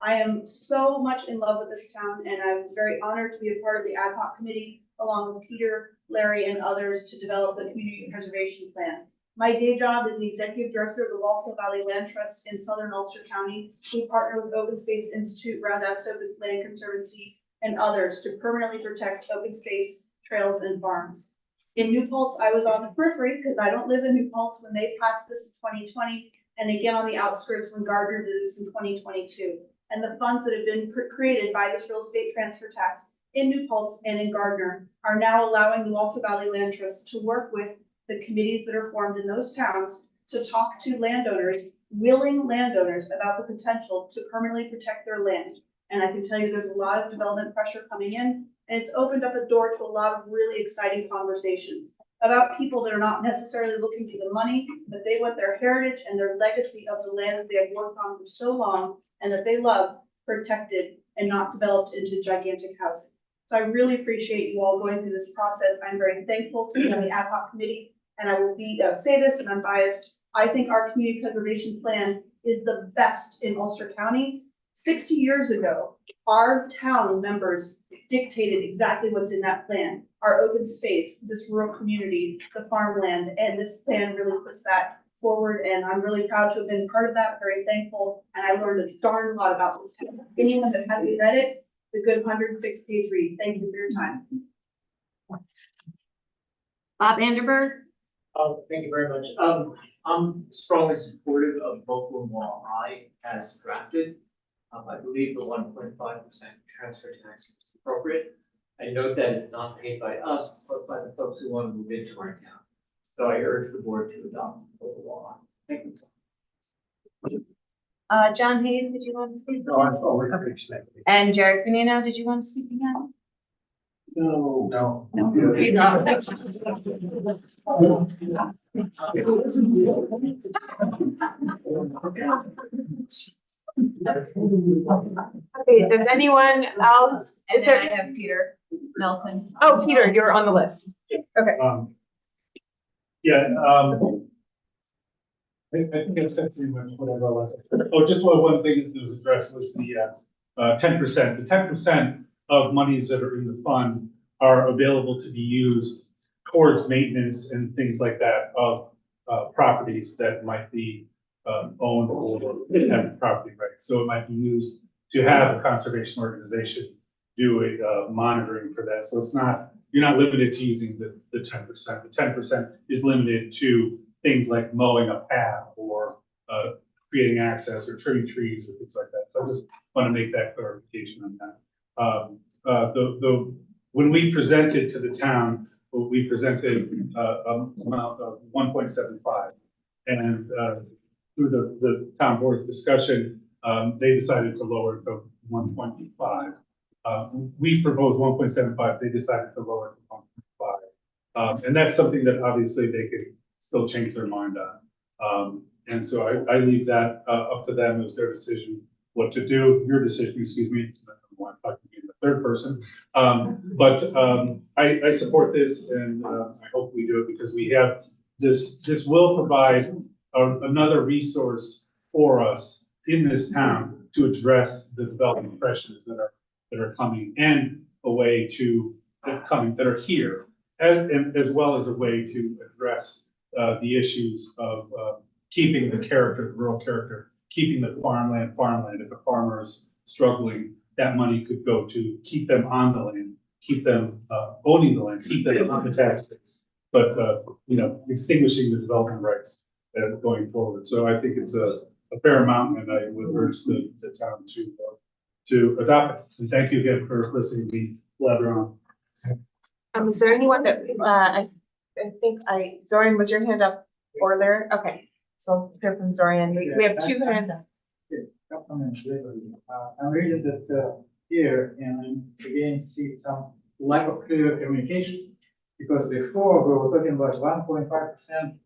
I am so much in love with this town, and I was very honored to be a part of the ad hoc committee along with Peter, Larry, and others to develop the community preservation plan. My day job is the executive director of the Wallkill Valley Land Trust in Southern Ulster County. We partner with Open Space Institute, Round Oaks Land Conservancy, and others to permanently protect open space, trails, and farms. In New Paltz, I was on the periphery because I don't live in New Paltz when they passed this in 2020, and again on the outskirts when Gardner did this in 2022. And the funds that have been created by this real estate transfer tax in New Paltz and in Gardner are now allowing the Wallkill Valley Land Trust to work with the committees that are formed in those towns to talk to landowners willing landowners about the potential to permanently protect their land. And I can tell you there's a lot of development pressure coming in, and it's opened up a door to a lot of really exciting conversations about people that are not necessarily looking for the money, but they want their heritage and their legacy of the land that they have worked on for so long and that they love protected and not developed into gigantic housing. So I really appreciate you all going through this process. I'm very thankful to be on the ad hoc committee, and I will say this, and I'm biased. I think our community preservation plan is the best in Ulster County. 60 years ago, our town members dictated exactly what's in that plan. Our open space, this rural community, the farmland, and this plan really puts that forward. And I'm really proud to have been part of that, very thankful. And I learned a darn lot about this town. Anyone that hasn't read it, the good 106-page read. Thank you for your time. Bob Vanderberg? Thank you very much. I'm strongly supportive of local law I as drafted. I believe the 1.5% transfer tax is appropriate. I note that it's not paid by us, but by the folks who want to move into our town. So I urge the board to adopt local law. Thank you. John Hayes, did you want to speak? No, I'm already finished. And Jared Canino, did you want to speak again? No. No. Okay, does anyone else? And Is then I there, have Peter Nelson. oh, Peter, you're on the list. Okay. Yeah, I think I've said pretty much whatever I was. Oh, just one thing that was addressed was the 10%. The 10% of monies that are in the fund are available to be used towards maintenance and things like that of properties that might be owned or have property rights. So it might be used to have a conservation organization do a monitoring for that. So it's not, you're not limited to using the 10%. The 10% is limited to things like mowing a path or creating access or trimming trees or things like that. So I just want to make that clarification on that. When we presented to the town, we presented amount of 1.75, and through the town board's discussion, they decided to lower it to 1.5. We proposed 1.75. They decided to lower it to 1.5, and that's something that obviously they could still change their mind on. And so I leave that up to them. It was their decision what to do. Your decision, excuse me. I talk to be in the third person, but I support this, and I hope we do it because we have this. This will provide another resource for us in this town to address the development pressures that are coming, and a way to that are here, and as well as a way to address the issues of keeping the character, the rural character, keeping the farmland. If a farmer is struggling, that money could go to keep them on the land, keep them owning the land, keep them on the tax base, but extinguishing the development rights going forward. So I think it's a fair amount, and I would urge the town to adopt it. And thank you again for listening to me blabber on. Is there anyone that, I think Zorian, was your hand up earlier? Okay, so hear from Zorian. We have two hands up. I'm reading that here, and again see some lack of clear communication, because before we were talking about 1.5%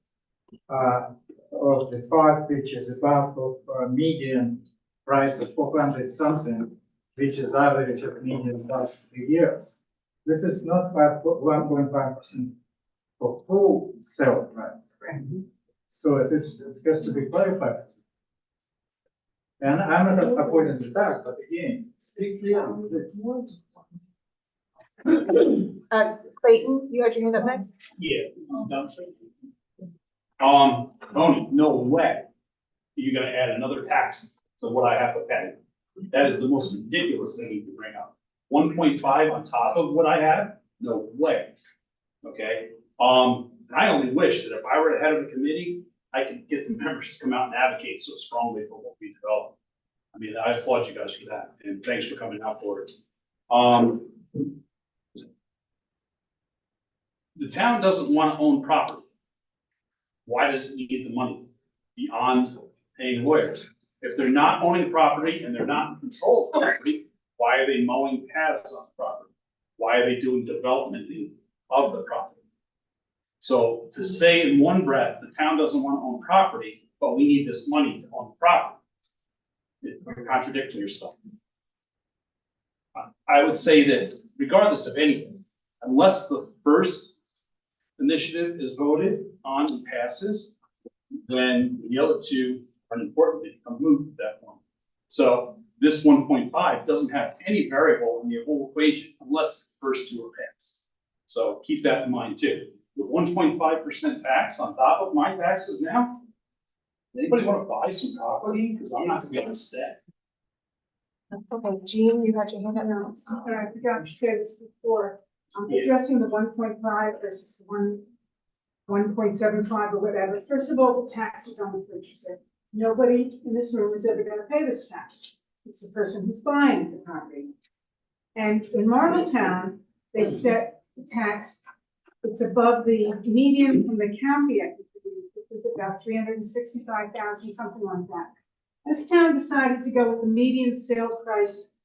of the part which is above of median price of 400 something, which is average of median past 3 years. This is not 1.5% for full sale price. So it has to be clarified. And I'm not opposing the tax, but again, speak clearly. Clayton, you had your hand up next? Yeah. Tony, no way you're gonna add another tax to what I have to pay. That is the most ridiculous thing you can bring up. 1.5 on top of what I have? No way. Okay, and I only wish that if I were the head of the committee, I could get the members to come out and advocate so strongly for what we develop. I mean, I applaud you guys for that, and thanks for coming out for it. The town doesn't want to own property. Why does it need the money beyond paying lawyers. If they're not owning property and they're not in control of property, why are they mowing paths on the property? Why are they doing development of the property? So to say in one breath, the town doesn't want to own property, but we need this money to own the property, you're contradicting yourself. I would say that regardless of anything, unless the first initiative is voted on and passes, then the other two are important, they become moot at that point. So this 1.5 doesn't have any variable in the whole equation unless the first two are passed. So keep that in mind too. With 1.5% tax on top of my taxes now, anybody want to buy some property? Because I'm not gonna be able to stay. Okay, Jean, you had your hand up now. I forgot to say this before, Yeah. addressing the 1.5 versus the 1.75 or whatever. First of all, the tax is on the purchaser. Nobody in this room is ever gonna pay this tax. It's the person who's buying the property. And in Marbletown, they set the tax, it's above the median from the county, I think, it's about 365,000, something like that. This town decided to go with the median sale price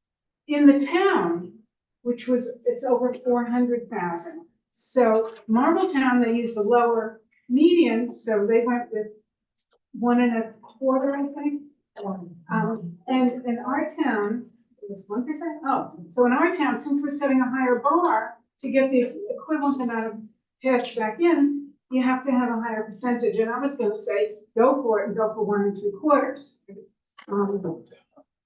in the town, which was, it's over 400,000. So Marbletown, they used a lower median, so they went with 1.25, I think. And in our town, it was 1%. Oh, so in our town, since we're setting a higher bar to get this equivalent amount of cash back in, you have to have a higher percentage. And I was going to say, go for it and go for 1 3/4.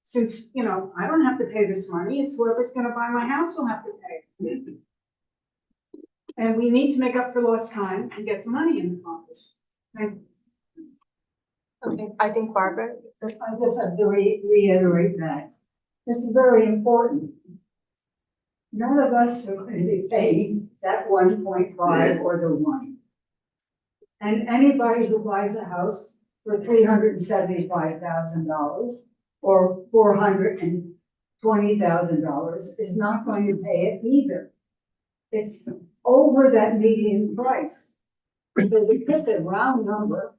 Since, you know, I don't have to pay this money, it's whoever's going to buy my house will have to pay. And we need to make up for lost time and get the money in the office. Okay, I think Barbara. I just have to reiterate that. It's very important. None of us are going to be paying that 1.5 or the 1. And anybody who buys a house for $375,000 or $420,000 is not going to pay it either. It's over that median price. So we pick the round number,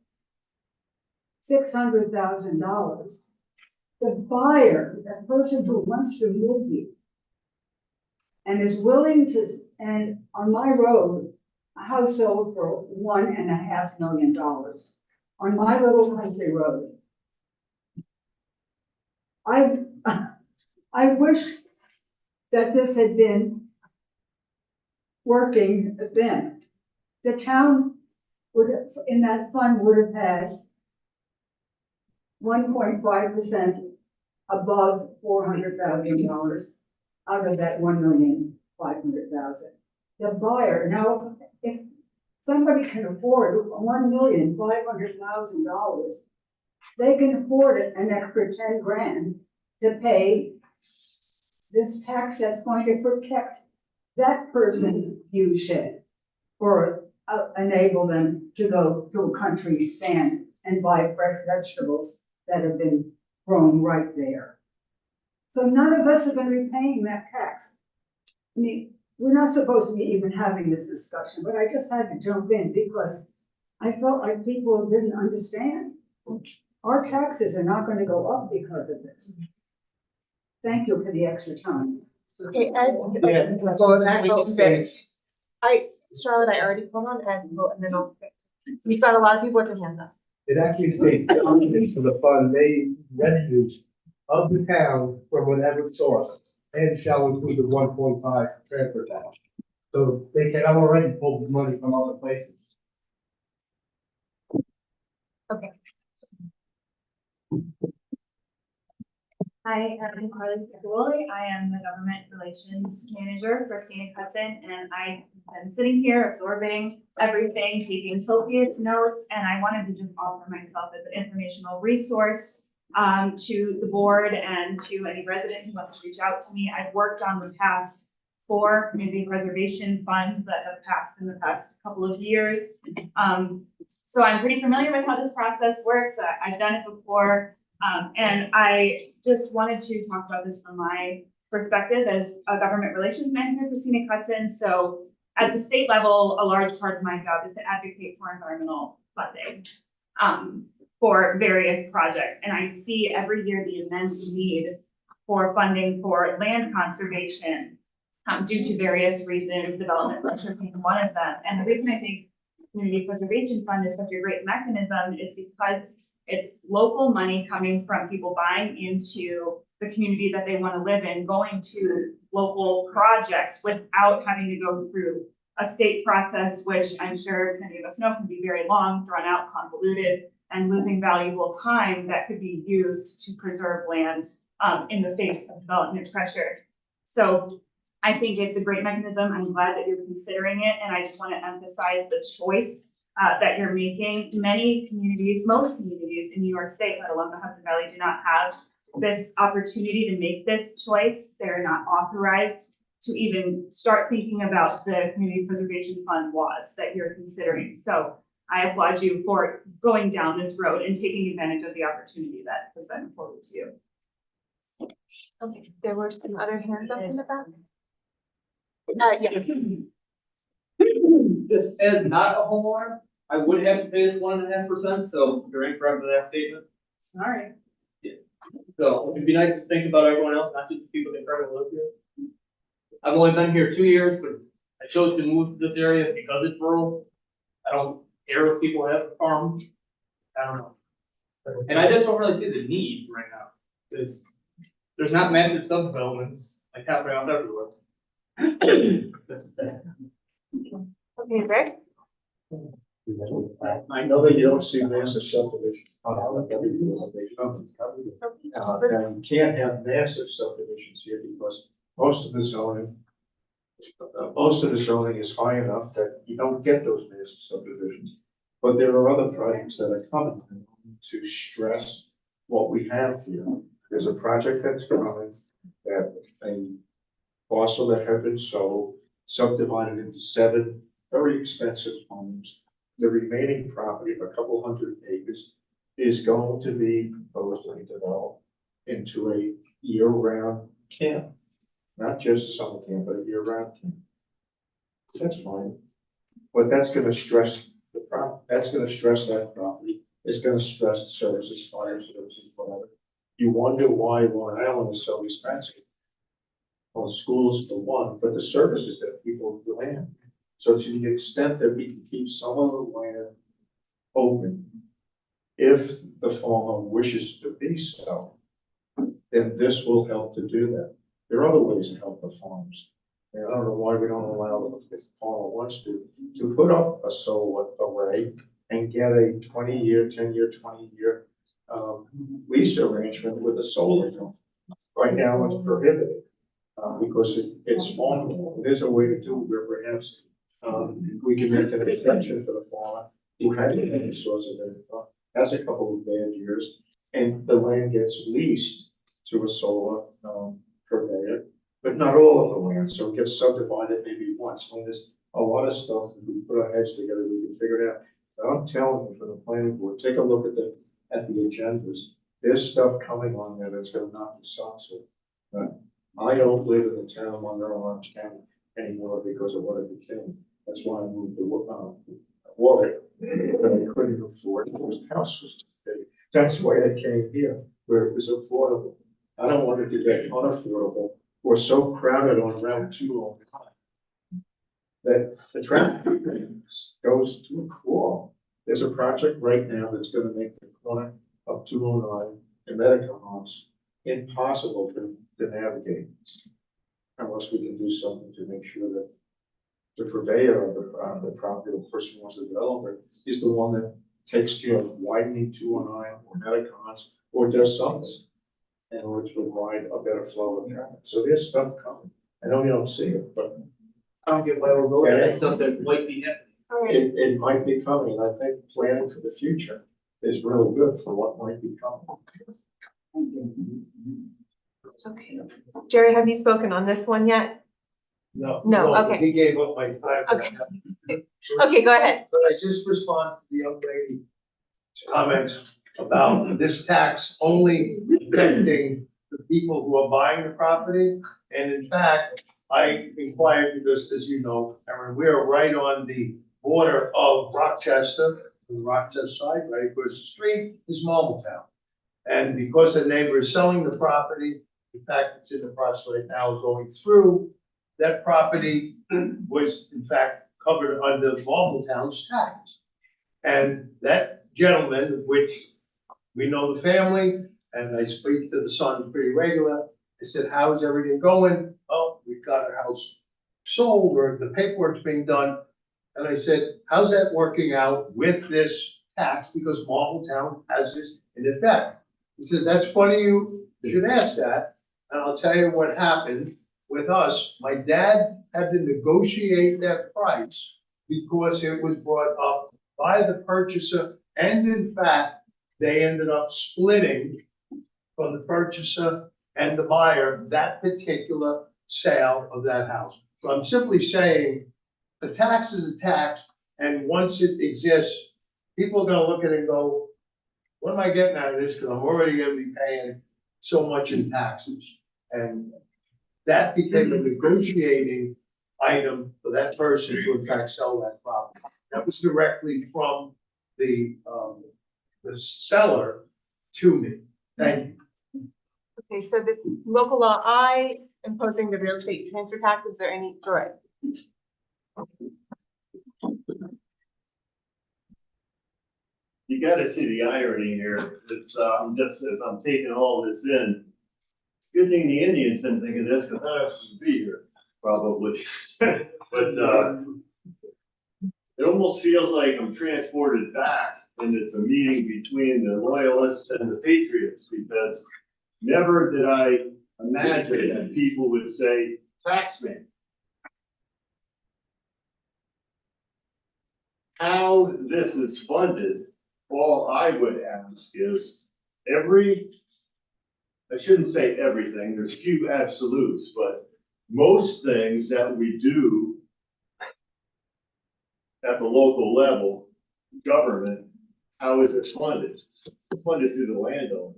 $600,000. The buyer, that person who wants to move you and is willing to, and on my road, a house sold for $1.5 million on my little country road. I wish that this had been working then. The town would have, in that fund, would have had 1.5% above $400,000 out of that $1,500,000. The buyer, now, if somebody can afford $1,500,000, they can afford it an extra 10 grand to pay this tax that's going to protect that person's view shed or enable them to go to a country stand and buy fresh vegetables that have been grown right there. So none of us are going to be paying that tax. I mean, we're not supposed to be even having this discussion, but I just had to jump in because I felt like people didn't understand. Our taxes are not going to go up because of this. Thank you for the extra time. Okay, Ed. Yeah, well, in that case, Charlotte, I already, hold on, Ed, and then I'll, we've got a lot of people with their hands up. It actually states the contribution to the fund may revenues of the town from whatever source and shall include the 1.5 transfer tax. So they can already pull the money from other places. Okay. Hi, I'm Carly Piccoli. I am the Government Relations Manager for Scenic Hudson, and I've been sitting here absorbing everything, taking copious notes, and I wanted to just offer myself as an informational resource to the board and to any resident who wants to reach out to me. I've worked on the past 4 community preservation funds that have passed in the past couple of years. So I'm pretty familiar with how this process works. I've done it before. And I just wanted to talk about this from my perspective as a government relations manager for Scenic Hudson. So at the state level, a large part of my job is to advocate for environmental funding. for various projects. And I see every year the immense need for funding for land conservation due to various reasons, development pressure being one of them. And the reason I think Community Preservation Fund is such a great mechanism is because it's local money coming from people buying into the community that they want to live in, going to local projects without having to go through a state process, which I'm sure many of us know can be very long, drawn out, convoluted, and losing valuable time that could be used to preserve land in the face of development pressure. So I think it's a great mechanism. I'm glad that you're considering it. And I just want to emphasize the choice that you're making. Many communities, most communities in New York State, let alone the Hudson Valley, do not have this opportunity to make this choice. They're not authorized to even start thinking about the Community Preservation Fund laws that you're considering. So I applaud you for going down this road and taking advantage of the opportunity that has been afforded to you. Okay, there were some other hands up in the back. Yes. Just as not a homeowner, I would have to pay this 1.5%, so you're incorrect with that statement. Sorry. So it'd be nice to think about everyone else, not just the people that currently live here. I've only been here 2 years, but I chose to move to this area because it's rural. I don't care if people have a farm. I don't know. And I just don't really see the need right now. Because there's not massive subdevelopments like happening out everywhere. Okay, Rick? I know that you don't see massive subdivision. And you can't have massive subdivisions here because most of the zoning is high enough that you don't get those massive subdivisions. But there are other projects that are coming to stress what we have here. There's a project that's coming that a parcel that had been sold, subdivided into 7 very expensive homes. The remaining property of a couple hundred acres is going to be proposed to be developed into a year-round camp. Not just summer camp, but a year-round camp. That's fine. But that's gonna stress that's gonna stress that property. It's gonna stress the services, fire services, whatever. You wonder why Long Island is so expensive. Well, schools for one, but the services that people demand. So to the extent that we can keep some of the land open, if the farmer wishes to be so, then this will help to do that. There are other ways to help the farms. And I don't know why we don't allow them, if the farmer wants to put up a solar array and get a 20-year, 10-year, 20-year lease arrangement with a solar company. Right now, it's prohibited because it's farmable. There's a way to do it where perhaps we can make an exception for the farmer who has a source of income, has a couple of bad years, and the land gets leased to a solar purveyor, but not all of the land, so it gets subdivided maybe once. I mean, there's a lot of stuff that we put our heads together, we can figure it out. But I'm telling you, for the planning board, take a look at the agendas. There's stuff coming on there that's gonna knock the socks off. I don't live in the town of Monroe Orange County anymore because of what it became. That's why I moved to Warwick, but I couldn't afford it because the house was too big. That's why I came here, where it was affordable. I don't want it to get unaffordable or so crowded on Route 2 all the time that the traffic goes to a crawl. There's a project right now that's gonna make the corner of 209 and Medical Homes impossible to navigate. Unless we can do something to make sure that the purveyor of the property, the person who wants to develop it, is the one that takes care of widening 209 or Medicons or does something in order to provide a better flow of traffic. So there's stuff coming. I know you don't see it, but I don't get why we're voting on stuff that might be happening. it might be coming. I think planning for the future is really good for what might be coming. Okay. Jerry, have you spoken on this one yet? No. No, okay. He gave up my time. Okay. Okay, go ahead. But I just respond to the young lady's comments about this tax only affecting the people who are buying the property. And in fact, I inquired because, as you know, Aaron, we are right on the border of Rochester on the Rochester side, right across the street, is Marbletown. And because the neighbor is selling the property, in fact, it's in the process right now of going through, that property was in fact covered under Marbletown's tax. And that gentleman, which we know the family, and I speak to the son pretty regular, I said, how's everything going? Oh, we got our house sold, or the paperwork's being done. And I said, how's that working out with this tax? Because Marbletown has this in effect. He says, that's funny you should ask that. And I'll tell you what happened with us. My dad had to negotiate that price because it was brought up by the purchaser. And in fact, they ended up splitting from the purchaser and the buyer that particular sale of that house. So I'm simply saying, the tax is a tax, and once it exists, people are gonna look at it and go, what am I getting out of this? Because I'm already gonna be paying so much in taxes. And that became a negotiating item for that person to in fact sell that property. That was directly from the seller to me. Thank you. Okay, so this local law I imposing the real estate transfer tax, is there any, Joy? You gotta see the irony here. It's, just as I'm taking all this in, it's a good thing the Indians didn't think of this, because none of us would be here, probably. But, it almost feels like I'm transported back, and it's a meeting between the loyalists and the patriots, because never did I imagine that people would say, tax man. How this is funded, all I would ask is I shouldn't say everything, there's few absolutes, but most things that we do at the local level, government, how is it funded? It's funded through the landowner.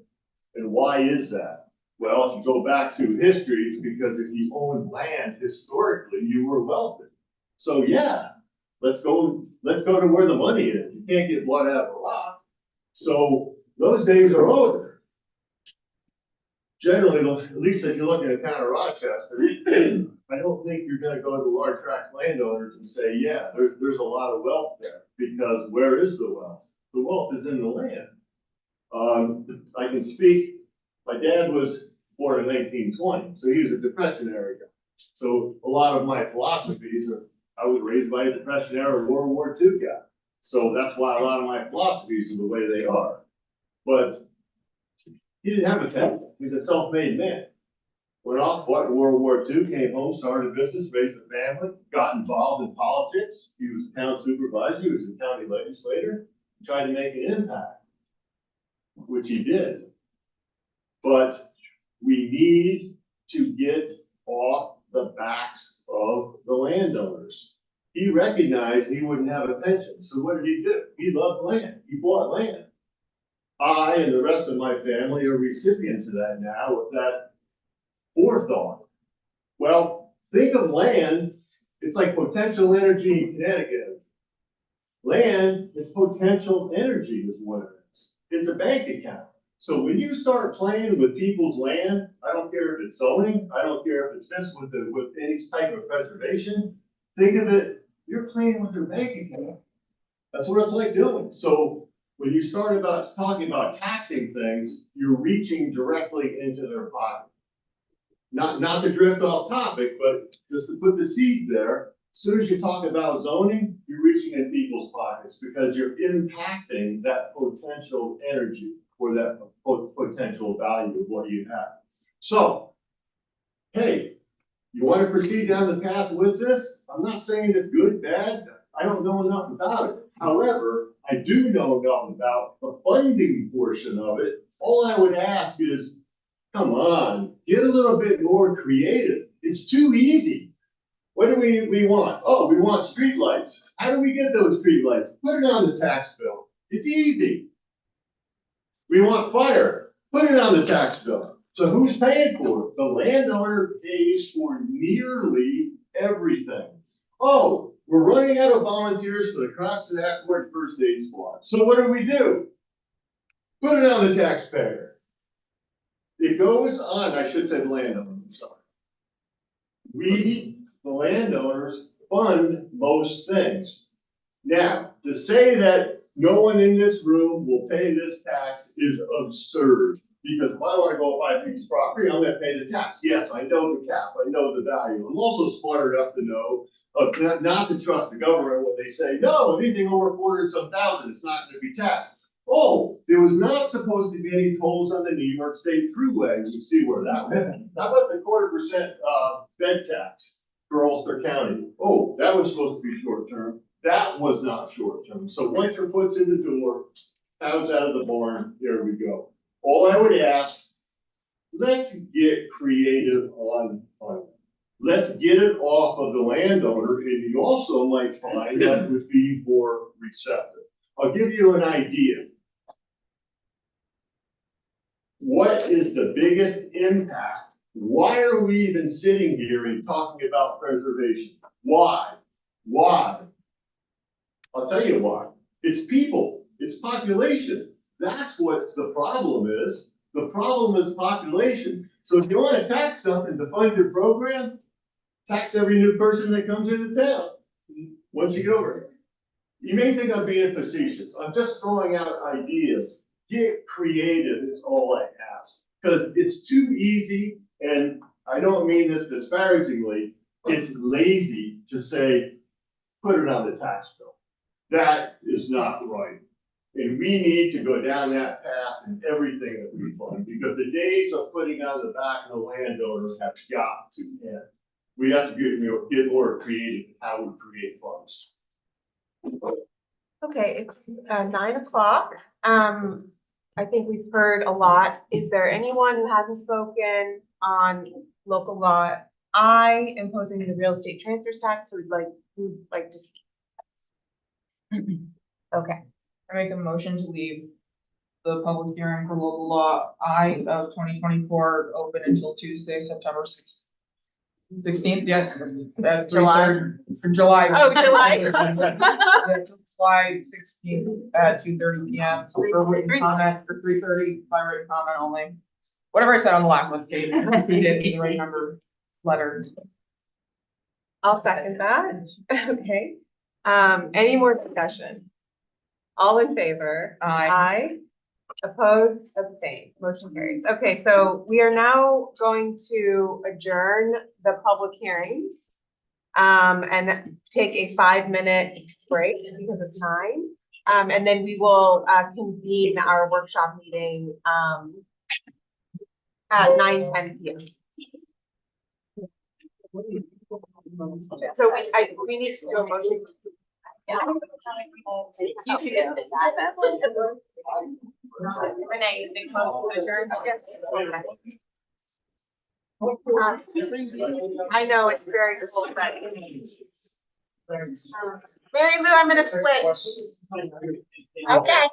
And why is that? Well, if you go back through history, it's because if you owned land historically, you were wealthy. So yeah, let's go to where the money is. You can't get blood out of a rock. So those days are over. Generally, at least if you're looking at town of Rochester, I don't think you're gonna go to large tract landowners and say, yeah, there's a lot of wealth there, because where is the wealth? The wealth is in the land. I can speak, my dad was born in 1920, so he was a Depression era guy. So a lot of my philosophies are, I was raised by a Depression era World War II guy. So that's why a lot of my philosophies are the way they are. But he didn't have a penny. He's a self-made man. Went off, fought in World War II, came home, started a business, raised a family, got involved in politics. He was a town supervisor, he was a county legislator, tried to make an impact, which he did. But we need to get off the backs of the landowners. He recognized he wouldn't have a pension, so what did he do? He loved land, he bought land. I and the rest of my family are recipients of that now with that forethought. Well, think of land, it's like potential energy in Connecticut. Land is potential energy is what it is. It's a bank account. So when you start playing with people's land, I don't care if it's zoning, I don't care if it's this with any type of preservation, think of it, you're playing with their bank account. That's what it's like doing. So when you start talking about taxing things, you're reaching directly into their pocket. Not to drift off topic, but just to put the seed there. As soon as you talk about zoning, you're reaching in people's pockets because you're impacting that potential energy or that potential value of what you have. So, hey, you want to proceed down the path with this? I'm not saying it's good, bad. I don't know enough about it. However, I do know enough about the funding portion of it. All I would ask is, come on, get a little bit more creative. It's too easy. What do we want? Oh, we want streetlights. How do we get those streetlights? Put it on the tax bill. It's easy. We want fire. Put it on the tax bill. So who's paying for it? The landowner pays for nearly everything. Oh, We're running out of volunteers for the Constant Accord First Aid Squad. So what do? Put it on the taxpayer. It goes on, I should say landowner, I'm sorry. We, the landowners, fund most things. Now, to say that no one in this room will pay this tax is absurd. Because if I wanna go buy a piece of property, I'm gonna pay the tax. Yes, I know the cap, I know the value. I'm also smart enough to know, not to trust the government when they say, no, anything over 400,000, it's not gonna be taxed. Oh, there was not supposed to be any tolls on the New York State Thruway. You see where that went. How about the 1/4% bed tax for Ulster County? Oh, that was supposed to be short term. That was not short term. So once your foot's in the door, cows out of the barn, there we go. All I would ask, let's get creative on funding. Let's get it off of the landowner, and you also might find that would be more receptive. I'll give you an idea. What is the biggest impact? Why are we even sitting here and talking about preservation? Why? Why? I'll tell you why. It's people, it's population. That's what the problem is. The problem is population. So if you want to tax something to fund your program, tax every new person that comes into town. Once you go over it. You may think I'm being facetious. I'm just throwing out ideas. Get creative is all I ask. Because it's too easy, and I don't mean this disparagingly, it's lazy to say, put it on the tax bill. That is not right. And we need to go down that path in everything that we fund, because the days of putting on the back of the landowner have got to end. We have to get more creative in how we create funds. Okay, it's 9 o'clock. I think we've heard a lot. Is there anyone who hasn't spoken on local law I imposing the real estate transfers tax who'd like to speak? Okay. I make a motion to leave the public hearing for local law I of 2024 open until Tuesday, September 16th, yes. July. For July. Oh, July. July 16th at 2:30 PM for written comment, for 3:30 by written comment only. Whatever I said on the last one, Kate, repeat it in the right number letter. I'll second that. Okay. Any more discussion? All in favor? Aye. Opposed, abstained, motion carries. Okay, so we are now going to adjourn the public hearings. And take a 5-minute break because of time. And then we will convene our workshop meeting at 9:10 PM. So we need to do a motion. You can get that. Renee, you think we'll adjourn? I know it's very cold, but Mary Lou, I'm gonna switch. Okay.